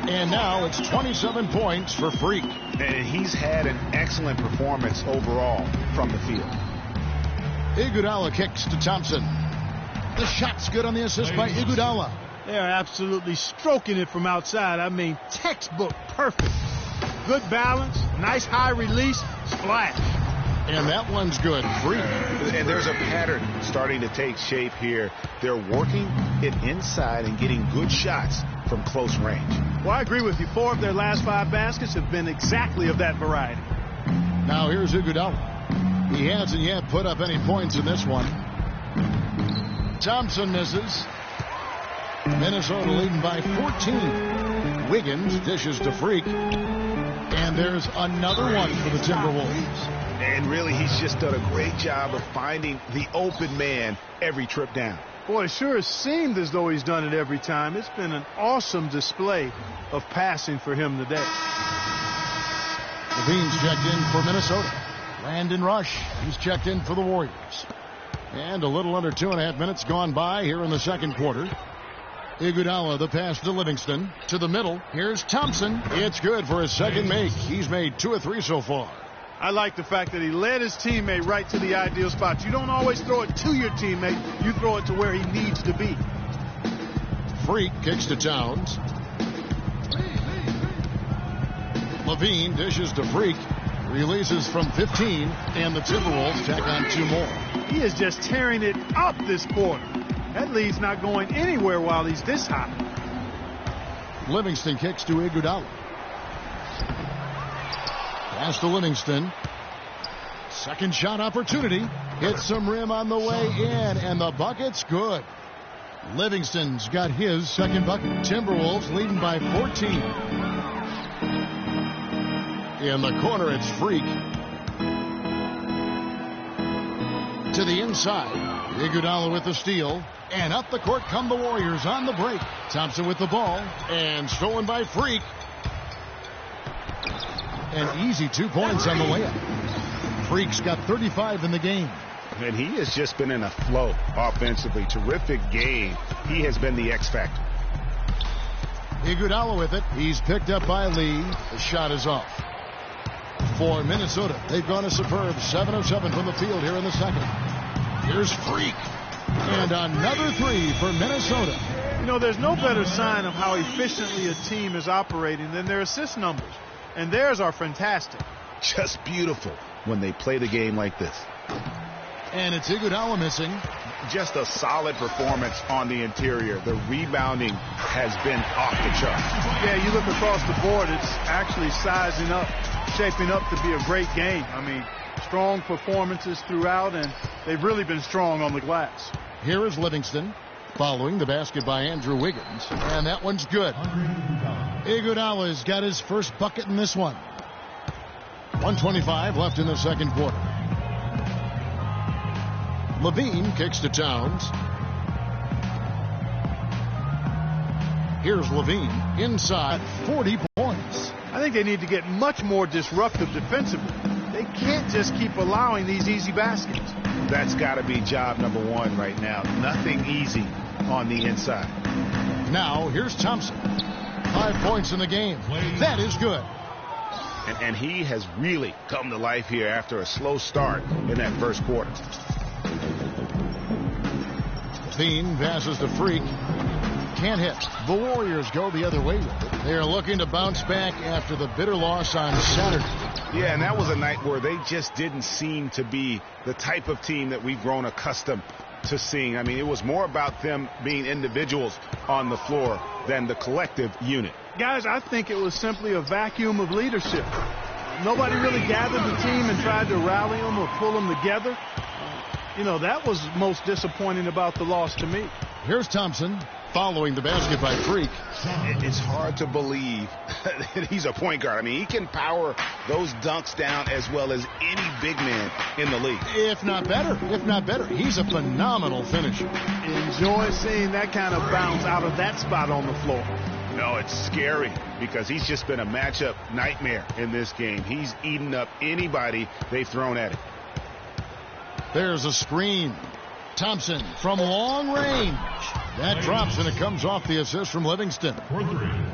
Speaker 4: And now it's 27 points for Freak.
Speaker 5: And he's had an excellent performance overall from the field.
Speaker 4: Iguodala kicks to Thompson. The shot's good on the assist by Iguodala.
Speaker 6: They're absolutely stroking it from outside. I mean, textbook perfect. Good balance, nice high release, splash.
Speaker 4: And that one's good. Freak.
Speaker 5: And there's a pattern starting to take shape here. They're working it inside and getting good shots from close range.
Speaker 6: Well, I agree with you. 4 of their last 5 baskets have been exactly of that variety.
Speaker 4: Now here's Iguodala. He hasn't yet put up any points in this one. Thompson misses. Minnesota leading by 14. Wiggins dishes to Freak. And there's another one for the Timberwolves.
Speaker 5: And really, he's just done a great job of finding the open man every trip down.
Speaker 6: Boy, it sure has seemed as though he's done it every time. It's been an awesome display of passing for him today.
Speaker 4: Levine's checked in for Minnesota. Landon Rush, he's checked in for the Warriors. And a little under 2.5 minutes gone by here in the second quarter. Iguodala, the pass to Livingston. To the middle. Here's Thompson. It's good for his second make. He's made 2 of 3 so far.
Speaker 6: I like the fact that he led his teammate right to the ideal spot. You don't always throw it to your teammate. You throw it to where he needs to be.
Speaker 4: Freak kicks to Towns. Levine dishes to Freak. Releases from 15. And the Timberwolves tack on 2 more.
Speaker 6: He is just tearing it up this quarter. That lead's not going anywhere while he's this hot.
Speaker 4: Livingston kicks to Iguodala. Pass to Livingston. Second shot opportunity. Hits some rim on the way in, and the bucket's good. Livingston's got his second bucket. Timberwolves leading by 14. In the corner, it's Freak. To the inside. Iguodala with the steal. And up the court come the Warriors on the break. Thompson with the ball. And stolen by Freak. An easy 2 points on the layup. Freak's got 35 in the game.
Speaker 5: And he has just been in a flow offensively. Terrific game. He has been the X factor.
Speaker 4: Iguodala with it. He's picked up by Lee. The shot is off. For Minnesota, they've gone a superb 7 of 7 from the field here in the second. Here's Freak. And another 3 for Minnesota.
Speaker 6: You know, there's no better sign of how efficiently a team is operating than their assist numbers. And theirs are fantastic.
Speaker 5: Just beautiful when they play the game like this.
Speaker 4: And it's Iguodala missing.
Speaker 5: Just a solid performance on the interior. The rebounding has been off the charts.
Speaker 6: Yeah, you look across the board, it's actually sizing up, shaping up to be a great game. I mean, strong performances throughout, and they've really been strong on the glass.
Speaker 4: Here is Livingston following the basket by Andrew Wiggins. And that one's good. Iguodala's got his first bucket in this one. 1:25 left in the second quarter. Levine kicks to Towns. Here's Levine inside 40 points.
Speaker 6: I think they need to get much more disruptive defensively. They can't just keep allowing these easy baskets.
Speaker 5: That's got to be job number 1 right now. Nothing easy on the inside.
Speaker 4: Now here's Thompson. 5 points in the game. That is good.
Speaker 5: And he has really come to life here after a slow start in that first quarter.
Speaker 4: Levine passes to Freak. Can't hit. The Warriors go the other way with it. They are looking to bounce back after the bitter loss on Saturday.
Speaker 5: Yeah, and that was a night where they just didn't seem to be the type of team that we've grown accustomed to seeing. I mean, it was more about them being individuals on the floor than the collective unit.
Speaker 6: Guys, I think it was simply a vacuum of leadership. Nobody really gathered the team and tried to rally them or pull them together. You know, that was most disappointing about the loss to me.
Speaker 4: Here's Thompson following the basket by Freak.
Speaker 5: It's hard to believe that he's a point guard. I mean, he can power those dunks down as well as any big man in the league.
Speaker 4: If not better. He's a phenomenal finisher.
Speaker 6: Enjoy seeing that kind of bounce out of that spot on the floor.
Speaker 5: No, it's scary because he's just been a matchup nightmare in this game. He's eaten up anybody they've thrown at him.
Speaker 4: There's a screen. Thompson from long range. That drops, and it comes off the assist from Livingston.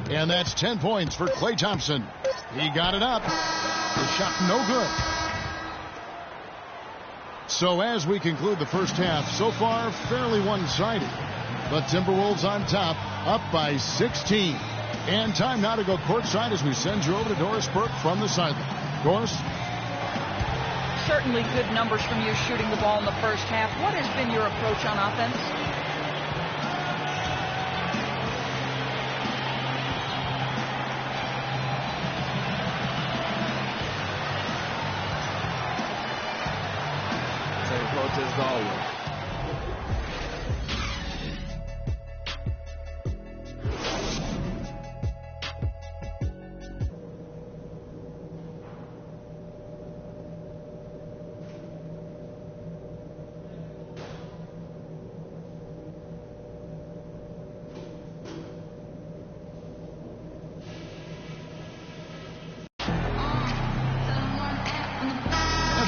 Speaker 4: And that's 10 points for Klay Thompson. He got it up. The shot no good. So as we conclude the first half, so far fairly one-sided. But Timberwolves on top, up by 16. And time now to go courtside as we send you over to Doris Burke from the sideline. Doris?
Speaker 7: Certainly good numbers from you shooting the ball in the first half. What has been your approach on offense?
Speaker 12: Same approach as always.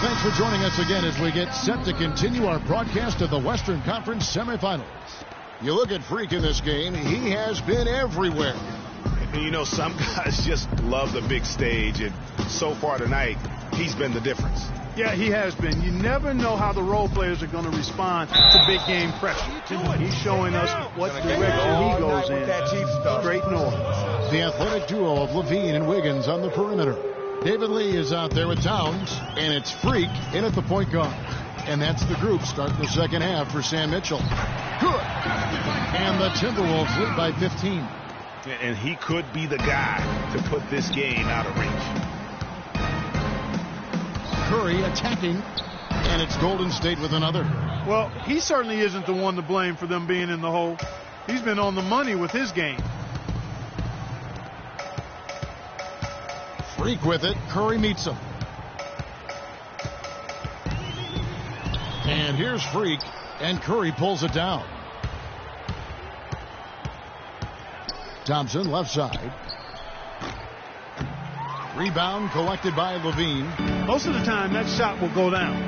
Speaker 4: Thanks for joining us again as we get set to continue our broadcast of the Western Conference semifinals. You look at Freak in this game, he has been everywhere.
Speaker 5: You know, some guys just love the big stage, and so far tonight, he's been the difference.
Speaker 6: Yeah, he has been. You never know how the role players are going to respond to big game pressure. He's showing us what direction he goes in. Straight north.
Speaker 4: The athletic duo of Levine and Wiggins on the perimeter. David Lee is out there with Towns, and it's Freak in at the point guard. And that's the group starting the second half for Sam Mitchell. Good. And the Timberwolves lead by 15.
Speaker 5: And he could be the guy to put this game out of reach.
Speaker 4: Curry attacking, and it's Golden State with another.
Speaker 6: Well, he certainly isn't the one to blame for them being in the hole. He's been on the money with his game.
Speaker 4: Freak with it. Curry meets him. And here's Freak, and Curry pulls it down. Thompson left side. Rebound collected by Levine.
Speaker 6: Most of the time that shot will go down,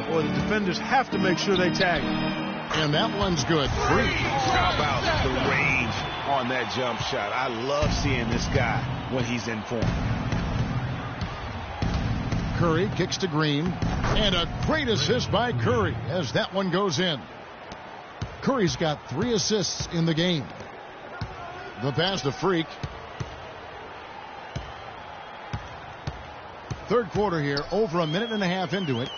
Speaker 6: or the defenders have to make sure they tag him.
Speaker 4: And that one's good. Freak.
Speaker 5: How about the range on that jump shot? I love seeing this guy when he's in form.
Speaker 4: Curry kicks to Green, and a great assist by Curry as that one goes in. Curry's got 3 assists in the game. The pass to Freak. Third quarter here, over a minute and a half into it.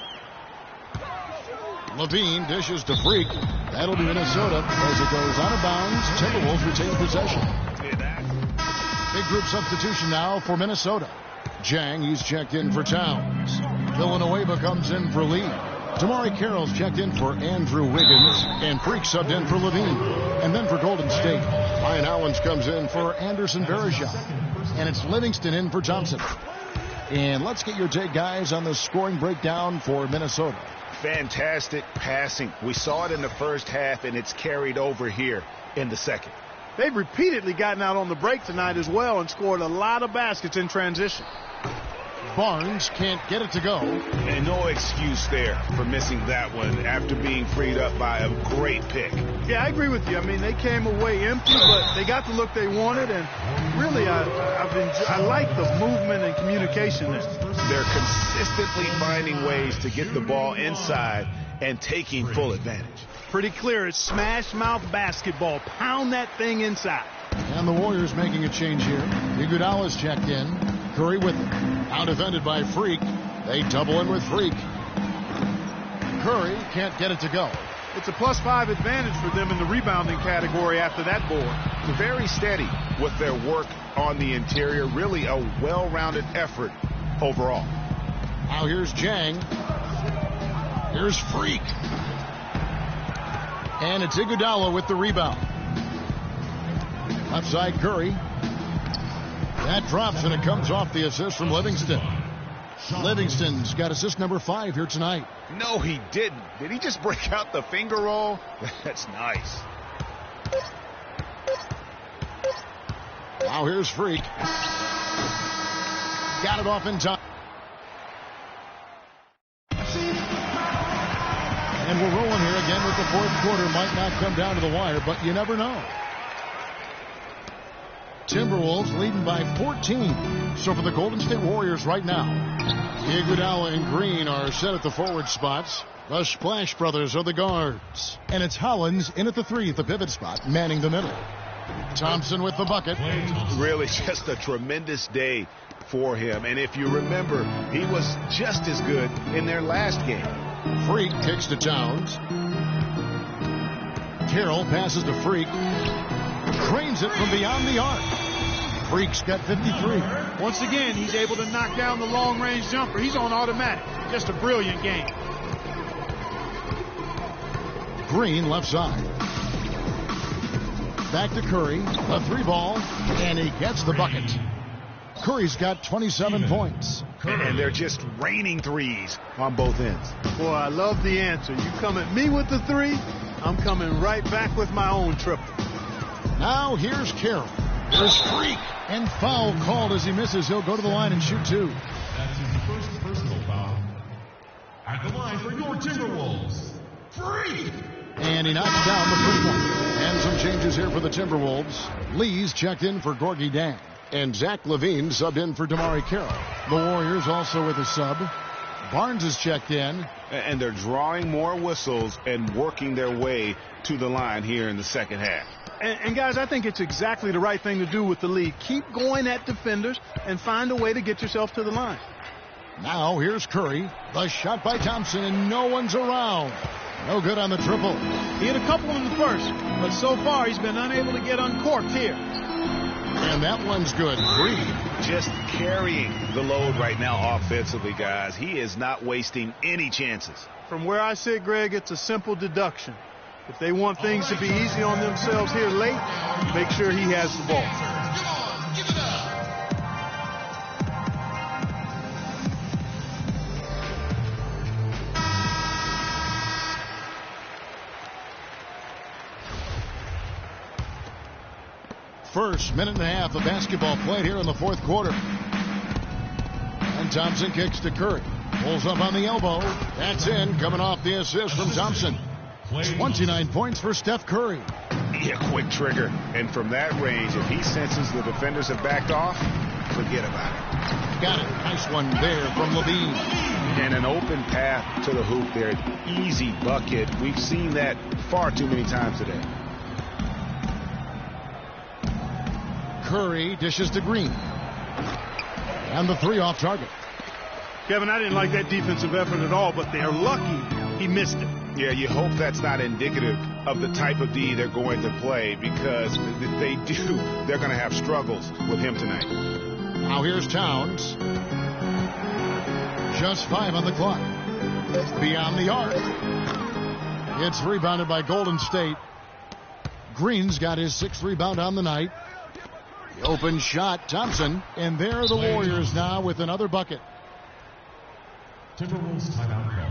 Speaker 4: Levine dishes to Freak. That'll be Minnesota as it goes out of bounds. Timberwolves retain possession. Big group substitution now for Minnesota. Jang, he's checked in for Towns. Villanueva comes in for Lee. Tamari Carroll's checked in for Andrew Wiggins. And Freak subbed in for Levine. And then for Golden State, Ryan Allens comes in for Anderson Varejao. And it's Livingston in for Johnson. And let's get your take, guys, on the scoring breakdown for Minnesota.
Speaker 5: Fantastic passing. We saw it in the first half, and it's carried over here in the second.
Speaker 6: They've repeatedly gotten out on the break tonight as well and scored a lot of baskets in transition.
Speaker 4: Barnes can't get it to go.
Speaker 5: And no excuse there for missing that one after being freed up by a great pick.
Speaker 6: Yeah, I agree with you. I mean, they came away empty, but they got the look they wanted, and really I like the movement and communication there.
Speaker 5: They're consistently finding ways to get the ball inside and taking full advantage.
Speaker 6: Pretty clear. It's smash mouth basketball. Pound that thing inside.
Speaker 4: And the Warriors making a change here. Iguodala's checked in. Curry with it. Now defended by Freak. They double in with Freak. Curry can't get it to go.
Speaker 6: It's a +5 advantage for them in the rebounding category after that board.
Speaker 5: Very steady with their work on the interior. Really a well-rounded effort overall.
Speaker 4: Now here's Jang. Here's Freak. And it's Iguodala with the rebound. Left side Curry. That drops and it comes off the assist from Livingston. Livingston's got assist number 5 here tonight.
Speaker 5: No, he didn't. Did he just break out the finger roll? That's nice.
Speaker 4: Now here's Freak. Got it off in time. And we're rolling here again with the fourth quarter. Might not come down to the wire, but you never know. Timberwolves leading by 14. So for the Golden State Warriors right now, Iguodala and Green are set at the forward spots. The Splash Brothers are the guards. And it's Hollins in at the 3 at the pivot spot, manning the middle. Thompson with the bucket.
Speaker 5: Really just a tremendous day for him. And if you remember, he was just as good in their last game.
Speaker 4: Freak kicks to Towns. Carroll passes to Freak. Cranes it from beyond the arc. Freak's got 53.
Speaker 6: Once again, he's able to knock down the long-range jumper. He's on automatic. Just a brilliant game.
Speaker 4: Green left side. Back to Curry. The 3 ball. And he gets the bucket. Curry's got 27 points.
Speaker 5: And they're just raining threes on both ends.
Speaker 6: Boy, I love the answer. You come at me with the 3, I'm coming right back with my own triple.
Speaker 4: Now here's Carroll. There's Freak. And foul called as he misses. He'll go to the line and shoot 2.
Speaker 9: That's his first personal foul. At the line for your Timberwolves, Freak.
Speaker 4: And he knocks down the first one. And some changes here for the Timberwolves. Lee's checked in for Gorgie Dan. And Zach LaVine subbed in for Damari Carroll. The Warriors also with a sub. Barnes is checked in.
Speaker 5: And they're drawing more whistles and working their way to the line here in the second half.
Speaker 6: And guys, I think it's exactly the right thing to do with the lead. Keep going at defenders and find a way to get yourself to the line.
Speaker 4: Now here's Curry. The shot by Thompson, and no one's around. No good on the triple.
Speaker 6: He had a couple in the first, but so far he's been unable to get uncorked here.
Speaker 4: And that one's good. Green
Speaker 5: just carrying the load right now offensively, guys. He is not wasting any chances.
Speaker 6: From where I sit, Greg, it's a simple deduction. If they want things to be easy on themselves here late, make sure he has the ball.
Speaker 9: Come on, give it up.
Speaker 4: First minute and a half of basketball played here in the fourth quarter. And Thompson kicks to Curry. Pulls up on the elbow. That's in, coming off the assist from Thompson. 29 points for Steph Curry.
Speaker 5: Yeah, quick trigger. And from that range, if he senses the defenders have backed off, forget about it.
Speaker 4: Got it. Nice one there from LaVine.
Speaker 5: And an open path to the hoop there. Easy bucket. We've seen that far too many times today.
Speaker 4: Curry dishes to Green. And the 3 off target.
Speaker 6: Kevin, I didn't like that defensive effort at all, but they're lucky he missed it.
Speaker 5: Yeah, you hope that's not indicative of the type of D they're going to play, because if they do, they're going to have struggles with him tonight.
Speaker 4: Now here's Towns. Just 5 on the clock. Beyond the arc. It's rebounded by Golden State. Green's got his 6th rebound on the night. The open shot, Thompson. And there are the Warriors now with another bucket.
Speaker 9: Timberwolves timeout called.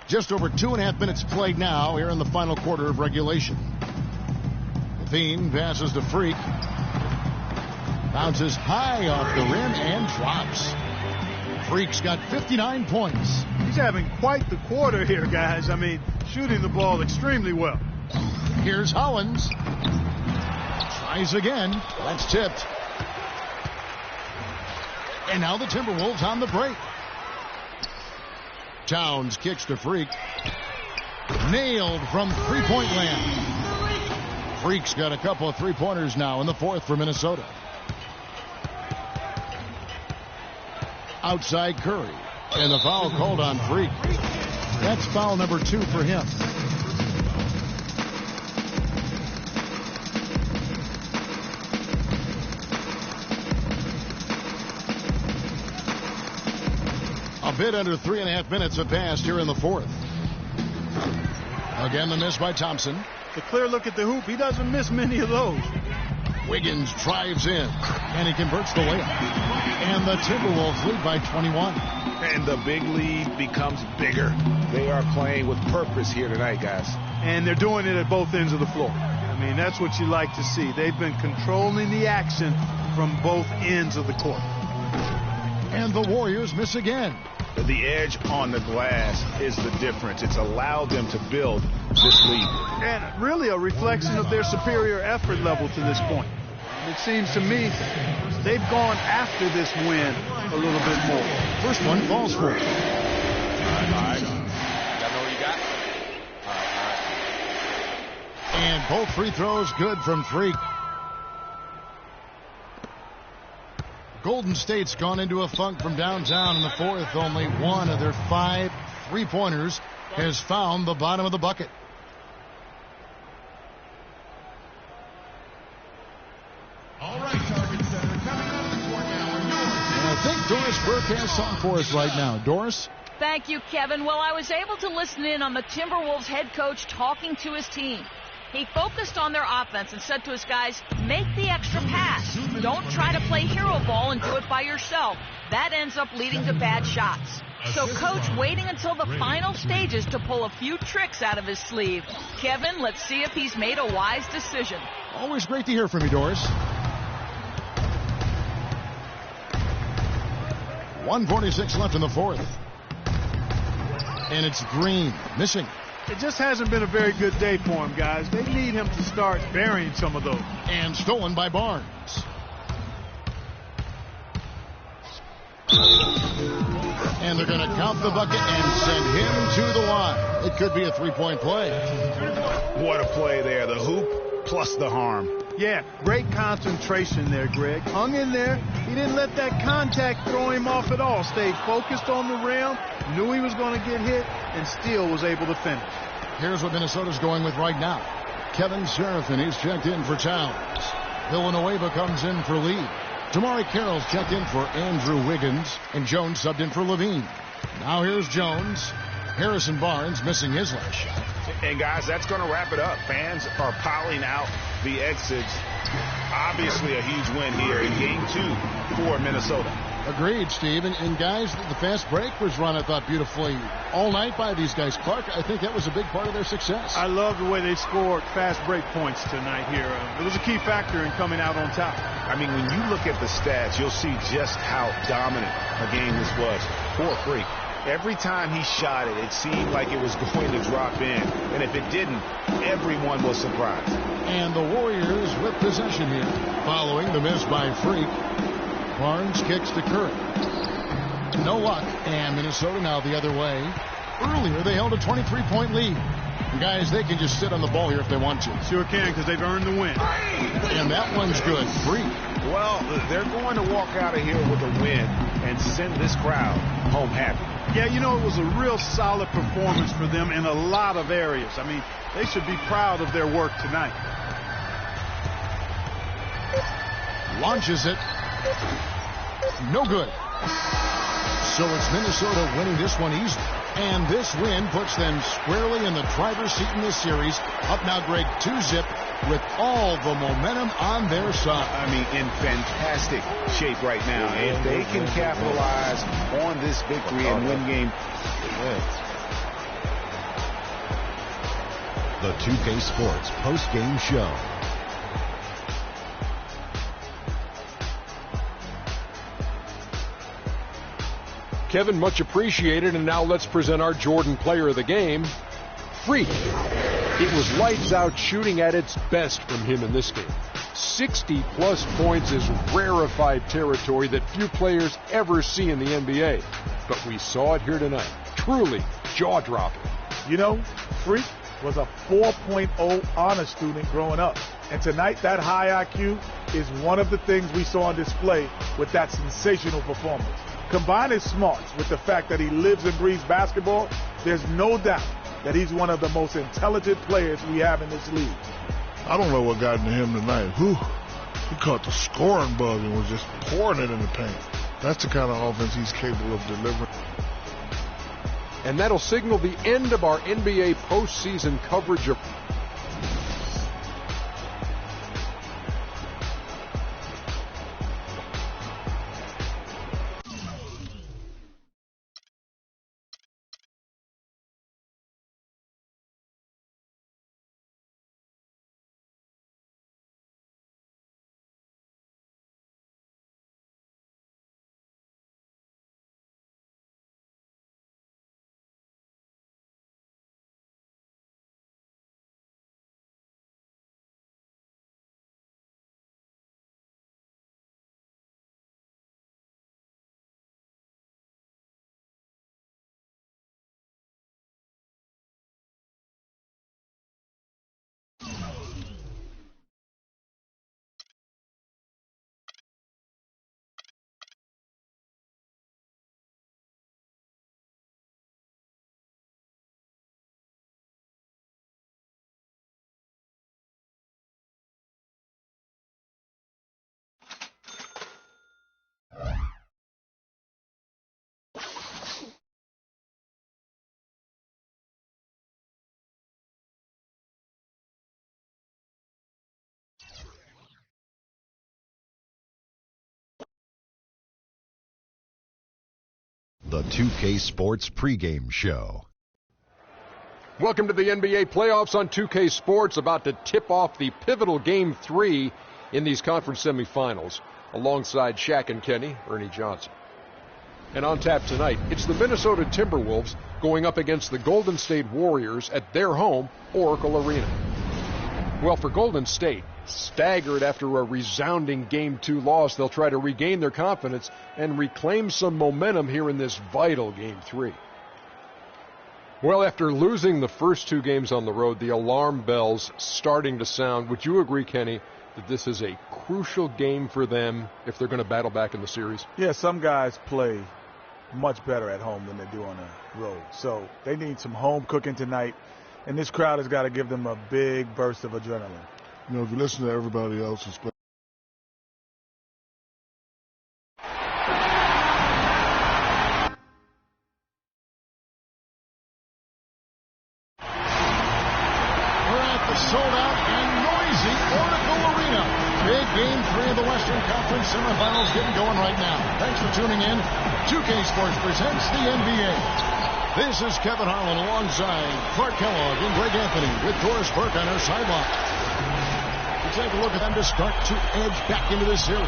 Speaker 4: Just over 2.5 minutes played now here in the final quarter of regulation. LaVine passes to Freak. Bounces high off the rim and drops. Freak's got 59 points.
Speaker 6: He's having quite the quarter here, guys. I mean, shooting the ball extremely well.
Speaker 4: Here's Hollins. Tries again. That's tipped. And now the Timberwolves on the break. Towns kicks to Freak. Nailed from three-point land. Freak's got a couple of three-pointers now in the fourth for Minnesota. Outside Curry. And the foul called on Freak. That's foul number 2 for him. A bit under 3.5 minutes have passed here in the fourth. Again, the miss by Thompson.
Speaker 6: The clear look at the hoop. He doesn't miss many of those.
Speaker 4: Wiggins drives in, and he converts the layup. And the Timberwolves lead by 21.
Speaker 5: And the big lead becomes bigger. They are playing with purpose here tonight, guys.
Speaker 6: And they're doing it at both ends of the floor. I mean, that's what you like to see. They've been controlling the action from both ends of the court.
Speaker 4: And the Warriors miss again.
Speaker 5: The edge on the glass is the difference. It's allowed them to build this lead.
Speaker 6: And really a reflection of their superior effort level to this point. It seems to me they've gone after this win a little bit more.
Speaker 4: First one falls for it.
Speaker 13: All right. Y'all know what you got? All right.
Speaker 4: And both free throws good from Freak. Golden State's gone into a funk from downtown in the fourth. Only one of their 5 three-pointers has found the bottom of the bucket.
Speaker 9: All right, target center, coming out of the court now.
Speaker 4: And I think Doris Burke has something for us right now. Doris?
Speaker 7: Thank you, Kevin. Well, I was able to listen in on the Timberwolves head coach talking to his team. He focused on their offense and said to his guys, make the extra pass. Don't try to play hero ball and do it by yourself. That ends up leading to bad shots. So coach waiting until the final stages to pull a few tricks out of his sleeve. Kevin, let's see if he's made a wise decision.
Speaker 4: Always great to hear from you, Doris. 1:46 left in the fourth. And it's Green missing.
Speaker 6: It just hasn't been a very good day for him, guys. They need him to start burying some of those.
Speaker 4: And stolen by Barnes. And they're going to count the bucket and send him to the line. It could be a three-point play.
Speaker 5: What a play there. The hoop plus the harm.
Speaker 6: Yeah, great concentration there, Greg. Hung in there. He didn't let that contact throw him off at all. Stayed focused on the rim, knew he was going to get hit, and still was able to finish.
Speaker 4: Here's what Minnesota's going with right now. Kevin Serafin, he's checked in for Towns. Villanueva comes in for Lee. Damari Carroll's checked in for Andrew Wiggins, and Jones subbed in for Levine. Now here's Jones. Harrison Barnes missing his last shot.
Speaker 5: And guys, that's going to wrap it up. Fans are piling out the exits. Obviously a huge win here in game 2 for Minnesota.
Speaker 4: Agreed, Steve. And guys, the fast break was run, I thought, beautifully all night by these guys. Clark, I think that was a big part of their success.
Speaker 6: I love the way they scored fast break points tonight here. It was a key factor in coming out on top.
Speaker 5: I mean, when you look at the stats, you'll see just how dominant a game this was for Freak. Every time he shot it, it seemed like it was going to drop in. And if it didn't, everyone was surprised.
Speaker 4: And the Warriors with possession here, following the miss by Freak. Barnes kicks to Curry. No luck. And Minnesota now the other way. Earlier, they held a 23-point lead. And guys, they can just sit on the ball here if they want to.
Speaker 6: Sure can, because they've earned the win.
Speaker 4: And that one's good. Freak.
Speaker 5: Well, they're going to walk out of here with a win and send this crowd home happy.
Speaker 6: Yeah, you know, it was a real solid performance for them in a lot of areas. I mean, they should be proud of their work tonight.
Speaker 4: Launches it. No good. So it's Minnesota winning this one easily. And this win puts them squarely in the driver's seat in this series. Up now, Greg, 2-zip with all the momentum on their side.
Speaker 5: I mean, in fantastic shape right now. If they can capitalize on this victory and win game.
Speaker 1: The 2K Sports post-game show.
Speaker 2: Kevin, much appreciated, and now let's present our Jordan player of the game, Freak. It was lights out shooting at its best from him in this game. 60-plus points is rarefied territory that few players ever see in the NBA. But we saw it here tonight. Truly jaw-dropping.
Speaker 3: You know, Freak was a 4.0 honor student growing up. And tonight, that high IQ is one of the things we saw on display with that sensational performance. Combine his smarts with the fact that he lives and breathes basketball, there's no doubt that he's one of the most intelligent players we have in this league.
Speaker 11: I don't know what got into him tonight. He caught the scoring bug and was just pouring it in the paint. That's the kind of offense he's capable of delivering.
Speaker 2: And that'll signal the end of our NBA postseason coverage of
Speaker 1: the 2K Sports pregame show.
Speaker 2: Welcome to the NBA playoffs on 2K Sports, about to tip off the pivotal Game 3 in these conference semifinals. Alongside Shaq and Kenny, Ernie Johnson. And on tap tonight, it's the Minnesota Timberwolves going up against the Golden State Warriors at their home, Oracle Arena. Well, for Golden State, staggered after a resounding Game 2 loss, they'll try to regain their confidence and reclaim some momentum here in this vital Game 3. Well, after losing the first 2 games on the road, the alarm bells starting to sound. Would you agree, Kenny, that this is a crucial game for them if they're going to battle back in the series?
Speaker 3: Yeah, some guys play much better at home than they do on the road. So they need some home cooking tonight, and this crowd has got to give them a big burst of adrenaline.
Speaker 11: You know, if you listen to everybody else, especially
Speaker 4: sold-out and noisy Oracle Arena. Big Game 3 of the Western Conference semifinals getting going right now. Thanks for tuning in. 2K Sports presents the NBA. This is Kevin Harlan alongside Clark Kellogg and Greg Anthony with Doris Burke on her sideline. We take a look at them to start to edge back into this series.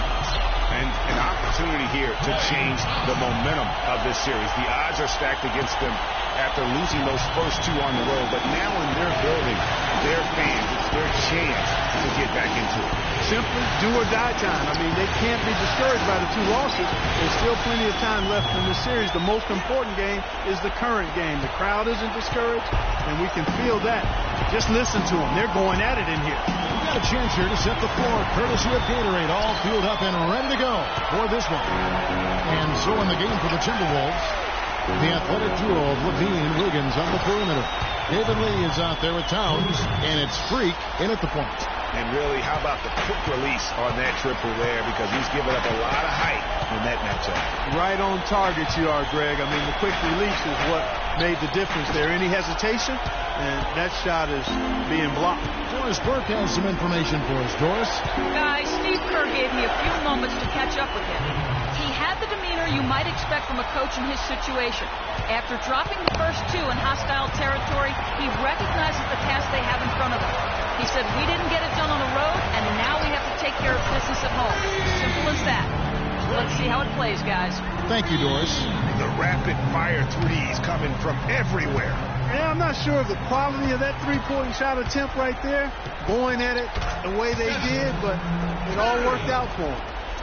Speaker 5: And an opportunity here to change the momentum of this series. The odds are stacked against them after losing those first 2 on the road. But now in their building, their fans, it's their chance to get back into it.
Speaker 6: Simply do or die time. I mean, they can't be discouraged by the 2 losses. There's still plenty of time left in this series. The most important game is the current game. The crowd isn't discouraged, and we can feel that. Just listen to them. They're going at it in here.
Speaker 4: We've got a chance here to set the floor, courtesy of Gatorade, all fueled up and ready to go for this one. And so in the game for the Timberwolves, the athletic duo of Levine and Wiggins on the perimeter. David Lee is out there with Towns, and it's Freak in at the point.
Speaker 5: And really, how about the quick release on that triple there, because he's given up a lot of height in that matchup.
Speaker 6: Right on target you are, Greg. I mean, the quick release is what made the difference there. Any hesitation, and that shot is being blocked.
Speaker 4: Doris Burke has some information for us. Doris?
Speaker 7: Guys, Steve Kerr gave me a few moments to catch up with him. He had the demeanor you might expect from a coach in his situation. After dropping the first 2 in hostile territory, he recognizes the task they have in front of them. He said, we didn't get it done on the road, and now we have to take care of business at home. Simple as that. Let's see how it plays, guys.
Speaker 4: Thank you, Doris.
Speaker 5: The rapid-fire threes coming from everywhere.
Speaker 6: Yeah, I'm not sure of the quality of that three-point shot attempt right there, going at it the way they did, but it all worked out for them.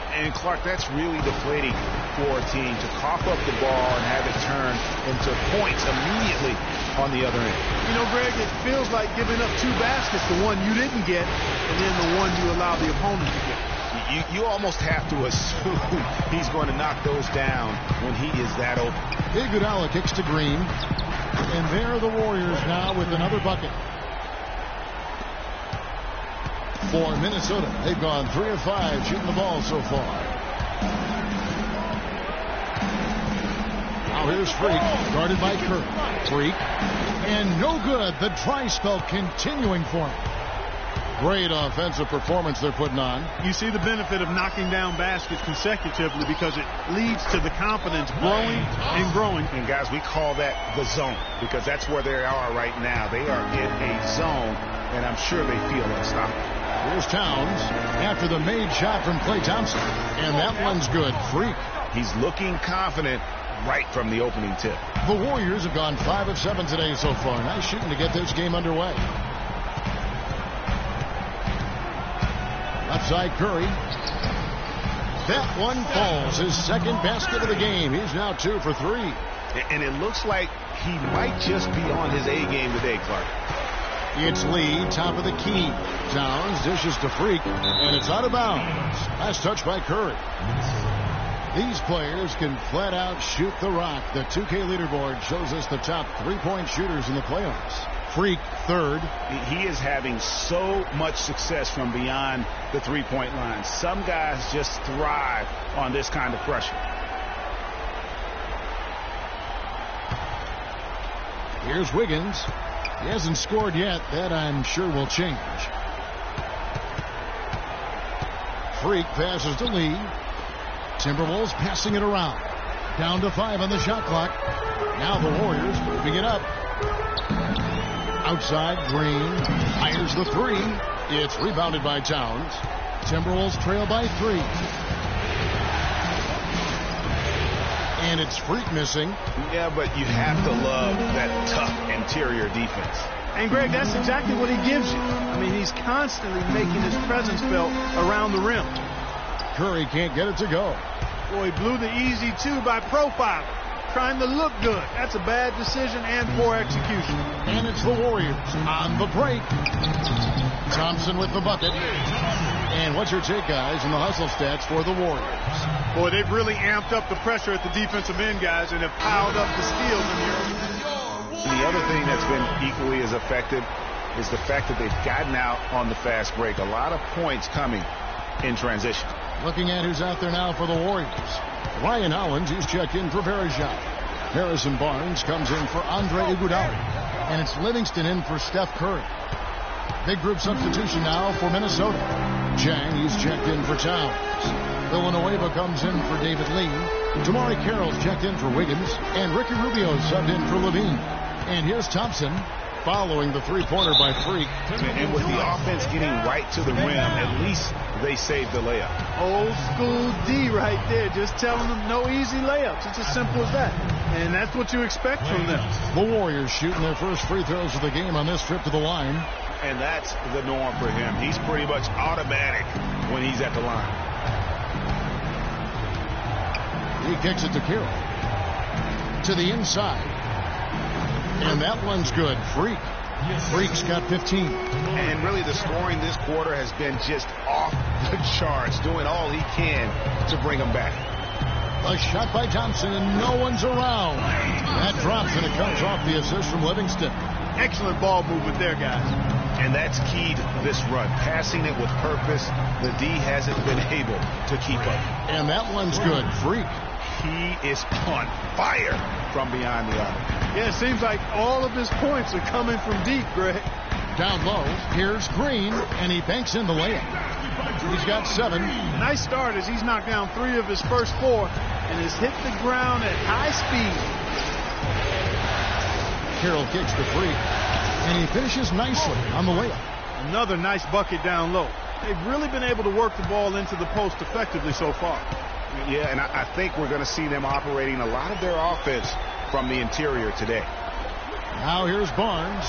Speaker 5: And, Clark, that's really deflating for a team to cough up the ball and have it turn into points immediately on the other end.
Speaker 6: You know, Greg, it feels like giving up 2 baskets, the one you didn't get, and then the one you allow the opponent to get.
Speaker 5: You almost have to assume he's going to knock those down when he is that open.
Speaker 4: Iguodala kicks to Green. And there are the Warriors now with another bucket. For Minnesota, they've gone 3 of 5 shooting the ball so far. Now here's Freak, guarded by Curry. Freak, and no good. The dry spell continuing for him. Great offensive performance they're putting on.
Speaker 6: You see the benefit of knocking down baskets consecutively because it leads to the confidence growing and growing.
Speaker 5: And guys, we call that the zone because that's where they are right now. They are in a zone, and I'm sure they feel unstoppable.
Speaker 4: Here's Towns after the made shot from Klay Thompson. And that one's good. Freak.
Speaker 5: He's looking confident right from the opening tip.
Speaker 4: The Warriors have gone 5 of 7 today so far. Nice shooting to get this game underway. Left side Curry. That one falls. His second basket of the game. He's now 2 for 3.
Speaker 5: And it looks like he might just be on his A game today, Clark.
Speaker 4: It's Lee, top of the key. Towns dishes to Freak, and it's out of bounds. Last touch by Curry. These players can flat out shoot the rock. The 2K leaderboard shows us the top 3-point shooters in the playoffs. Freak, third.
Speaker 5: He is having so much success from beyond the 3-point line. Some guys just thrive on this kind of pressure.
Speaker 4: Here's Wiggins. He hasn't scored yet. That I'm sure will change. Freak passes to Lee. Timberwolves passing it around. Down to 5 on the shot clock. Now the Warriors moving it up. Outside, Green fires the 3. It's rebounded by Towns. Timberwolves trail by 3. And it's Freak missing.
Speaker 5: Yeah, but you have to love that tough interior defense.
Speaker 6: And, Greg, that's exactly what he gives you. I mean, he's constantly making his presence felt around the rim.
Speaker 4: Curry can't get it to go.
Speaker 6: Boy, he blew the easy 2 by profile. Trying to look good. That's a bad decision and poor execution.
Speaker 4: And it's the Warriors on the break. Thompson with the bucket. And what's your take, guys, in the hustle stats for the Warriors?
Speaker 6: Boy, they've really amped up the pressure at the defensive end, guys, and have piled up the steals in here.
Speaker 5: The other thing that's been equally as effective is the fact that they've gotten out on the fast break. A lot of points coming in transition.
Speaker 4: Looking at who's out there now for the Warriors. Ryan Hollins, he's checked in for Verajao. Harrison Barnes comes in for Andre Iguodala. And it's Livingston in for Steph Curry. Big group substitution now for Minnesota. Chang, he's checked in for Towns. Villanueva comes in for David Lee. Damari Carroll's checked in for Wiggins. And Ricky Rubio's subbed in for Levine. And here's Thompson following the 3-pointer by Freak.
Speaker 5: And with the offense getting right to the rim, at least they saved the layup.
Speaker 6: Old school D right there, just telling them no easy layups. It's as simple as that. And that's what you expect from them.
Speaker 4: The Warriors shooting their first free throws of the game on this trip to the line.
Speaker 5: And that's the norm for him. He's pretty much automatic when he's at the line.
Speaker 4: He kicks it to Carroll. To the inside. And that one's good. Freak. Freak's got 15.
Speaker 5: And really the scoring this quarter has been just off the charts, doing all he can to bring them back.
Speaker 4: A shot by Thompson, and no one's around. That drops, and it comes off the assist from Livingston.
Speaker 6: Excellent ball movement there, guys.
Speaker 5: And that's key to this run. Passing it with purpose. The D hasn't been able to keep up.
Speaker 4: And that one's good. Freak.
Speaker 5: He is on fire from beyond the arc.
Speaker 6: Yeah, it seems like all of his points are coming from deep, Greg.
Speaker 4: Down low, here's Green, and he banks in the layup. He's got 7.
Speaker 6: Nice start as he's knocked down 3 of his first 4 and has hit the ground at high speed.
Speaker 4: Carroll kicks the Freak, and he finishes nicely on the layup.
Speaker 6: Another nice bucket down low. They've really been able to work the ball into the post effectively so far.
Speaker 5: Yeah, and I think we're going to see them operating a lot of their offense from the interior today.
Speaker 4: Now here's Barnes.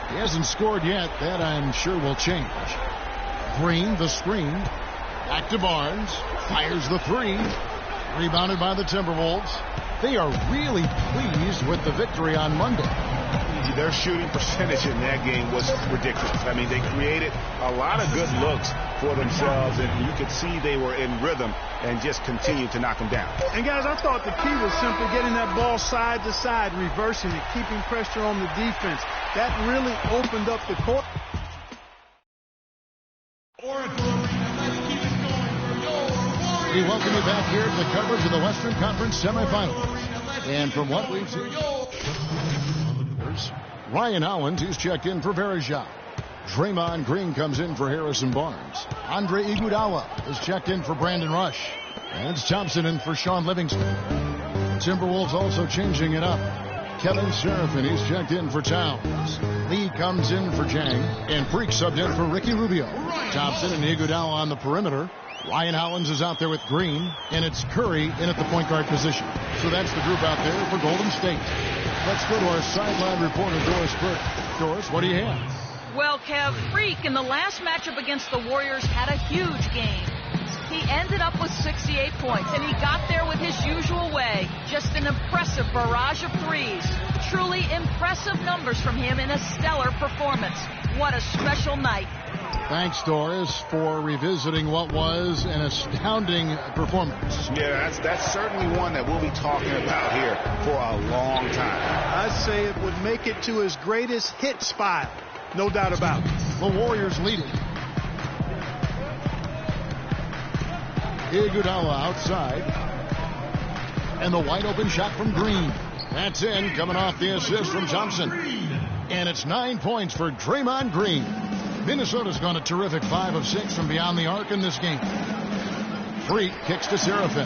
Speaker 4: He hasn't scored yet. That I'm sure will change. Green, the screen. Back to Barnes. Fires the 3. Rebounded by the Timberwolves. They are really pleased with the victory on Monday.
Speaker 5: their shooting percentage in that game was ridiculous. I mean, they created a lot of good looks for themselves, and you could see they were in rhythm and just continued to knock them down.
Speaker 6: And, guys, I thought the key was simply getting that ball side to side, reversing it, keeping pressure on the defense. That really opened up the court.
Speaker 4: We welcome you back here to the coverage of the Western Conference semifinals. And from what we've seen, Ryan Hollins, who's checked in for Verejao. Draymond Green comes in for Harrison Barnes. Andre Iguodala is checked in for Brandon Rush. And it's Thompson in for Sean Livingston. Timberwolves also changing it up. Kevin Seraphin, he's checked in for Towns. Lee comes in for Jang. And Freak subbed in for Ricky Rubio. Thompson and Iguodala on the perimeter. Ryan Hollins is out there with Green, and it's Curry in at the point guard position. So that's the group out there for Golden State. Let's go to our sideline reporter, Doris Burke. Doris, what do you have?
Speaker 7: Well, Kev, Freak in the last matchup against the Warriors had a huge game. He ended up with 68 points, and he got there with his usual way. Just an impressive barrage of threes. Truly impressive numbers from him in a stellar performance. What a special night.
Speaker 4: Thanks, Doris, for revisiting what was an astounding performance.
Speaker 5: Yeah, that's certainly one that we'll be talking about here for a long time.
Speaker 6: I'd say it would make it to his greatest hit spot. No doubt about it.
Speaker 4: The Warriors leading. Iguodala outside. And the wide open shot from Green. That's in, coming off the assist from Thompson. And it's 9 points for Draymond Green. Minnesota's gone a terrific 5 of 6 from beyond the arc in this game. Freak kicks to Seraphin.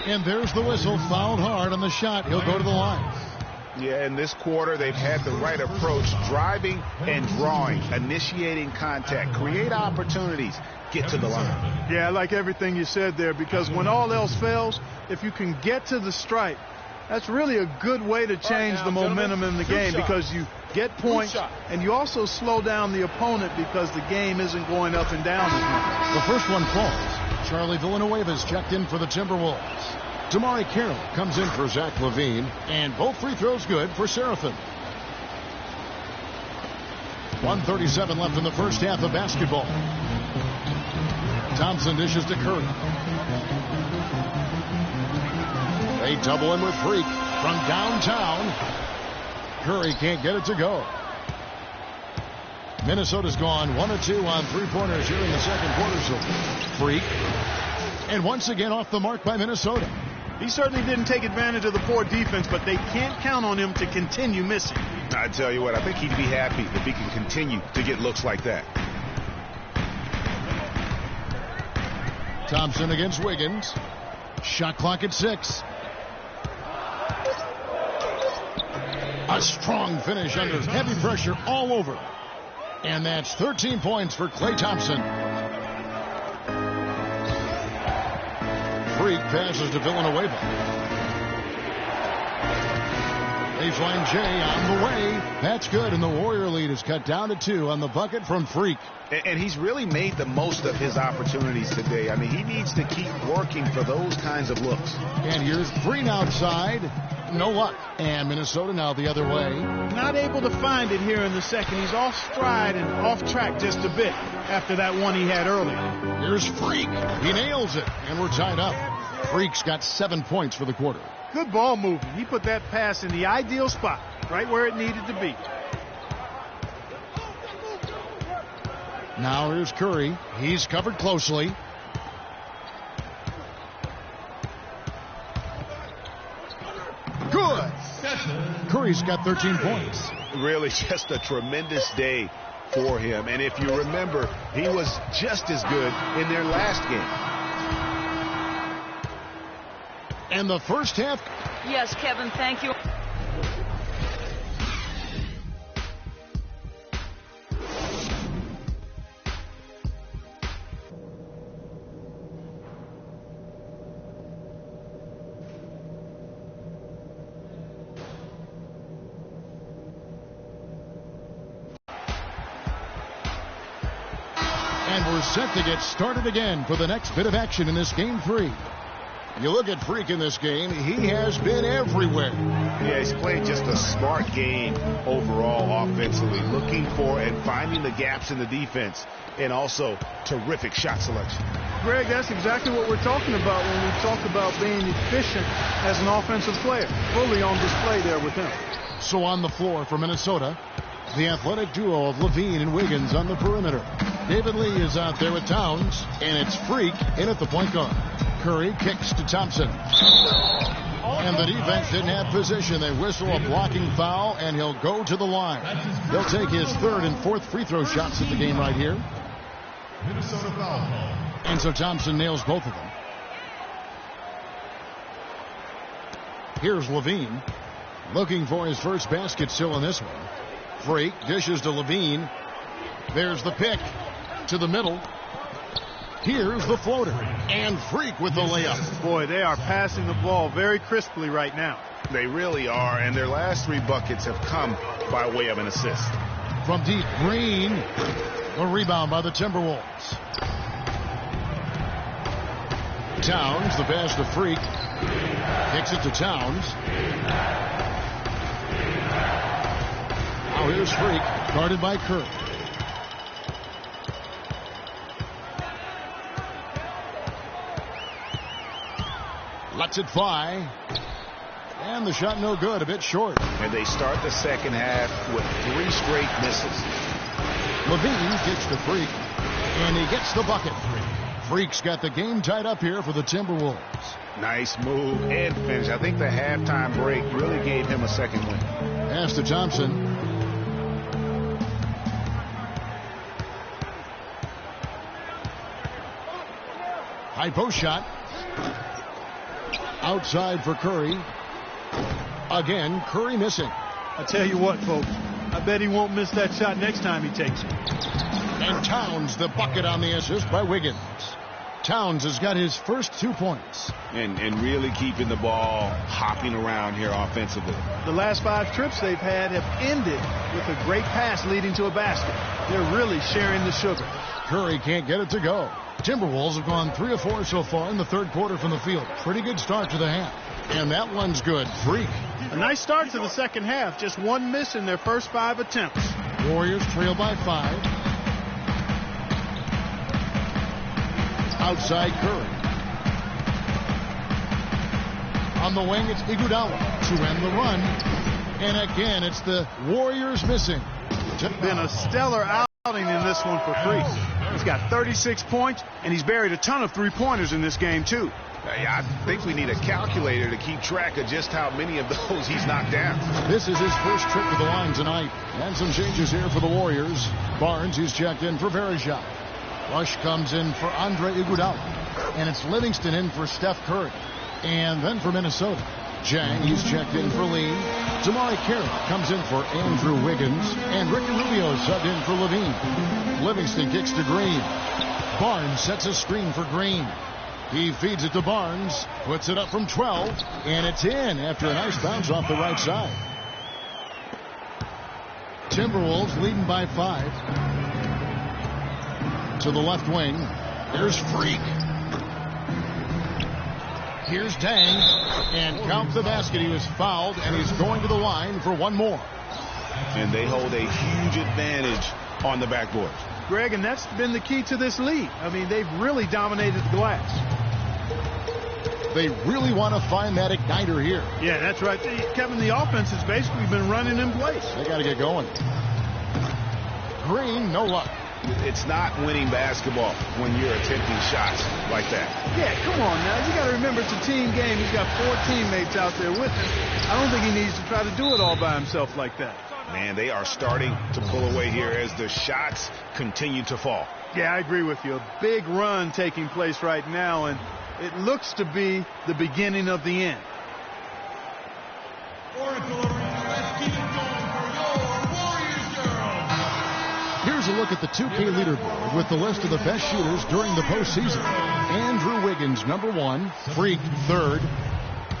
Speaker 4: And there's the whistle, fouled hard on the shot. He'll go to the line.
Speaker 5: Yeah, in this quarter, they've had the right approach, driving and drawing, initiating contact, create opportunities, get to the line.
Speaker 6: Yeah, I like everything you said there, because when all else fails, if you can get to the stripe, that's really a good way to change the momentum in the game, because you get points and you also slow down the opponent because the game isn't going up and down as much.
Speaker 4: The first one falls. Charlie Villanueva's checked in for the Timberwolves. Damari Carroll comes in for Zach LaVine, and both free throws good for Seraphin. 1:37 left in the first half of basketball. Thompson dishes to Curry. They double him with Freak from downtown. Curry can't get it to go. Minnesota's gone 1 of 2 on three-pointers here in the second quarter. So Freak. And once again off the mark by Minnesota.
Speaker 6: He certainly didn't take advantage of the poor defense, but they can't count on him to continue missing.
Speaker 5: I tell you what, I think he'd be happy if he can continue to get looks like that.
Speaker 4: Thompson against Wiggins. Shot clock at 6. A strong finish under heavy pressure all over. And that's 13 points for Klay Thompson. Freak passes to Villanueva. Baseline J on the way. That's good, and the Warrior lead is cut down to 2 on the bucket from Freak.
Speaker 5: And he's really made the most of his opportunities today. I mean, he needs to keep working for those kinds of looks.
Speaker 4: And here's Green outside. No luck. And Minnesota now the other way.
Speaker 6: Not able to find it here in the second. He's off stride and off track just a bit after that one he had earlier.
Speaker 4: Here's Freak. He nails it. And we're tied up. Freak's got 7 points for the quarter.
Speaker 6: Good ball movement. He put that pass in the ideal spot, right where it needed to be.
Speaker 4: Now here's Curry. He's covered closely. Good. Curry's got 13 points.
Speaker 5: Really just a tremendous day for him. And if you remember, he was just as good in their last game.
Speaker 4: And the first half.
Speaker 7: Yes, Kevin, thank you.
Speaker 4: And we're set to get started again for the next bit of action in this game 3. You look at Freak in this game, he has been everywhere.
Speaker 5: Yeah, he's played just a smart game overall offensively, looking for and finding the gaps in the defense, and also terrific shot selection.
Speaker 6: Greg, that's exactly what we're talking about when we talk about being efficient as an offensive player. Fully on display there with him.
Speaker 4: So on the floor for Minnesota, the athletic duo of Levine and Wiggins on the perimeter. David Lee is out there with Towns, and it's Freak in at the point guard. Curry kicks to Thompson. And the defense didn't have position. They whistle a blocking foul, and he'll go to the line. He'll take his third and fourth free throw shots at the game right here.
Speaker 9: Minnesota foul.
Speaker 4: And so Thompson nails both of them. Here's Levine, looking for his first basket still in this one. Freak dishes to Levine. There's the pick to the middle. Here's the floater. And Freak with the layup.
Speaker 6: Boy, they are passing the ball very crisply right now.
Speaker 5: They really are, and their last 3 buckets have come by way of an assist.
Speaker 4: From deep, Green. A rebound by the Timberwolves. Towns, the pass to Freak. Kicks it to Towns. Now here's Freak, guarded by Curry. Lets it fly. And the shot no good, a bit short.
Speaker 5: And they start the second half with 3 straight misses.
Speaker 4: Levine kicks to Freak, and he gets the bucket. Freak's got the game tied up here for the Timberwolves.
Speaker 5: Nice move and finish. I think the halftime break really gave him a second win.
Speaker 4: Pass to Thompson. High post shot. Outside for Curry. Again, Curry missing.
Speaker 6: I tell you what, folks, I bet he won't miss that shot next time he takes it.
Speaker 4: And Towns the bucket on the assist by Wiggins. Towns has got his first 2 points.
Speaker 5: And really keeping the ball hopping around here offensively.
Speaker 6: The last 5 trips they've had have ended with a great pass leading to a basket. They're really sharing the sugar.
Speaker 4: Curry can't get it to go. Timberwolves have gone 3 of 4 so far in the third quarter from the field. Pretty good start to the half. And that one's good. Freak.
Speaker 6: A nice start to the second half. Just 1 miss in their first 5 attempts.
Speaker 4: Warriors trail by 5. Outside Curry. On the wing, it's Iguodala to end the run. And again, it's the Warriors missing.
Speaker 6: Been a stellar outing in this one for Freak. He's got 36 points, and he's buried a ton of 3-pointers in this game, too.
Speaker 5: I think we need a calculator to keep track of just how many of those he's knocked down.
Speaker 4: This is his first trip to the line tonight. And some changes here for the Warriors. Barnes, he's checked in for Verejao. Rush comes in for Andre Iguodala. And it's Livingston in for Steph Curry. And then for Minnesota, Jang, he's checked in for Lee. Damari Carey comes in for Andrew Wiggins. And Ricky Rubio subbed in for Levine. Livingston kicks to Green. Barnes sets a screen for Green. He feeds it to Barnes, puts it up from 12, and it's in after a nice bounce off the right side. Timberwolves leading by 5. To the left wing, there's Freak. Here's Dang, and count the basket. He was fouled, and he's going to the line for 1 more.
Speaker 5: And they hold a huge advantage on the backboard.
Speaker 6: Greg, and that's been the key to this lead. I mean, they've really dominated the glass.
Speaker 4: They really want to find that igniter here.
Speaker 6: Yeah, that's right. Kevin, the offense has basically been running in place.
Speaker 4: They got to get going. Green, no luck.
Speaker 5: It's not winning basketball when you're attempting shots like that.
Speaker 6: Yeah, come on now. You got to remember it's a team game. He's got 4 teammates out there with him. I don't think he needs to try to do it all by himself like that.
Speaker 5: Man, they are starting to pull away here as the shots continue to fall.
Speaker 6: Yeah, I agree with you. A big run taking place right now, and it looks to be the beginning of the end.
Speaker 4: Here's a look at the 2K leaderboard with the list of the best shooters during the postseason. Andrew Wiggins, number 1. Freak, 3rd.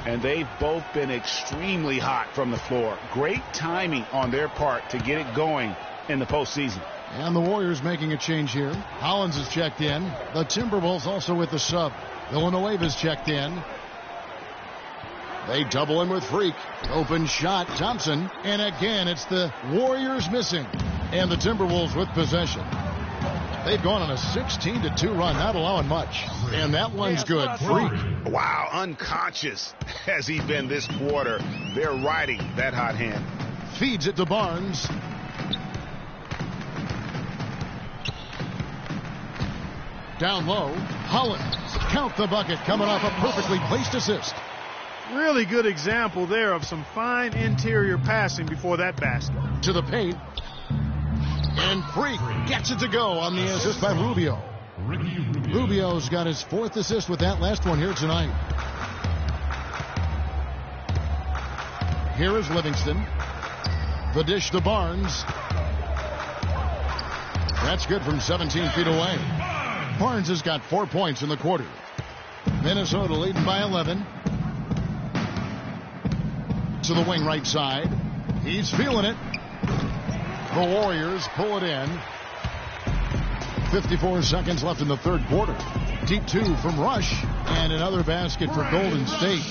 Speaker 5: And they've both been extremely hot from the floor. Great timing on their part to get it going in the postseason.
Speaker 4: And the Warriors making a change here. Hollins is checked in. The Timberwolves also with the sub. Villanueva's checked in. They double him with Freak. Open shot, Thompson. And again, it's the Warriors missing. And the Timberwolves with possession. They've gone on a 16-2 run, not allowing much. And that one's good. Freak.
Speaker 5: Wow, unconscious has he been this quarter. They're riding that hot hand.
Speaker 4: Feeds it to Barnes. Down low, Holland. Count the bucket, coming off a perfectly placed assist.
Speaker 6: Really good example there of some fine interior passing before that basket.
Speaker 4: To the paint. And Freak gets it to go on the assist by Rubio. Rubio's got his 4th assist with that last one here tonight. Here is Livingston. The dish to Barnes. That's good from 17 feet away. Barnes has got 4 points in the quarter. Minnesota leading by 11. To the wing right side. He's feeling it. The Warriors pull it in. 54 seconds left in the third quarter. Deep 2 from Rush. And another basket for Golden State.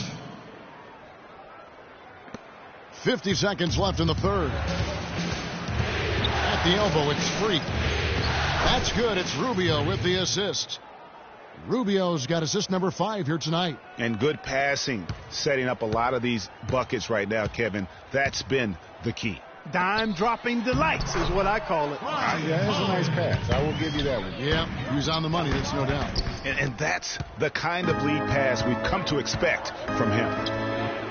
Speaker 4: 50 seconds left in the third. At the elbow, it's Freak. That's good. It's Rubio with the assist. Rubio's got assist number 5 here tonight.
Speaker 5: And good passing, setting up a lot of these buckets right now, Kevin. That's been the key.
Speaker 6: Dime dropping delights is what I call it.
Speaker 11: Yeah, that's a nice pass. I will give you that one.
Speaker 4: Yeah, he was on the money, that's no doubt.
Speaker 5: And that's the kind of lead pass we've come to expect from him.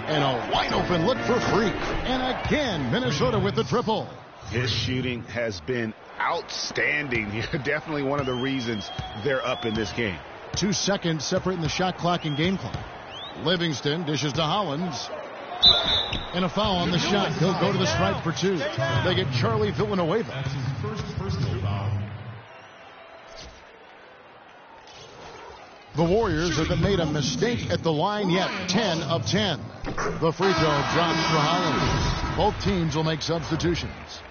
Speaker 4: And a wide open look for Freak. And again, Minnesota with the triple.
Speaker 5: His shooting has been outstanding. Definitely one of the reasons they're up in this game.
Speaker 4: 2 seconds separating the shot clock and game clock. Livingston dishes to Hollins. And a foul on the shot. He'll go to the stripe for 2. They get Charlie Villanueva.
Speaker 9: That's his first foul.
Speaker 4: The Warriors have made a mistake at the line yet. 10 of 10. The free throw drops for Hollins. Both teams will make substitutions.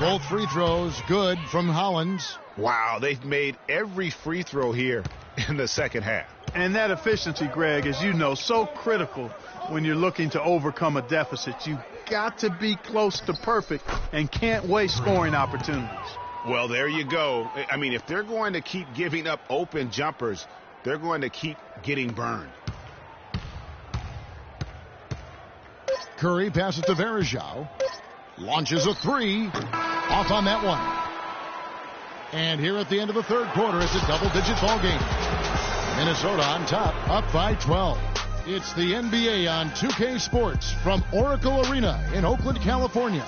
Speaker 4: Both free throws good from Hollins.
Speaker 5: Wow, they've made every free throw here in the second half.
Speaker 6: And that efficiency, Greg, as you know, so critical when you're looking to overcome a deficit. You've got to be close to perfect and can't waste scoring opportunities.
Speaker 5: Well, there you go. I mean, if they're going to keep giving up open jumpers, they're going to keep getting burned.
Speaker 4: Curry passes to Varejao. Launches a 3. Off on that one. And here at the end of the third quarter, it's a double-digit ball game. Minnesota on top, up by 12. It's the NBA on 2K Sports from Oracle Arena in Oakland, California.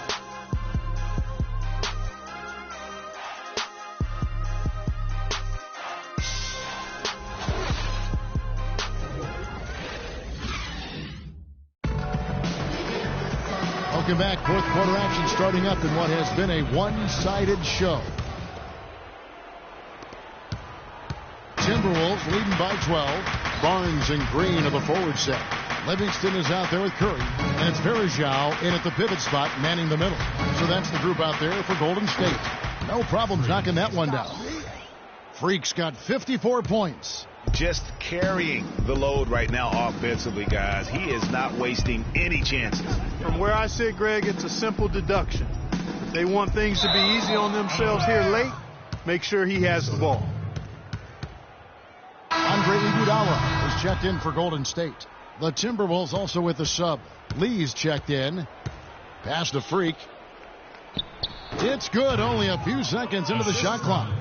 Speaker 4: Welcome back. Fourth quarter action starting up in what has been a one-sided show. Timberwolves leading by 12. Barnes and Green of the forward set. Livingston is out there with Curry. And it's Varejao in at the pivot spot, manning the middle. So that's the group out there for Golden State. No problems knocking that one down. Freak's got 54 points.
Speaker 5: Just carrying the load right now offensively, guys. He is not wasting any chances.
Speaker 6: From where I sit, Greg, it's a simple deduction. If they want things to be easy on themselves here late, make sure he has the ball.
Speaker 4: Andre Iguodala is checked in for Golden State. The Timberwolves also with the sub. Lee's checked in. Pass to Freak. It's good. Only a few seconds into the shot clock.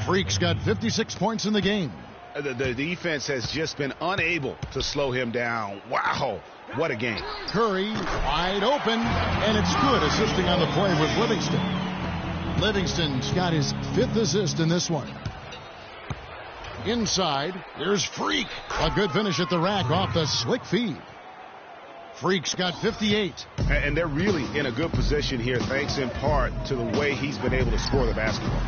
Speaker 4: Freak's got 56 points in the game.
Speaker 5: The defense has just been unable to slow him down. Wow, what a game.
Speaker 4: Curry wide open, and it's good, assisting on the play with Livingston. Livingston's got his 5th assist in this one. Inside, here's Freak. A good finish at the rack off the slick feed. Freak's got 58.
Speaker 5: And they're really in a good position here, thanks in part to the way he's been able to score the basketball.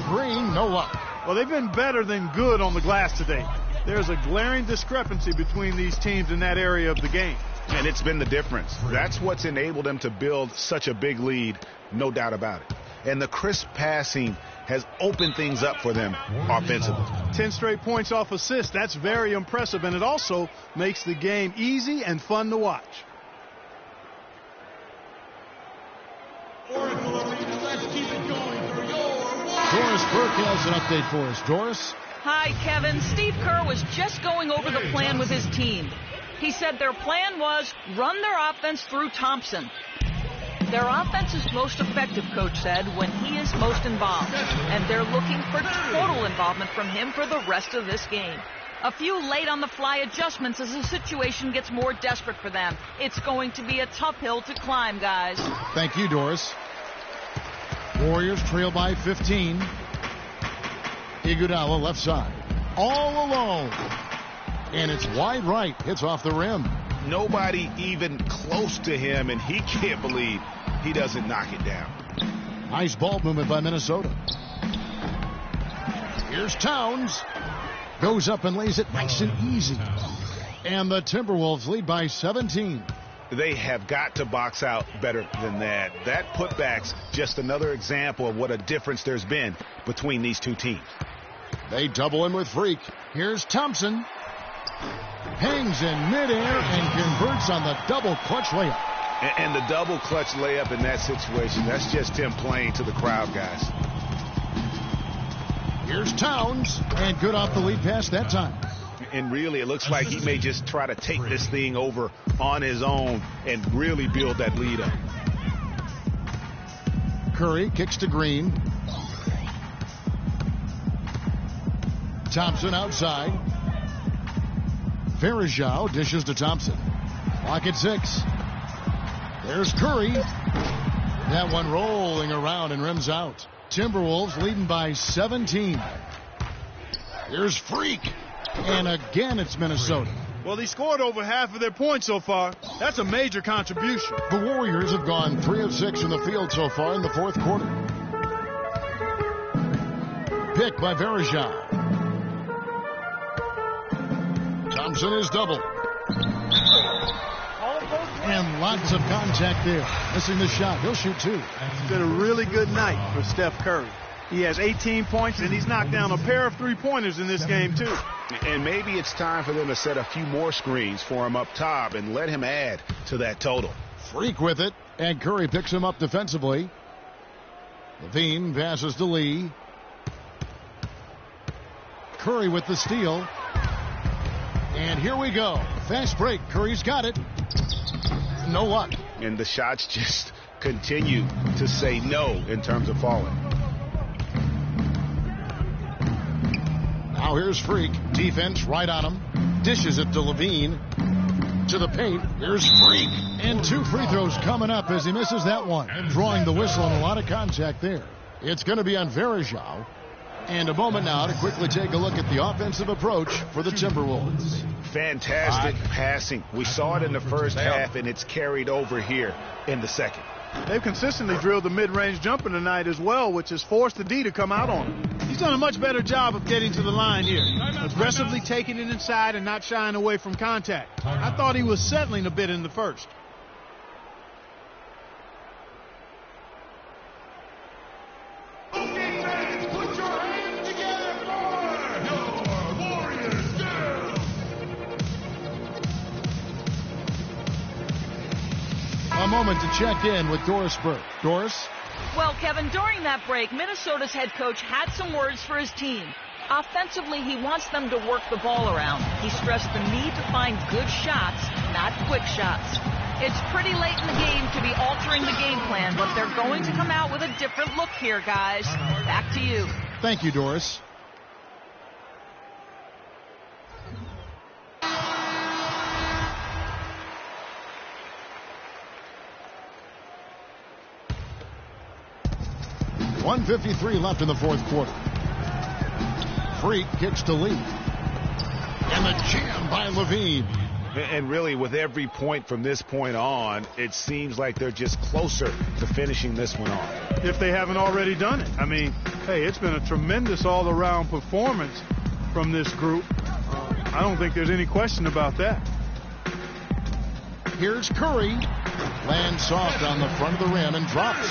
Speaker 4: Green, no luck.
Speaker 6: Well, they've been better than good on the glass today. There's a glaring discrepancy between these teams in that area of the game.
Speaker 5: And it's been the difference. That's what's enabled them to build such a big lead, no doubt about it. And the crisp passing has opened things up for them offensively.
Speaker 6: 10 straight points off assists. That's very impressive, and it also makes the game easy and fun to watch.
Speaker 9: Let's keep it going for your
Speaker 4: Doris Burke has an update for us. Doris?
Speaker 7: Hi, Kevin. Steve Kerr was just going over the plan with his team. He said their plan was run their offense through Thompson. Their offense is most effective, Coach said, when he is most involved, and they're looking for total involvement from him for the rest of this game. A few late-on-the-fly adjustments as the situation gets more desperate for them. It's going to be a tough hill to climb, guys.
Speaker 4: Thank you, Doris. Warriors trail by 15. Iguodala left side. All alone. And it's wide right. Hits off the rim.
Speaker 5: Nobody even close to him, and he can't believe he doesn't knock it down.
Speaker 4: Nice ball movement by Minnesota. Here's Towns. Goes up and lays it nice and easy. And the Timberwolves lead by 17.
Speaker 5: They have got to box out better than that. That putback's just another example of what a difference there's been between these two teams.
Speaker 4: They double in with Freak. Here's Thompson. Hangs in midair and converts on the double clutch layup.
Speaker 5: And the double clutch layup in that situation, that's just him playing to the crowd, guys.
Speaker 4: Here's Towns, and good off the lead pass that time.
Speaker 5: And really, it looks like he may just try to take this thing over on his own and really build that lead up.
Speaker 4: Curry kicks to Green. Thompson outside. Verajao dishes to Thompson. Clock at 6. There's Curry. That one rolling around and rims out. Timberwolves leading by 17. Here's Freak. And again, it's Minnesota.
Speaker 6: Well, he scored over half of their points so far. That's a major contribution.
Speaker 4: The Warriors have gone 3 of 6 from the field so far in the fourth quarter. Pick by Verajao. Thompson is double. And lots of contact there. Missing the shot. He'll shoot 2.
Speaker 6: It's been a really good night for Steph Curry. He has 18 points, and he's knocked down a pair of three-pointers in this game, too.
Speaker 5: And maybe it's time for them to set a few more screens for him up top and let him add to that total.
Speaker 4: Freak with it, and Curry picks him up defensively. Levine passes to Lee. Curry with the steal. And here we go. Fast break. Curry's got it. No luck.
Speaker 5: And the shots just continue to say no in terms of falling.
Speaker 4: Now here's Freak. Defense right on him. Dishes it to Levine. To the paint. Here's Freak. And 2 free throws coming up as he misses that one. Drawing the whistle and a lot of contact there. It's going to be on Verajao. And a moment now to quickly take a look at the offensive approach for the Timberwolves.
Speaker 5: Fantastic passing. We saw it in the first half, and it's carried over here in the second.
Speaker 6: They've consistently drilled the mid-range jumper tonight as well, which has forced the D to come out on him. He's done a much better job of getting to the line here. Aggressively taking it inside and not shying away from contact. I thought he was settling a bit in the first.
Speaker 4: A moment to check in with Doris Burke. Doris?
Speaker 7: Well, Kevin, during that break, Minnesota's head coach had some words for his team. Offensively, he wants them to work the ball around. He stressed the need to find good shots, not quick shots. It's pretty late in the game to be altering the game plan, but they're going to come out with a different look here, guys. Back to you.
Speaker 4: Thank you, Doris. .153 left in the fourth quarter. Freak kicks to Lee. And the jam by Levine.
Speaker 5: And really, with every point from this point on, it seems like they're just closer to finishing this one off.
Speaker 6: If they haven't already done it. I mean, hey, it's been a tremendous all-around performance from this group. I don't think there's any question about that.
Speaker 4: Here's Curry. Lands soft on the front of the rim and drops.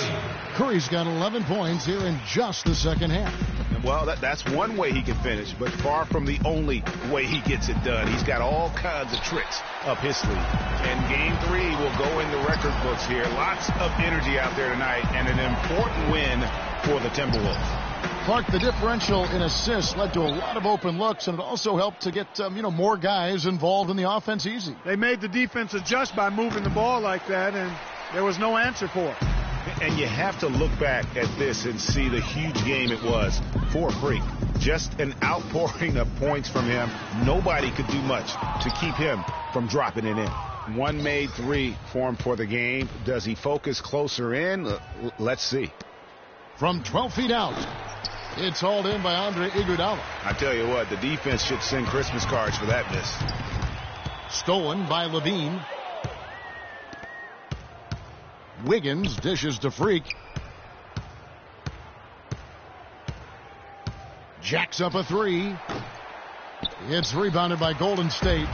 Speaker 4: Curry's got 11 points here in just the second half.
Speaker 5: Well, that's one way he can finish, but far from the only way he gets it done. He's got all kinds of tricks up his sleeve. And Game 3 will go in the record books here. Lots of energy out there tonight, and an important win for the Timberwolves.
Speaker 4: Clark, the differential in assists led to a lot of open looks, and it also helped to get more guys involved in the offense easy.
Speaker 6: They made the defense adjust by moving the ball like that, and there was no answer for it.
Speaker 5: And you have to look back at this and see the huge game it was for Freak. Just an outpouring of points from him. Nobody could do much to keep him from dropping it in. One made three for him for the game. Does he focus closer in? Let's see.
Speaker 4: From 12 feet out, it's hauled in by Andre Iguodala.
Speaker 5: I tell you what, the defense should send Christmas cards for that miss.
Speaker 4: Stolen by Levine. Wiggins dishes to Freak. Jacks up a three. It's rebounded by Golden State.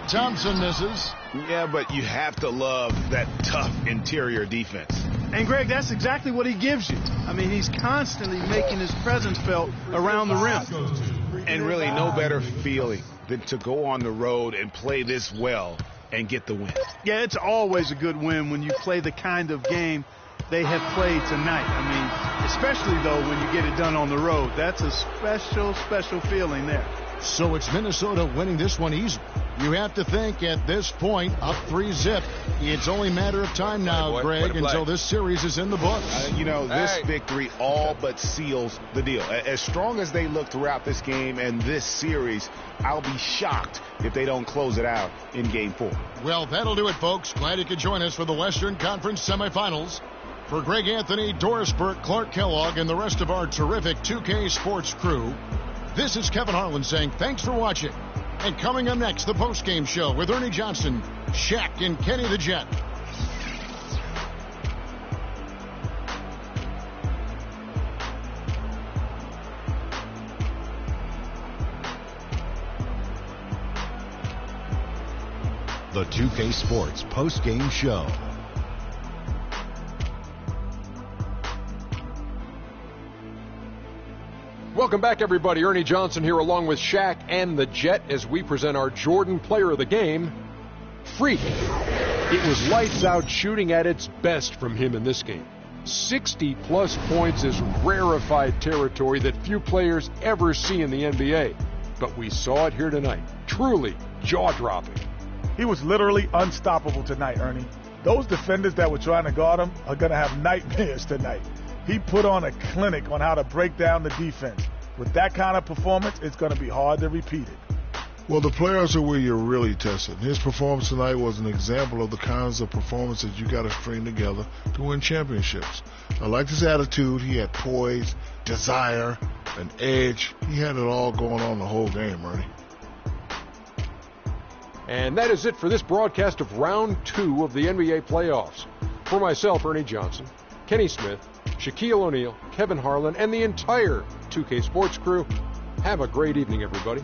Speaker 4: Thompson misses.
Speaker 5: Yeah, but you have to love that tough interior defense.
Speaker 6: And, Greg, that's exactly what he gives you. I mean, he's constantly making his presence felt around the rim.
Speaker 5: And really no better feeling than to go on the road and play this well and get the win.
Speaker 6: Yeah, it's always a good win when you play the kind of game they have played tonight. I mean, especially, though, when you get it done on the road. That's a special, special feeling there.
Speaker 4: So it's Minnesota winning this one easy. You have to think at this point, up 3-zip. It's only a matter of time now, Greg, until this series is in the books.
Speaker 5: This victory all but seals the deal. As strong as they look throughout this game and this series, I'll be shocked if they don't close it out in Game 4.
Speaker 4: Well, that'll do it, folks. Glad you could join us for the Western Conference semifinals. For Greg Anthony, Doris Burke, Clark Kellogg, and the rest of our terrific 2K Sports crew, this is Kevin Harlan saying thanks for watching. And coming up next, the postgame show with Ernie Johnson, Shaq, and Kenny the Jet.
Speaker 1: The 2K Sports postgame show.
Speaker 2: Welcome back, everybody. Ernie Johnson here along with Shaq and the Jet as we present our Jordan Player of the Game, Freak. It was lights out shooting at its best from him in this game. 60-plus points is rarefied territory that few players ever see in the NBA. But we saw it here tonight. Truly jaw-dropping.
Speaker 3: He was literally unstoppable tonight, Ernie. Those defenders that were trying to guard him are going to have nightmares tonight. He put on a clinic on how to break down the defense. With that kind of performance, it's going to be hard to repeat it.
Speaker 11: Well, the players are where you're really tested. His performance tonight was an example of the kinds of performances you got to string together to win championships. I liked his attitude. He had poise, desire, an edge. He had it all going on the whole game, Ernie.
Speaker 2: And that is it for this broadcast of Round 2 of the NBA playoffs. For myself, Ernie Johnson, Kenny Smith, Shaquille O'Neal, Kevin Harlan, and the entire 2K Sports crew, have a great evening, everybody.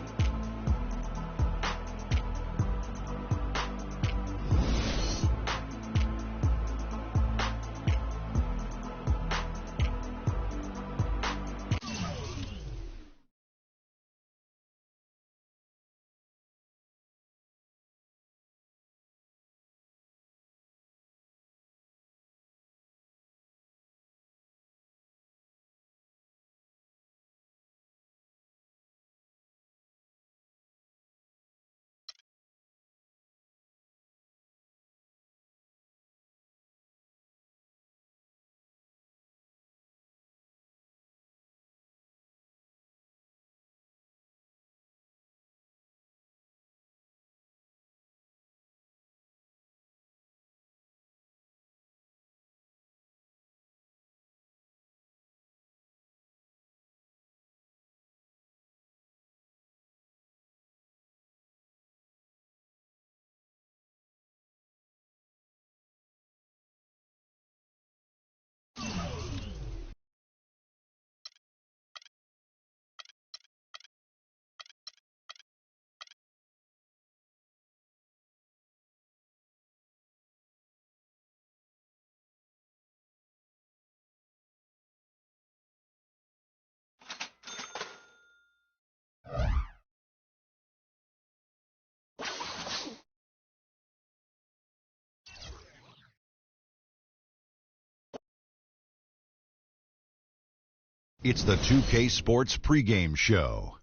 Speaker 1: It's the 2K Sports pregame show.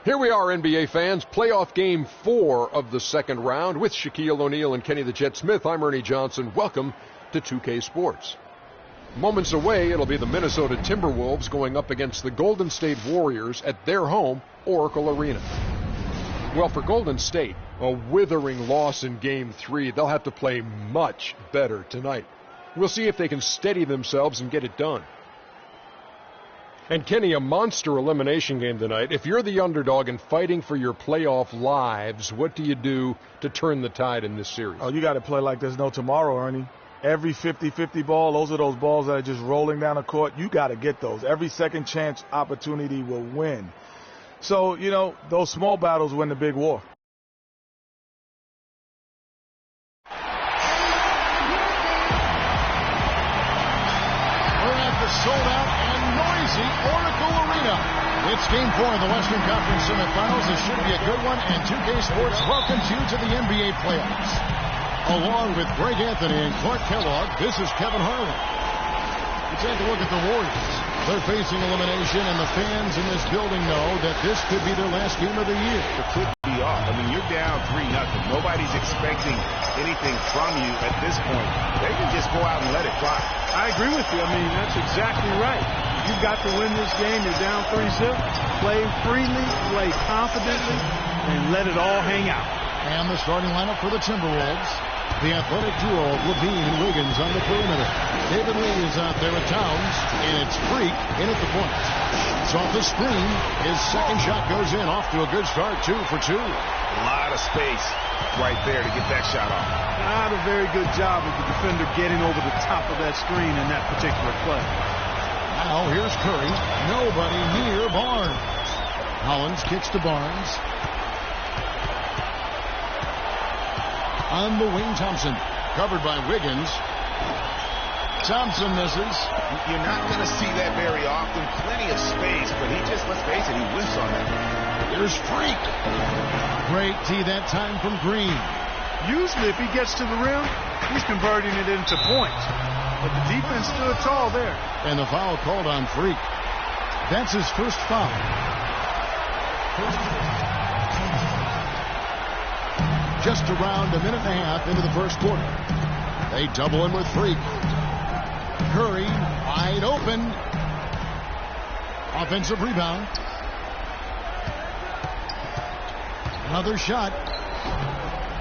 Speaker 2: Here we are, NBA fans. Playoff game 4 of the second round with Shaquille O'Neal and Kenny the Jet Smith. I'm Ernie Johnson. Welcome to 2K Sports. Moments away, it'll be the Minnesota Timberwolves going up against the Golden State Warriors at their home, Oracle Arena. Well, for Golden State, a withering loss in Game 3. They'll have to play much better tonight. We'll see if they can steady themselves and get it done. And Kenny, a monster elimination game tonight. If you're the underdog and fighting for your playoff lives, what do you do to turn the tide in this series?
Speaker 3: Oh, you got to play like there's no tomorrow, Ernie. Every 50-50 ball, those are those balls that are just rolling down the court. You got to get those. Every second chance opportunity will win. So, you know, those small battles win the big war.
Speaker 4: We're at the sold-out and noisy Oracle Arena. It's Game 4 of the Western Conference Semifinals. This should be a good one, and 2K Sports welcomes you to the NBA playoffs. Along with Greg Anthony and Clark Kellogg, this is Kevin Harlan. Let's take a look at the Warriors. They're facing elimination, and the fans in this building know that this could be their last game of the year.
Speaker 5: It could be off. I mean, you're down 3-0. Nobody's expecting anything from you at this point. They can just go out and let it fly.
Speaker 6: I agree with you. I mean, that's exactly right. You've got to win this game. You're down 3-0. Play freely, play confidently, and let it all hang out.
Speaker 4: And the starting lineup for the Timberwolves. The athletic duo of Levine and Wiggins on the perimeter. David Lee is out there at Towns, and it's Freak in at the point. It's off the screen. His second shot goes in, off to a good start, 2 for 2.
Speaker 5: A lot of space right there to get that shot off.
Speaker 6: Not a very good job of the defender getting over the top of that screen in that particular play.
Speaker 4: Now here's Curry. Nobody near Barnes. Hollins kicks to Barnes. On the wing, Thompson. Covered by Wiggins. Thompson misses.
Speaker 5: You're not going to see that very often. Plenty of space, but he just, let's face it, he whiffs on that.
Speaker 4: There's Freak. Great tee that time from Green.
Speaker 6: Usually if he gets to the rim, he's converting it into points. But the defense stood tall there.
Speaker 4: And the foul called on Freak. That's his first foul. Just around a minute and a half into the first quarter. They double him with Freak. Curry wide open. Offensive rebound. Another shot.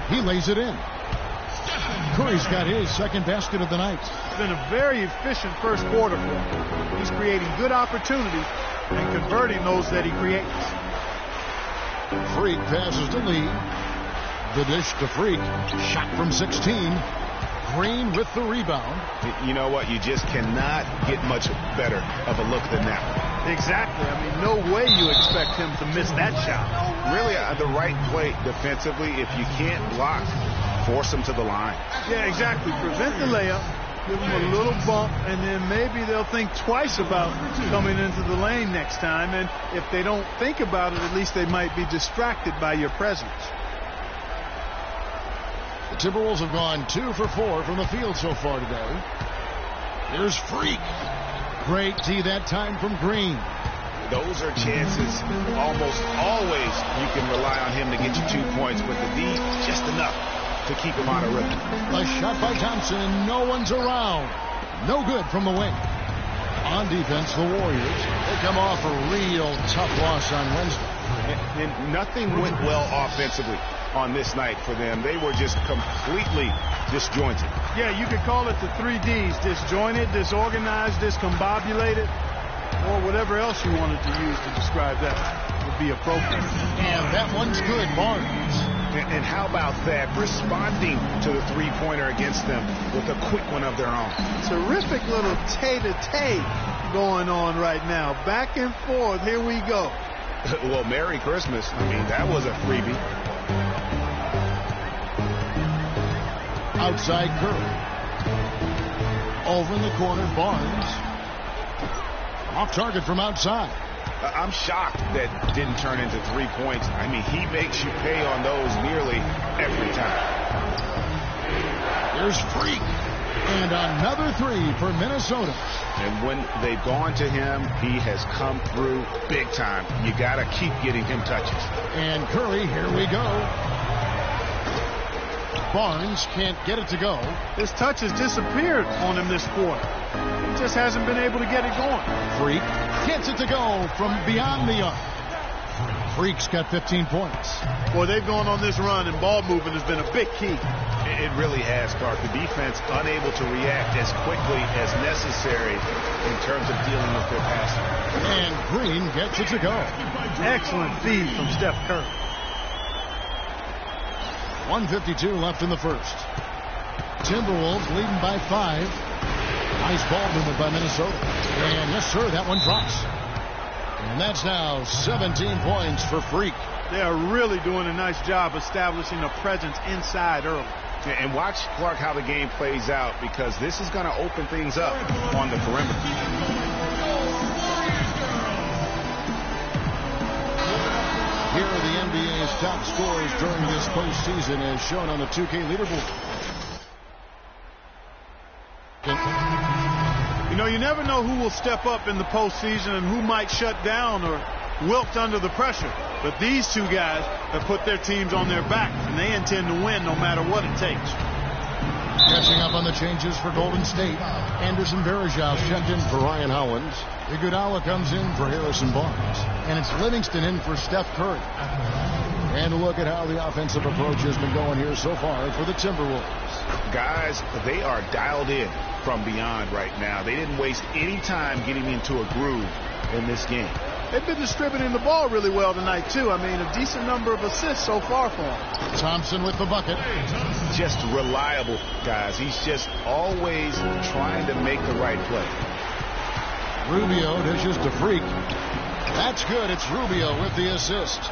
Speaker 4: He lays it in. Curry's got his second basket of the night.
Speaker 6: It's been a very efficient first quarter for him. He's creating good opportunities and converting those that he creates.
Speaker 4: Freak passes to Lee. The dish to Freak. Shot from 16. Green with the rebound.
Speaker 5: You know what? You just cannot get much better of a look than that.
Speaker 6: Exactly. I mean, no way you expect him to miss that shot.
Speaker 5: Really, the right play defensively. If you can't block, force him to the line.
Speaker 6: Yeah, exactly. Prevent the layup. Give him a little bump, and then maybe they'll think twice about coming into the lane next time. And if they don't think about it, at least they might be distracted by your presence.
Speaker 4: The Timberwolves have gone 2 for 4 from the field so far today. Here's Freak. Great tee that time from Green.
Speaker 5: Those are chances. Almost always you can rely on him to get you 2 points, but the D, just enough to keep him out of rhythm.
Speaker 4: A shot by Thompson, and no one's around. No good from the wing. On defense, the Warriors, they come off a real tough loss on Wednesday.
Speaker 5: And nothing went well offensively on this night for them. They were just completely disjointed.
Speaker 6: Yeah, you could call it the 3 Ds: disjointed, disorganized, discombobulated, or whatever else you wanted to use to describe that would be appropriate.
Speaker 4: And that one's good, Barnes.
Speaker 5: And how about that? Responding to the three-pointer against them with a quick one of their own.
Speaker 6: Terrific little tay-to-tay going on right now. Back and forth. Here we go.
Speaker 5: Well, Merry Christmas. I mean, that was a freebie.
Speaker 4: Outside Curry. Over in the corner, Barnes. Off target from outside.
Speaker 5: I'm shocked that didn't turn into 3 points. I mean, he makes you pay on those nearly every time.
Speaker 4: There's Freak. And another three for Minnesota.
Speaker 5: And when they've gone to him, he has come through big time. You got to keep getting him touches.
Speaker 4: And Curry, here we go. Barnes can't get it to go.
Speaker 6: His touch has disappeared on him this quarter. He just hasn't been able to get it going.
Speaker 4: Freak gets it to go from beyond the arc. Freak's got 15 points.
Speaker 6: Boy, they've gone on this run, and ball movement has been a big key.
Speaker 5: It really has, Clark. The defense unable to react as quickly as necessary in terms of dealing with their passing.
Speaker 4: And Green gets it to go.
Speaker 6: Excellent feed from Steph Curry.
Speaker 4: 1:52 left in the first. Timberwolves leading by 5. Nice ball movement by Minnesota. And yes, sir, that one drops. And that's now 17 points for Freak.
Speaker 6: They are really doing a nice job establishing a presence inside early.
Speaker 5: And watch, Clark, how the game plays out, because this is going to open things up on the perimeter.
Speaker 4: Here are the NBA's top scorers during this postseason as shown on the 2K leaderboard.
Speaker 6: You know, you never know who will step up in the postseason and who might shut down or wilt under the pressure. But these two guys have put their teams on their backs, and they intend to win no matter what it takes.
Speaker 4: Catching up on the changes for Golden State. Anderson Varejao checked in for Ryan Howland. Iguodala comes in for Harrison Barnes. And it's Livingston in for Steph Curry. And look at how the offensive approach has been going here so far for the Timberwolves.
Speaker 5: Guys, they are dialed in from beyond right now. They didn't waste any time getting into a groove in this game.
Speaker 6: They've been distributing the ball really well tonight, too. I mean, a decent number of assists so far for him.
Speaker 4: Thompson with the bucket.
Speaker 5: Just reliable, guys. He's just always trying to make the right play.
Speaker 4: Rubio dishes to Freak. That's good. It's Rubio with the assist.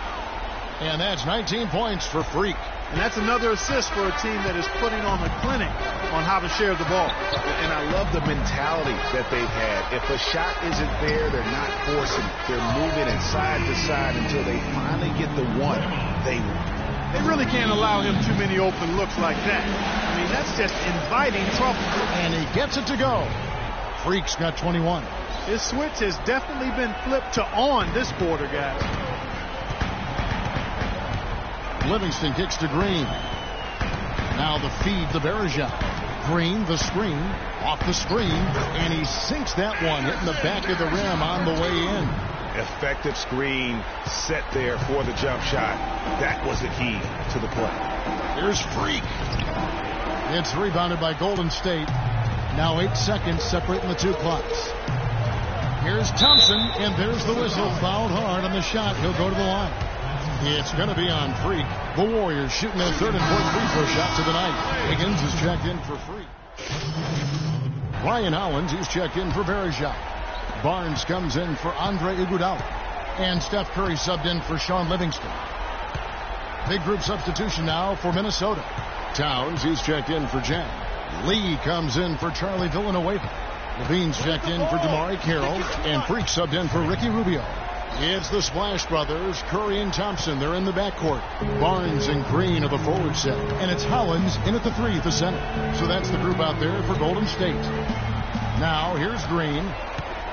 Speaker 4: And that's 19 points for Freak.
Speaker 6: And that's another assist for a team that is putting on a clinic on how to share the ball.
Speaker 5: And I love the mentality that they've had. If a shot isn't there, they're not forcing. They're moving it side to side until they finally get the one they want.
Speaker 6: They really can't allow him too many open looks like that. I mean, that's just inviting trouble.
Speaker 4: And he gets it to go. Freak's got 21.
Speaker 6: His switch has definitely been flipped to on this quarter, guys.
Speaker 4: Livingston kicks to Green. Now the feed to Varejao. Green, the screen, off the screen, and he sinks that one, hitting the back of the rim on the way in.
Speaker 5: Effective screen set there for the jump shot. That was the key to the play.
Speaker 4: Here's Freak. It's rebounded by Golden State. Now 8 seconds separating the two clocks. Here's Thompson, and there's the whistle. Fouled hard on the shot. He'll go to the line. It's going to be on Freak. The Warriors shooting their third and fourth free throw shots of the night. Higgins is checked in for Freak. Ryan Howland, he's checked in for Varejao. Barnes comes in for Andre Iguodala. And Steph Curry subbed in for Sean Livingston. Big group substitution now for Minnesota. Towns, he's checked in for Jan. Lee comes in for Charlie Villanueva. Levine's checked in for Damari Carroll. And Freak subbed in for Ricky Rubio. It's the Splash Brothers, Curry and Thompson. They're in the backcourt. Barnes and Green are the forward set. And it's Hollins in at the 3 at the center. So that's the group out there for Golden State. Now, here's Green.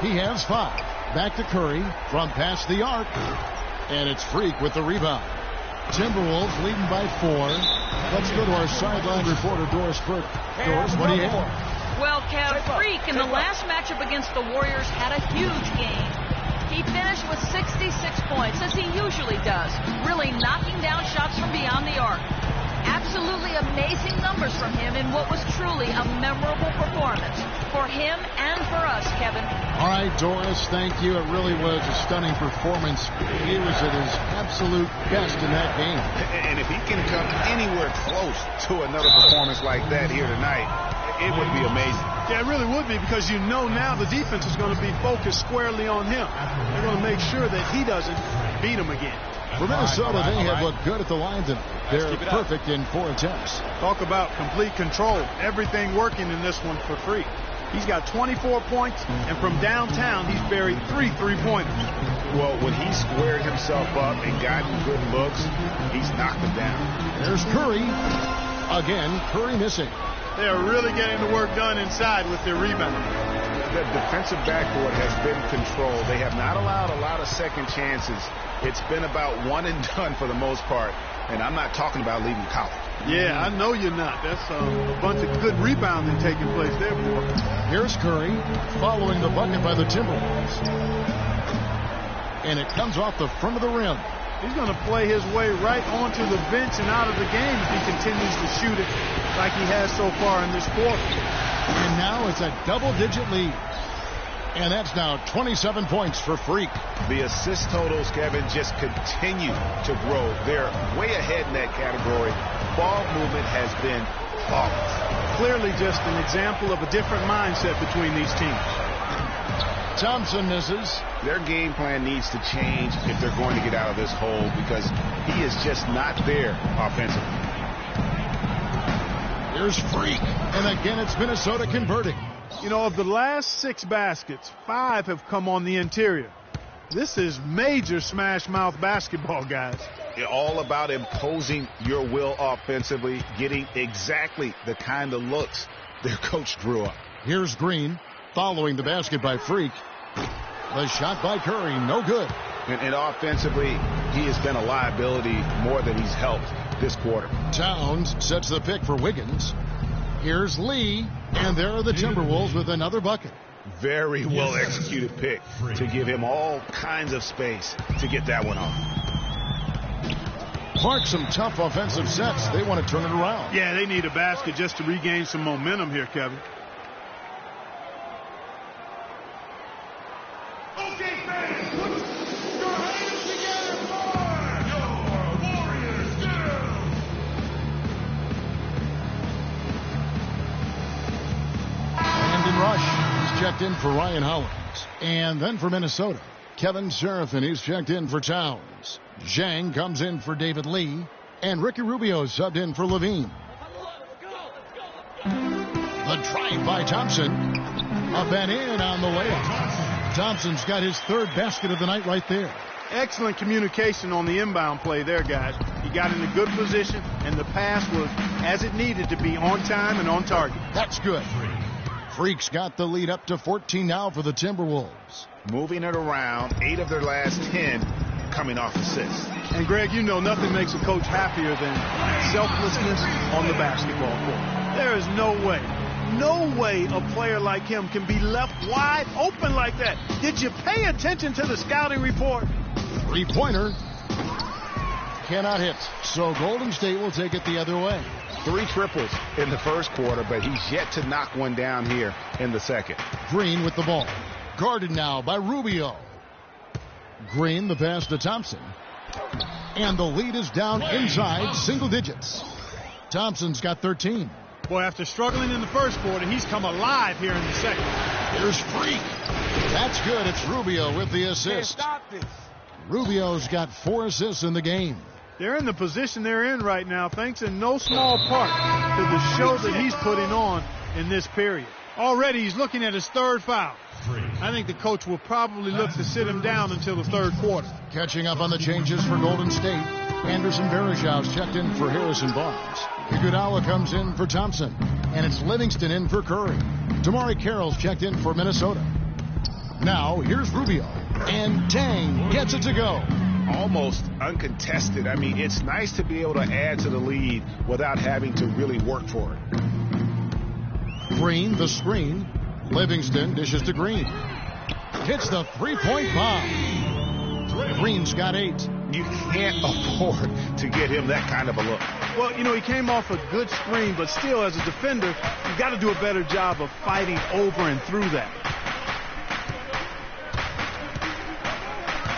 Speaker 4: He has 5. Back to Curry from past the arc. And it's Freak with the rebound. Timberwolves leading by 4. Let's go to our sideline reporter, Doris Burke. Doris, what do you have?
Speaker 7: Well, Kev, Freak in the last matchup against the Warriors had a huge game. He finished with 66 points, as he usually does, really knocking down shots from beyond the arc. Absolutely amazing numbers from him in what was truly a memorable performance for him and for us, Kevin.
Speaker 4: All right, Doris, thank you. It really was a stunning performance. He was at his absolute best in that game.
Speaker 5: And if he can come anywhere close to another performance like that here tonight, it would be amazing.
Speaker 6: Yeah, it really would be, because you know now the defense is going to be focused squarely on him. They're going to make sure that he doesn't beat him again.
Speaker 4: For Minnesota, they have looked good at the line tonight. They're perfect in 4 attempts.
Speaker 6: Talk about complete control. Everything working in this one for Freak. He's got 24 points, and from downtown, he's buried 3 3-pointers.
Speaker 5: Well, when he squared himself up and gotten good looks, he's knocked them down.
Speaker 4: There's Curry. Again, Curry missing.
Speaker 6: They are really getting the work done inside with their rebound.
Speaker 5: The defensive backboard has been controlled. They have not allowed a lot of second chances. It's been about one and done for the most part. And I'm not talking about leaving college.
Speaker 6: Yeah, I know you're not. That's a bunch of good rebounding taking place there, boy.
Speaker 4: Here's Curry following the bucket by the Timberwolves. And it comes off the front of the rim.
Speaker 6: He's going to play his way right onto the bench and out of the game if he continues to shoot it like he has so far in this quarter.
Speaker 4: And now it's a double-digit lead. And that's now 27 points for Freak.
Speaker 5: The assist totals, Kevin, just continue to grow. They're way ahead in that category. Ball movement has been flawless.
Speaker 6: Clearly just an example of a different mindset between these teams.
Speaker 4: Thompson misses.
Speaker 5: Their game plan needs to change if they're going to get out of this hole because he is just not there offensively.
Speaker 4: Here's Freak. And again, it's Minnesota converting.
Speaker 6: You know, of the last 6 baskets, 5 have come on the interior. This is major smash mouth basketball, guys.
Speaker 5: All about imposing your will offensively, getting exactly the kind of looks their coach drew up.
Speaker 4: Here's Green following the basket by Freak. The shot by Curry, no good.
Speaker 5: And offensively, he has been a liability more than he's helped this quarter.
Speaker 4: Towns sets the pick for Wiggins. Here's Lee, and there are the Timberwolves with another bucket.
Speaker 5: Very well executed pick to give him all kinds of space to get that one off.
Speaker 4: Clark, some tough offensive sets. They want to turn it around.
Speaker 6: Yeah, they need a basket just to regain some momentum here, Kevin.
Speaker 9: Okay, fans, put your hands together for your Warriors girls.
Speaker 4: Brandon Rush is checked in for Ryan Hollins. And then for Minnesota, Kevin Seraphin is checked in for Towns. Zhang comes in for David Lee. And Ricky Rubio subbed in for Levine. The drive by Thompson. Up and in on the layup. Thompson's got his 3rd basket of the night right there.
Speaker 6: Excellent communication on the inbound play there, guys. He got in a good position, and the pass was as it needed to be, on time and on target.
Speaker 4: That's good. Freak's got the lead up to 14 now for the Timberwolves.
Speaker 5: Moving it around, 8 of their last 10 coming off assists.
Speaker 6: And, Greg, you know nothing makes a coach happier than selflessness on the basketball court. There is no way a player like him can be left wide open like that. Did you pay attention to the scouting report?
Speaker 4: 3-pointer. Cannot hit. So Golden State will take it the other way.
Speaker 5: 3 triples in the first quarter, but he's yet to knock one down here in the second.
Speaker 4: Green with the ball. Guarded now by Rubio. Green the pass to Thompson. And the lead is down inside single digits. Thompson's got 13.
Speaker 6: Boy, after struggling in the first quarter, he's come alive here in the second.
Speaker 4: Here's Freak. That's good. It's Rubio with the assist.
Speaker 9: Stop this.
Speaker 4: Rubio's got 4 assists in the game.
Speaker 6: They're in the position they're in right now, thanks in no small part to the show that he's putting on in this period. Already he's looking at his 3rd foul. I think the coach will probably look to sit him down until the 3rd quarter.
Speaker 4: Catching up on the changes for Golden State. Anderson Varejão's checked in for Harrison Barnes. Iguodala comes in for Thompson. And it's Livingston in for Curry. Damari Carroll's checked in for Minnesota. Now, here's Rubio. And Tang gets it to go.
Speaker 5: Almost uncontested. I mean, it's nice to be able to add to the lead without having to really work for it.
Speaker 4: Green, the screen. Livingston dishes to Green. Hits the 3-point bomb. Green's got 8.
Speaker 5: You can't afford to get him that kind of a look.
Speaker 6: Well, you know, he came off a good screen, but still, as a defender, you've got to do a better job of fighting over and through that.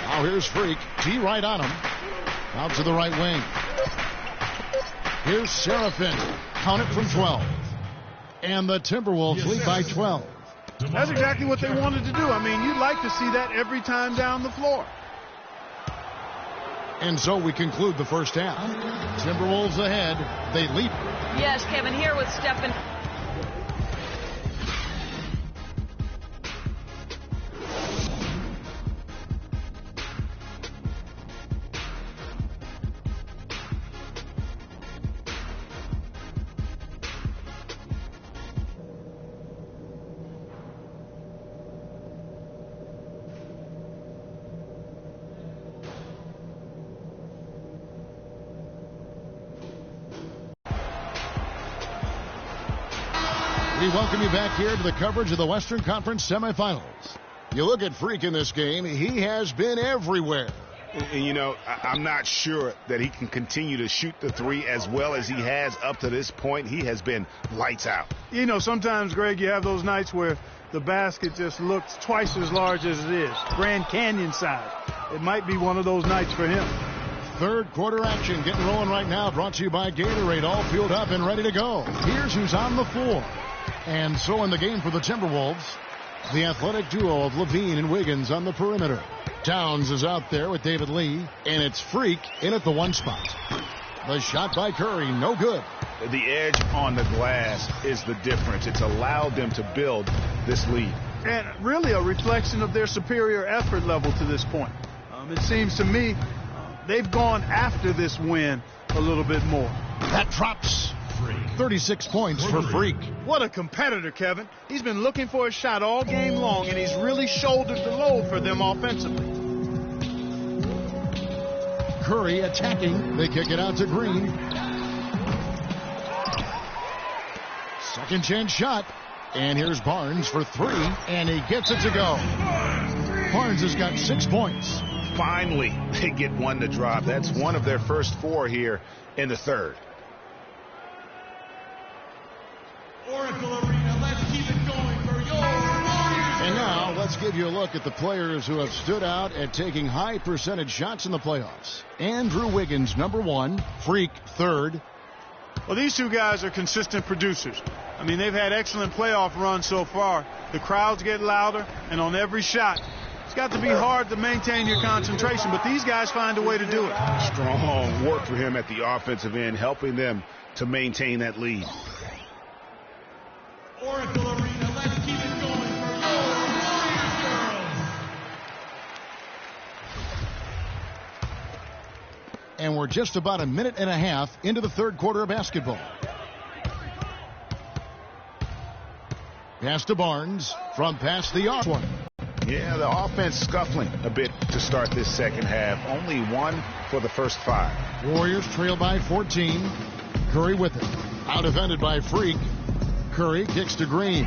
Speaker 4: Now here's Freak. T right on him. Out to the right wing. Here's Seraphin. Count it from 12. And the Timberwolves lead by 12.
Speaker 6: That's exactly what they wanted to do. I mean, you'd like to see that every time down the floor.
Speaker 4: And so we conclude the first half. Timberwolves ahead. They lead.
Speaker 7: Yes, Kevin, here with Stephen.
Speaker 4: We welcome you back here to the coverage of the Western Conference semifinals. You look at Freak in this game, he has been everywhere.
Speaker 5: And, you know, I'm not sure that he can continue to shoot the three as well as he has up to this point. He has been lights out.
Speaker 6: You know, sometimes, Greg, you have those nights where the basket just looks twice as large as it is. Grand Canyon size. It might be one of those nights for him.
Speaker 4: Third quarter action getting rolling right now, brought to you by Gatorade, all fueled up and ready to go. Here's who's on the floor. And so in the game for the Timberwolves, the athletic duo of Levine and Wiggins on the perimeter. Towns is out there with David Lee, and it's Freak in at the one spot. The shot by Curry, no good.
Speaker 5: The edge on the glass is the difference. It's allowed them to build this lead.
Speaker 6: And really a reflection of their superior effort level to this point. It seems to me they've gone after this win a little bit more.
Speaker 4: That drops. 36 points for Freak.
Speaker 6: What a competitor, Kevin. He's been looking for a shot all game long, and he's really shouldered the load for them offensively.
Speaker 4: Curry attacking. They kick it out to Green. Second chance shot. And here's Barnes for three, and he gets it to go. Barnes has got 6 points.
Speaker 5: Finally, they get one to drop. That's one of their first four here in the third.
Speaker 9: Oracle Arena, let's keep it going for your Warriors.
Speaker 4: And now let's give you a look at the players who have stood out at taking high percentage shots in the playoffs. Andrew Wiggins, number one. Freak, third.
Speaker 6: Well, these two guys are consistent producers. I mean, they've had excellent playoff runs so far. The crowds get louder, and on every shot, it's got to be hard to maintain your concentration, but these guys find a way to do it.
Speaker 5: Strong work for him at the offensive end, helping them to maintain that lead.
Speaker 9: Oracle Arena, let's keep it going for your Warriors girls.
Speaker 4: And we're just about a minute and a half into the third quarter of basketball. Pass to Barnes from past the arc one.
Speaker 5: Yeah, the offense scuffling a bit to start this second half. Only one for the first five.
Speaker 4: Warriors trail by 14. Curry with it. Out defended by Freak. Curry kicks to Green.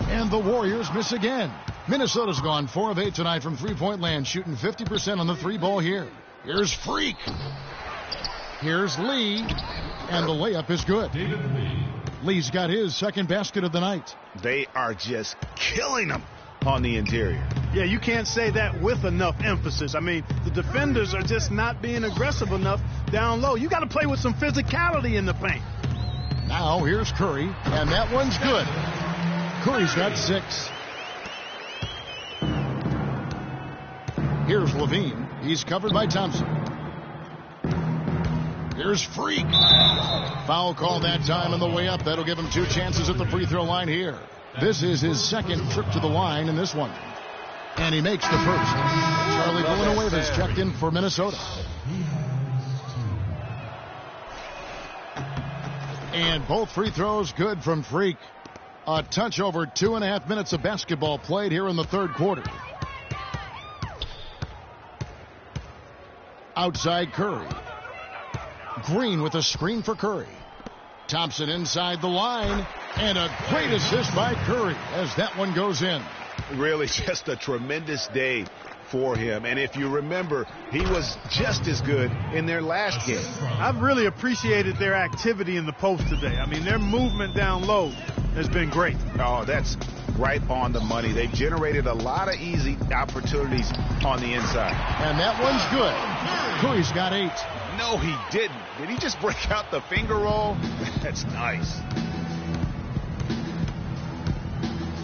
Speaker 4: And the Warriors miss again. Minnesota's gone 4 of 8 tonight from three-point land, shooting 50% on the three ball here. Here's Freak. Here's Lee. And the layup is good. Lee's got his second basket of the night.
Speaker 5: They are just killing them on the interior.
Speaker 6: Yeah, you can't say that with enough emphasis. I mean, the defenders are just not being aggressive enough down low. You got to play with some physicality in the paint.
Speaker 4: Now here's Curry, and that one's good. Curry's got 6. Here's Levine. He's covered by Thompson. Here's Freak. Foul call that time on the way up. That'll give him 2 chances at the free throw line here. This is his second trip to the line in this one. And he makes the first. Charlie Villanueva's checked in for Minnesota. And both free throws good from Freak. A touch over 2.5 minutes of basketball played here in the third quarter. Outside Curry. Green with a screen for Curry. Thompson inside the line. And a great assist by Curry as that one goes in.
Speaker 5: Really just a tremendous day for him. And if you remember, he was just as good in their last game.
Speaker 6: I've really appreciated their activity in the post today. I mean, their movement down low has been great.
Speaker 5: Oh, that's right on the money. They've generated a lot of easy opportunities on the inside.
Speaker 4: And that one's good. Curry's got 8.
Speaker 5: No, he didn't. Did he just break out the finger roll? That's nice.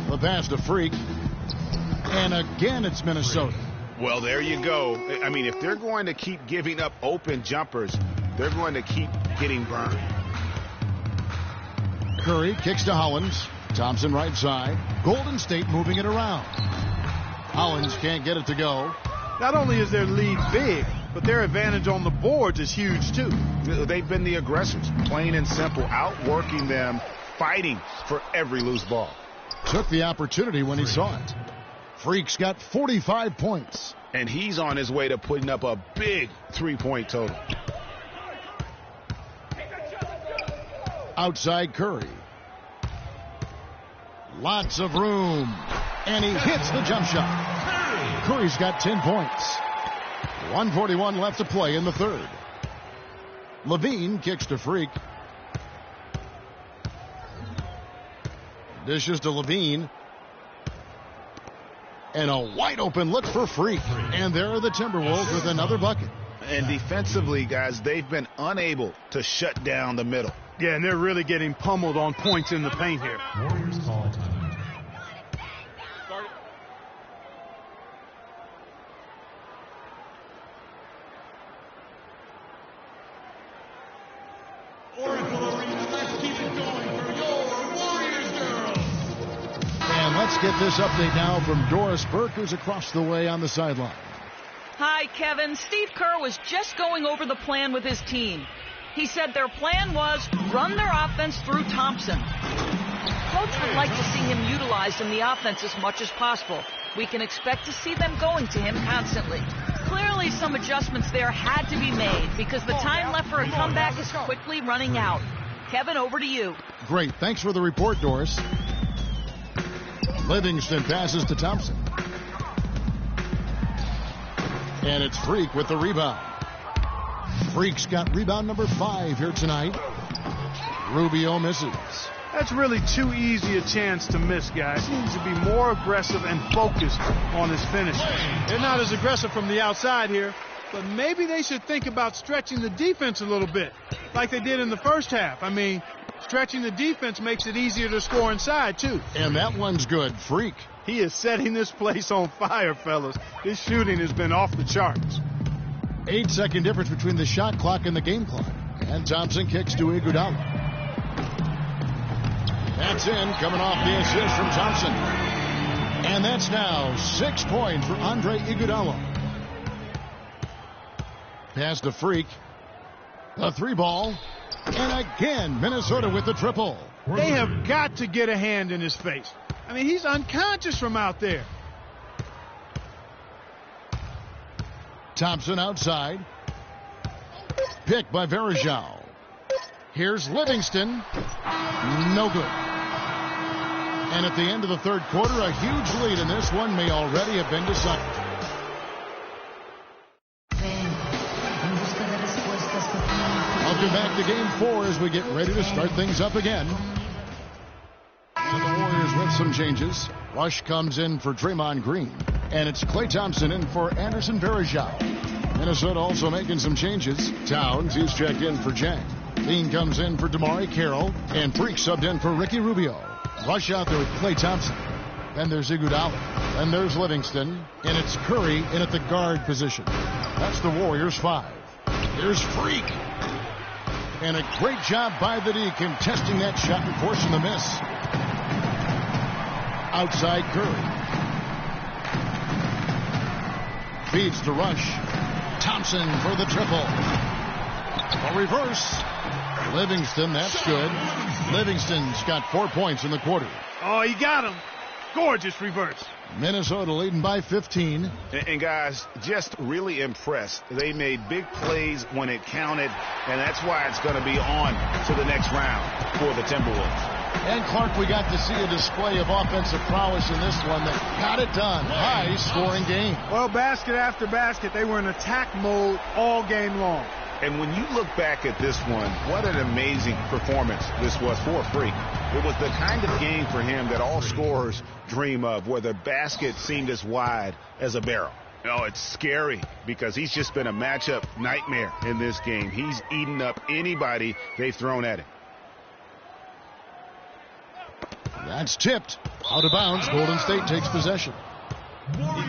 Speaker 4: The pass to Freak. And again, it's Minnesota.
Speaker 5: Well, there you go. I mean, if they're going to keep giving up open jumpers, they're going to keep getting burned.
Speaker 4: Curry kicks to Hollins. Thompson right side. Golden State moving it around. Hollins can't get it to go.
Speaker 6: Not only is their lead big, but their advantage on the boards is huge, too.
Speaker 5: They've been the aggressors, plain and simple, outworking them, fighting for every loose ball.
Speaker 4: Took the opportunity when he saw it. Freak's got 45 points.
Speaker 5: And he's on his way to putting up a big three-point total.
Speaker 4: Outside Curry. Lots of room. And he hits the jump shot. Curry's got 10 points. 1:41 left to play in the third. Levine kicks to Freak. Dishes to Levine. And a wide open look for Freak. And there are the Timberwolves with another bucket.
Speaker 5: And defensively, guys, they've been unable to shut down the middle.
Speaker 6: Yeah, and they're really getting pummeled on points in the paint here.
Speaker 9: Warriors call timeout.
Speaker 4: Let's get this update now from Doris Burke, who's across the way on the sideline.
Speaker 7: Hi, Kevin. Steve Kerr was just going over the plan with his team. He said their plan was run their offense through Thompson. Coach would like to see him utilized in the offense as much as possible. We can expect to see them going to him constantly. Clearly, some adjustments there had to be made because the time left for a comeback is quickly running out. Kevin, over to you.
Speaker 4: Great. Thanks for the report, Doris. Livingston passes to Thompson. And it's Freak with the rebound. Freak's got rebound number 5 here tonight. Rubio misses.
Speaker 6: That's really too easy a chance to miss, guys. He needs to be more aggressive and focused on his finish. They're not as aggressive from the outside here, but maybe they should think about stretching the defense a little bit, like they did in the first half. I mean, stretching the defense makes it easier to score inside, too.
Speaker 4: And that one's good. Freak.
Speaker 6: He is setting this place on fire, fellas. His shooting has been off the charts.
Speaker 4: 8-second difference between the shot clock and the game clock. And Thompson kicks to Iguodala. That's in, coming off the assist from Thompson. And that's now 6 points for Andre Iguodala. Pass to Freak. The 3-ball. And again, Minnesota with the triple.
Speaker 6: They have got to get a hand in his face. I mean, he's unconscious from out there.
Speaker 4: Thompson outside. Picked by Varejao. Here's Livingston. No good. And at the end of the third quarter, a huge lead in this one may already have been decided. Welcome back to Game 4 as we get ready to start things up again. And the Warriors with some changes. Rush comes in for Draymond Green. And it's Klay Thompson in for Anderson Varejao. Minnesota also making some changes. Towns, he's checked in for Jang. Dean comes in for Damari Carroll. And Freak subbed in for Ricky Rubio. Rush out there with Klay Thompson. Then there's Iguodala. Then there's Livingston. And it's Curry in at the guard position. That's the Warriors 5. Here's Freak. And a great job by the D contesting that shot and forcing the miss. Outside Curry. Feeds to Rush. Thompson for the triple. A reverse. Livingston, that's good. Livingston's got 4 points in the quarter.
Speaker 6: Oh, he got him. Gorgeous reverse.
Speaker 4: Minnesota leading by 15.
Speaker 5: And guys, just really impressed. They made big plays when it counted, and that's why it's going to be on to the next round for the Timberwolves.
Speaker 4: And Clark, we got to see a display of offensive prowess in this one that got it done. High scoring game.
Speaker 6: Well, basket after basket, they were in attack mode all game long.
Speaker 5: And when you look back at this one, what an amazing performance this was for Freak. It was the kind of game for him that all scorers dream of, where the basket seemed as wide as a barrel. Oh, it's scary because he's just been a matchup nightmare in this game. He's eaten up anybody they've thrown at him.
Speaker 4: That's tipped. Out of bounds. Golden State takes possession.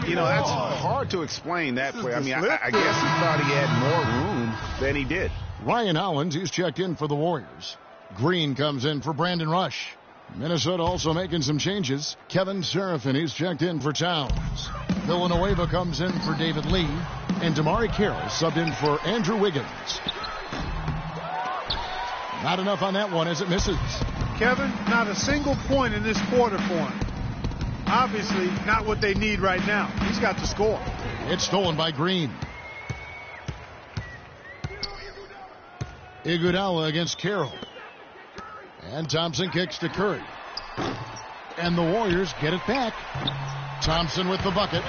Speaker 5: You know, that's hard to explain that play. I mean, I guess he thought he had more room than he did.
Speaker 4: Ryan Hollins, he's checked in for the Warriors. Green comes in for Brandon Rush. Minnesota also making some changes. Kevin Serafin, he's checked in for Towns. Villanueva comes in for David Lee. And Damari Carroll subbed in for Andrew Wiggins. Not enough on that one as it misses.
Speaker 6: Kevin, not a single point in this quarter for him. Obviously, not what they need right now. He's got to score.
Speaker 4: It's stolen by Green. Iguodala against Carroll. And Thompson kicks to Curry. And the Warriors get it back. Thompson with the bucket.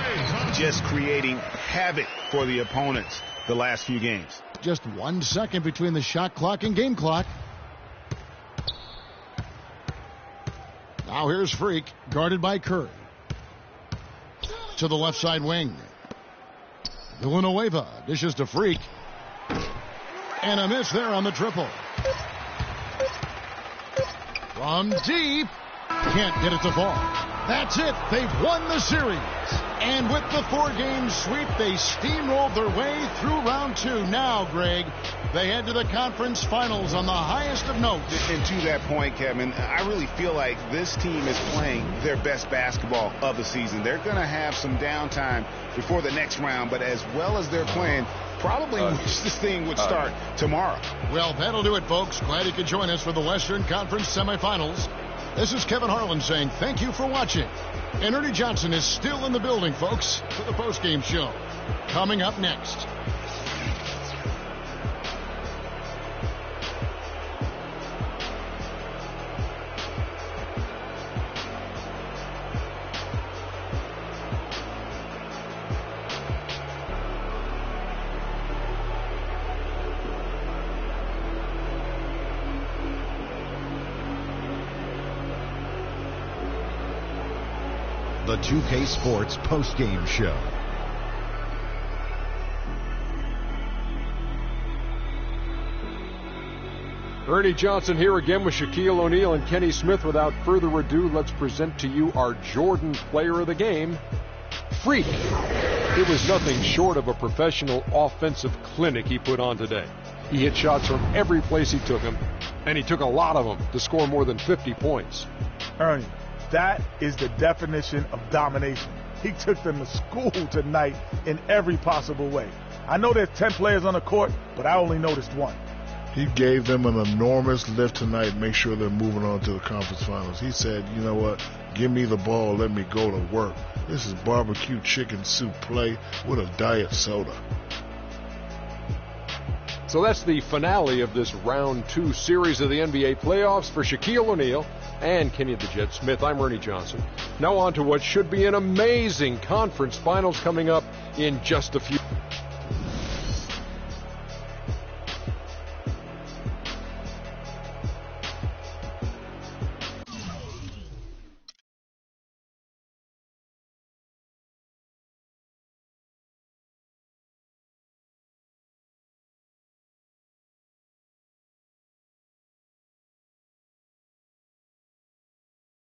Speaker 5: Just creating havoc for the opponents the last few games.
Speaker 4: Just 1 second between the shot clock and game clock. Now here's Freak, guarded by Curry. To the left side wing. Villanueva dishes to Freak. And a miss there on the triple. From deep. Can't get it to fall. That's it. They've won the series. And with the 4-game sweep, they steamrolled their way through round 2. Now, Greg, they head to the conference finals on the highest of notes.
Speaker 5: And to that point, Kevin, I really feel like this team is playing their best basketball of the season. They're going to have some downtime before the next round, but as well as they're playing, probably wish this thing would start tomorrow.
Speaker 4: Well, that'll do it, folks. Glad you could join us for the Western Conference semifinals. This is Kevin Harlan saying thank you for watching. And Ernie Johnson is still in the building, folks, for the postgame show. Coming up next.
Speaker 1: The 2K Sports postgame show.
Speaker 2: Ernie Johnson here again with Shaquille O'Neal and Kenny Smith. Without further ado, let's present to you our Jordan Player of the Game, Freak. It was nothing short of a professional offensive clinic he put on today. He hit shots from every place he took them, and he took a lot of them to score more than 50 points.
Speaker 3: Ernie, that is the definition of domination. He took them to school tonight in every possible way. I know there's 10 players on the court, but I only noticed one.
Speaker 11: He gave them an enormous lift tonight, make sure they're moving on to the conference finals. He said, you know what, give me the ball, let me go to work. This is barbecue chicken soup play with a diet soda.
Speaker 2: So that's the finale of this round 2 series of the NBA playoffs. For Shaquille O'Neal and Kenny the Jet Smith, I'm Ernie Johnson. Now on to what should be an amazing conference finals coming up in just a few.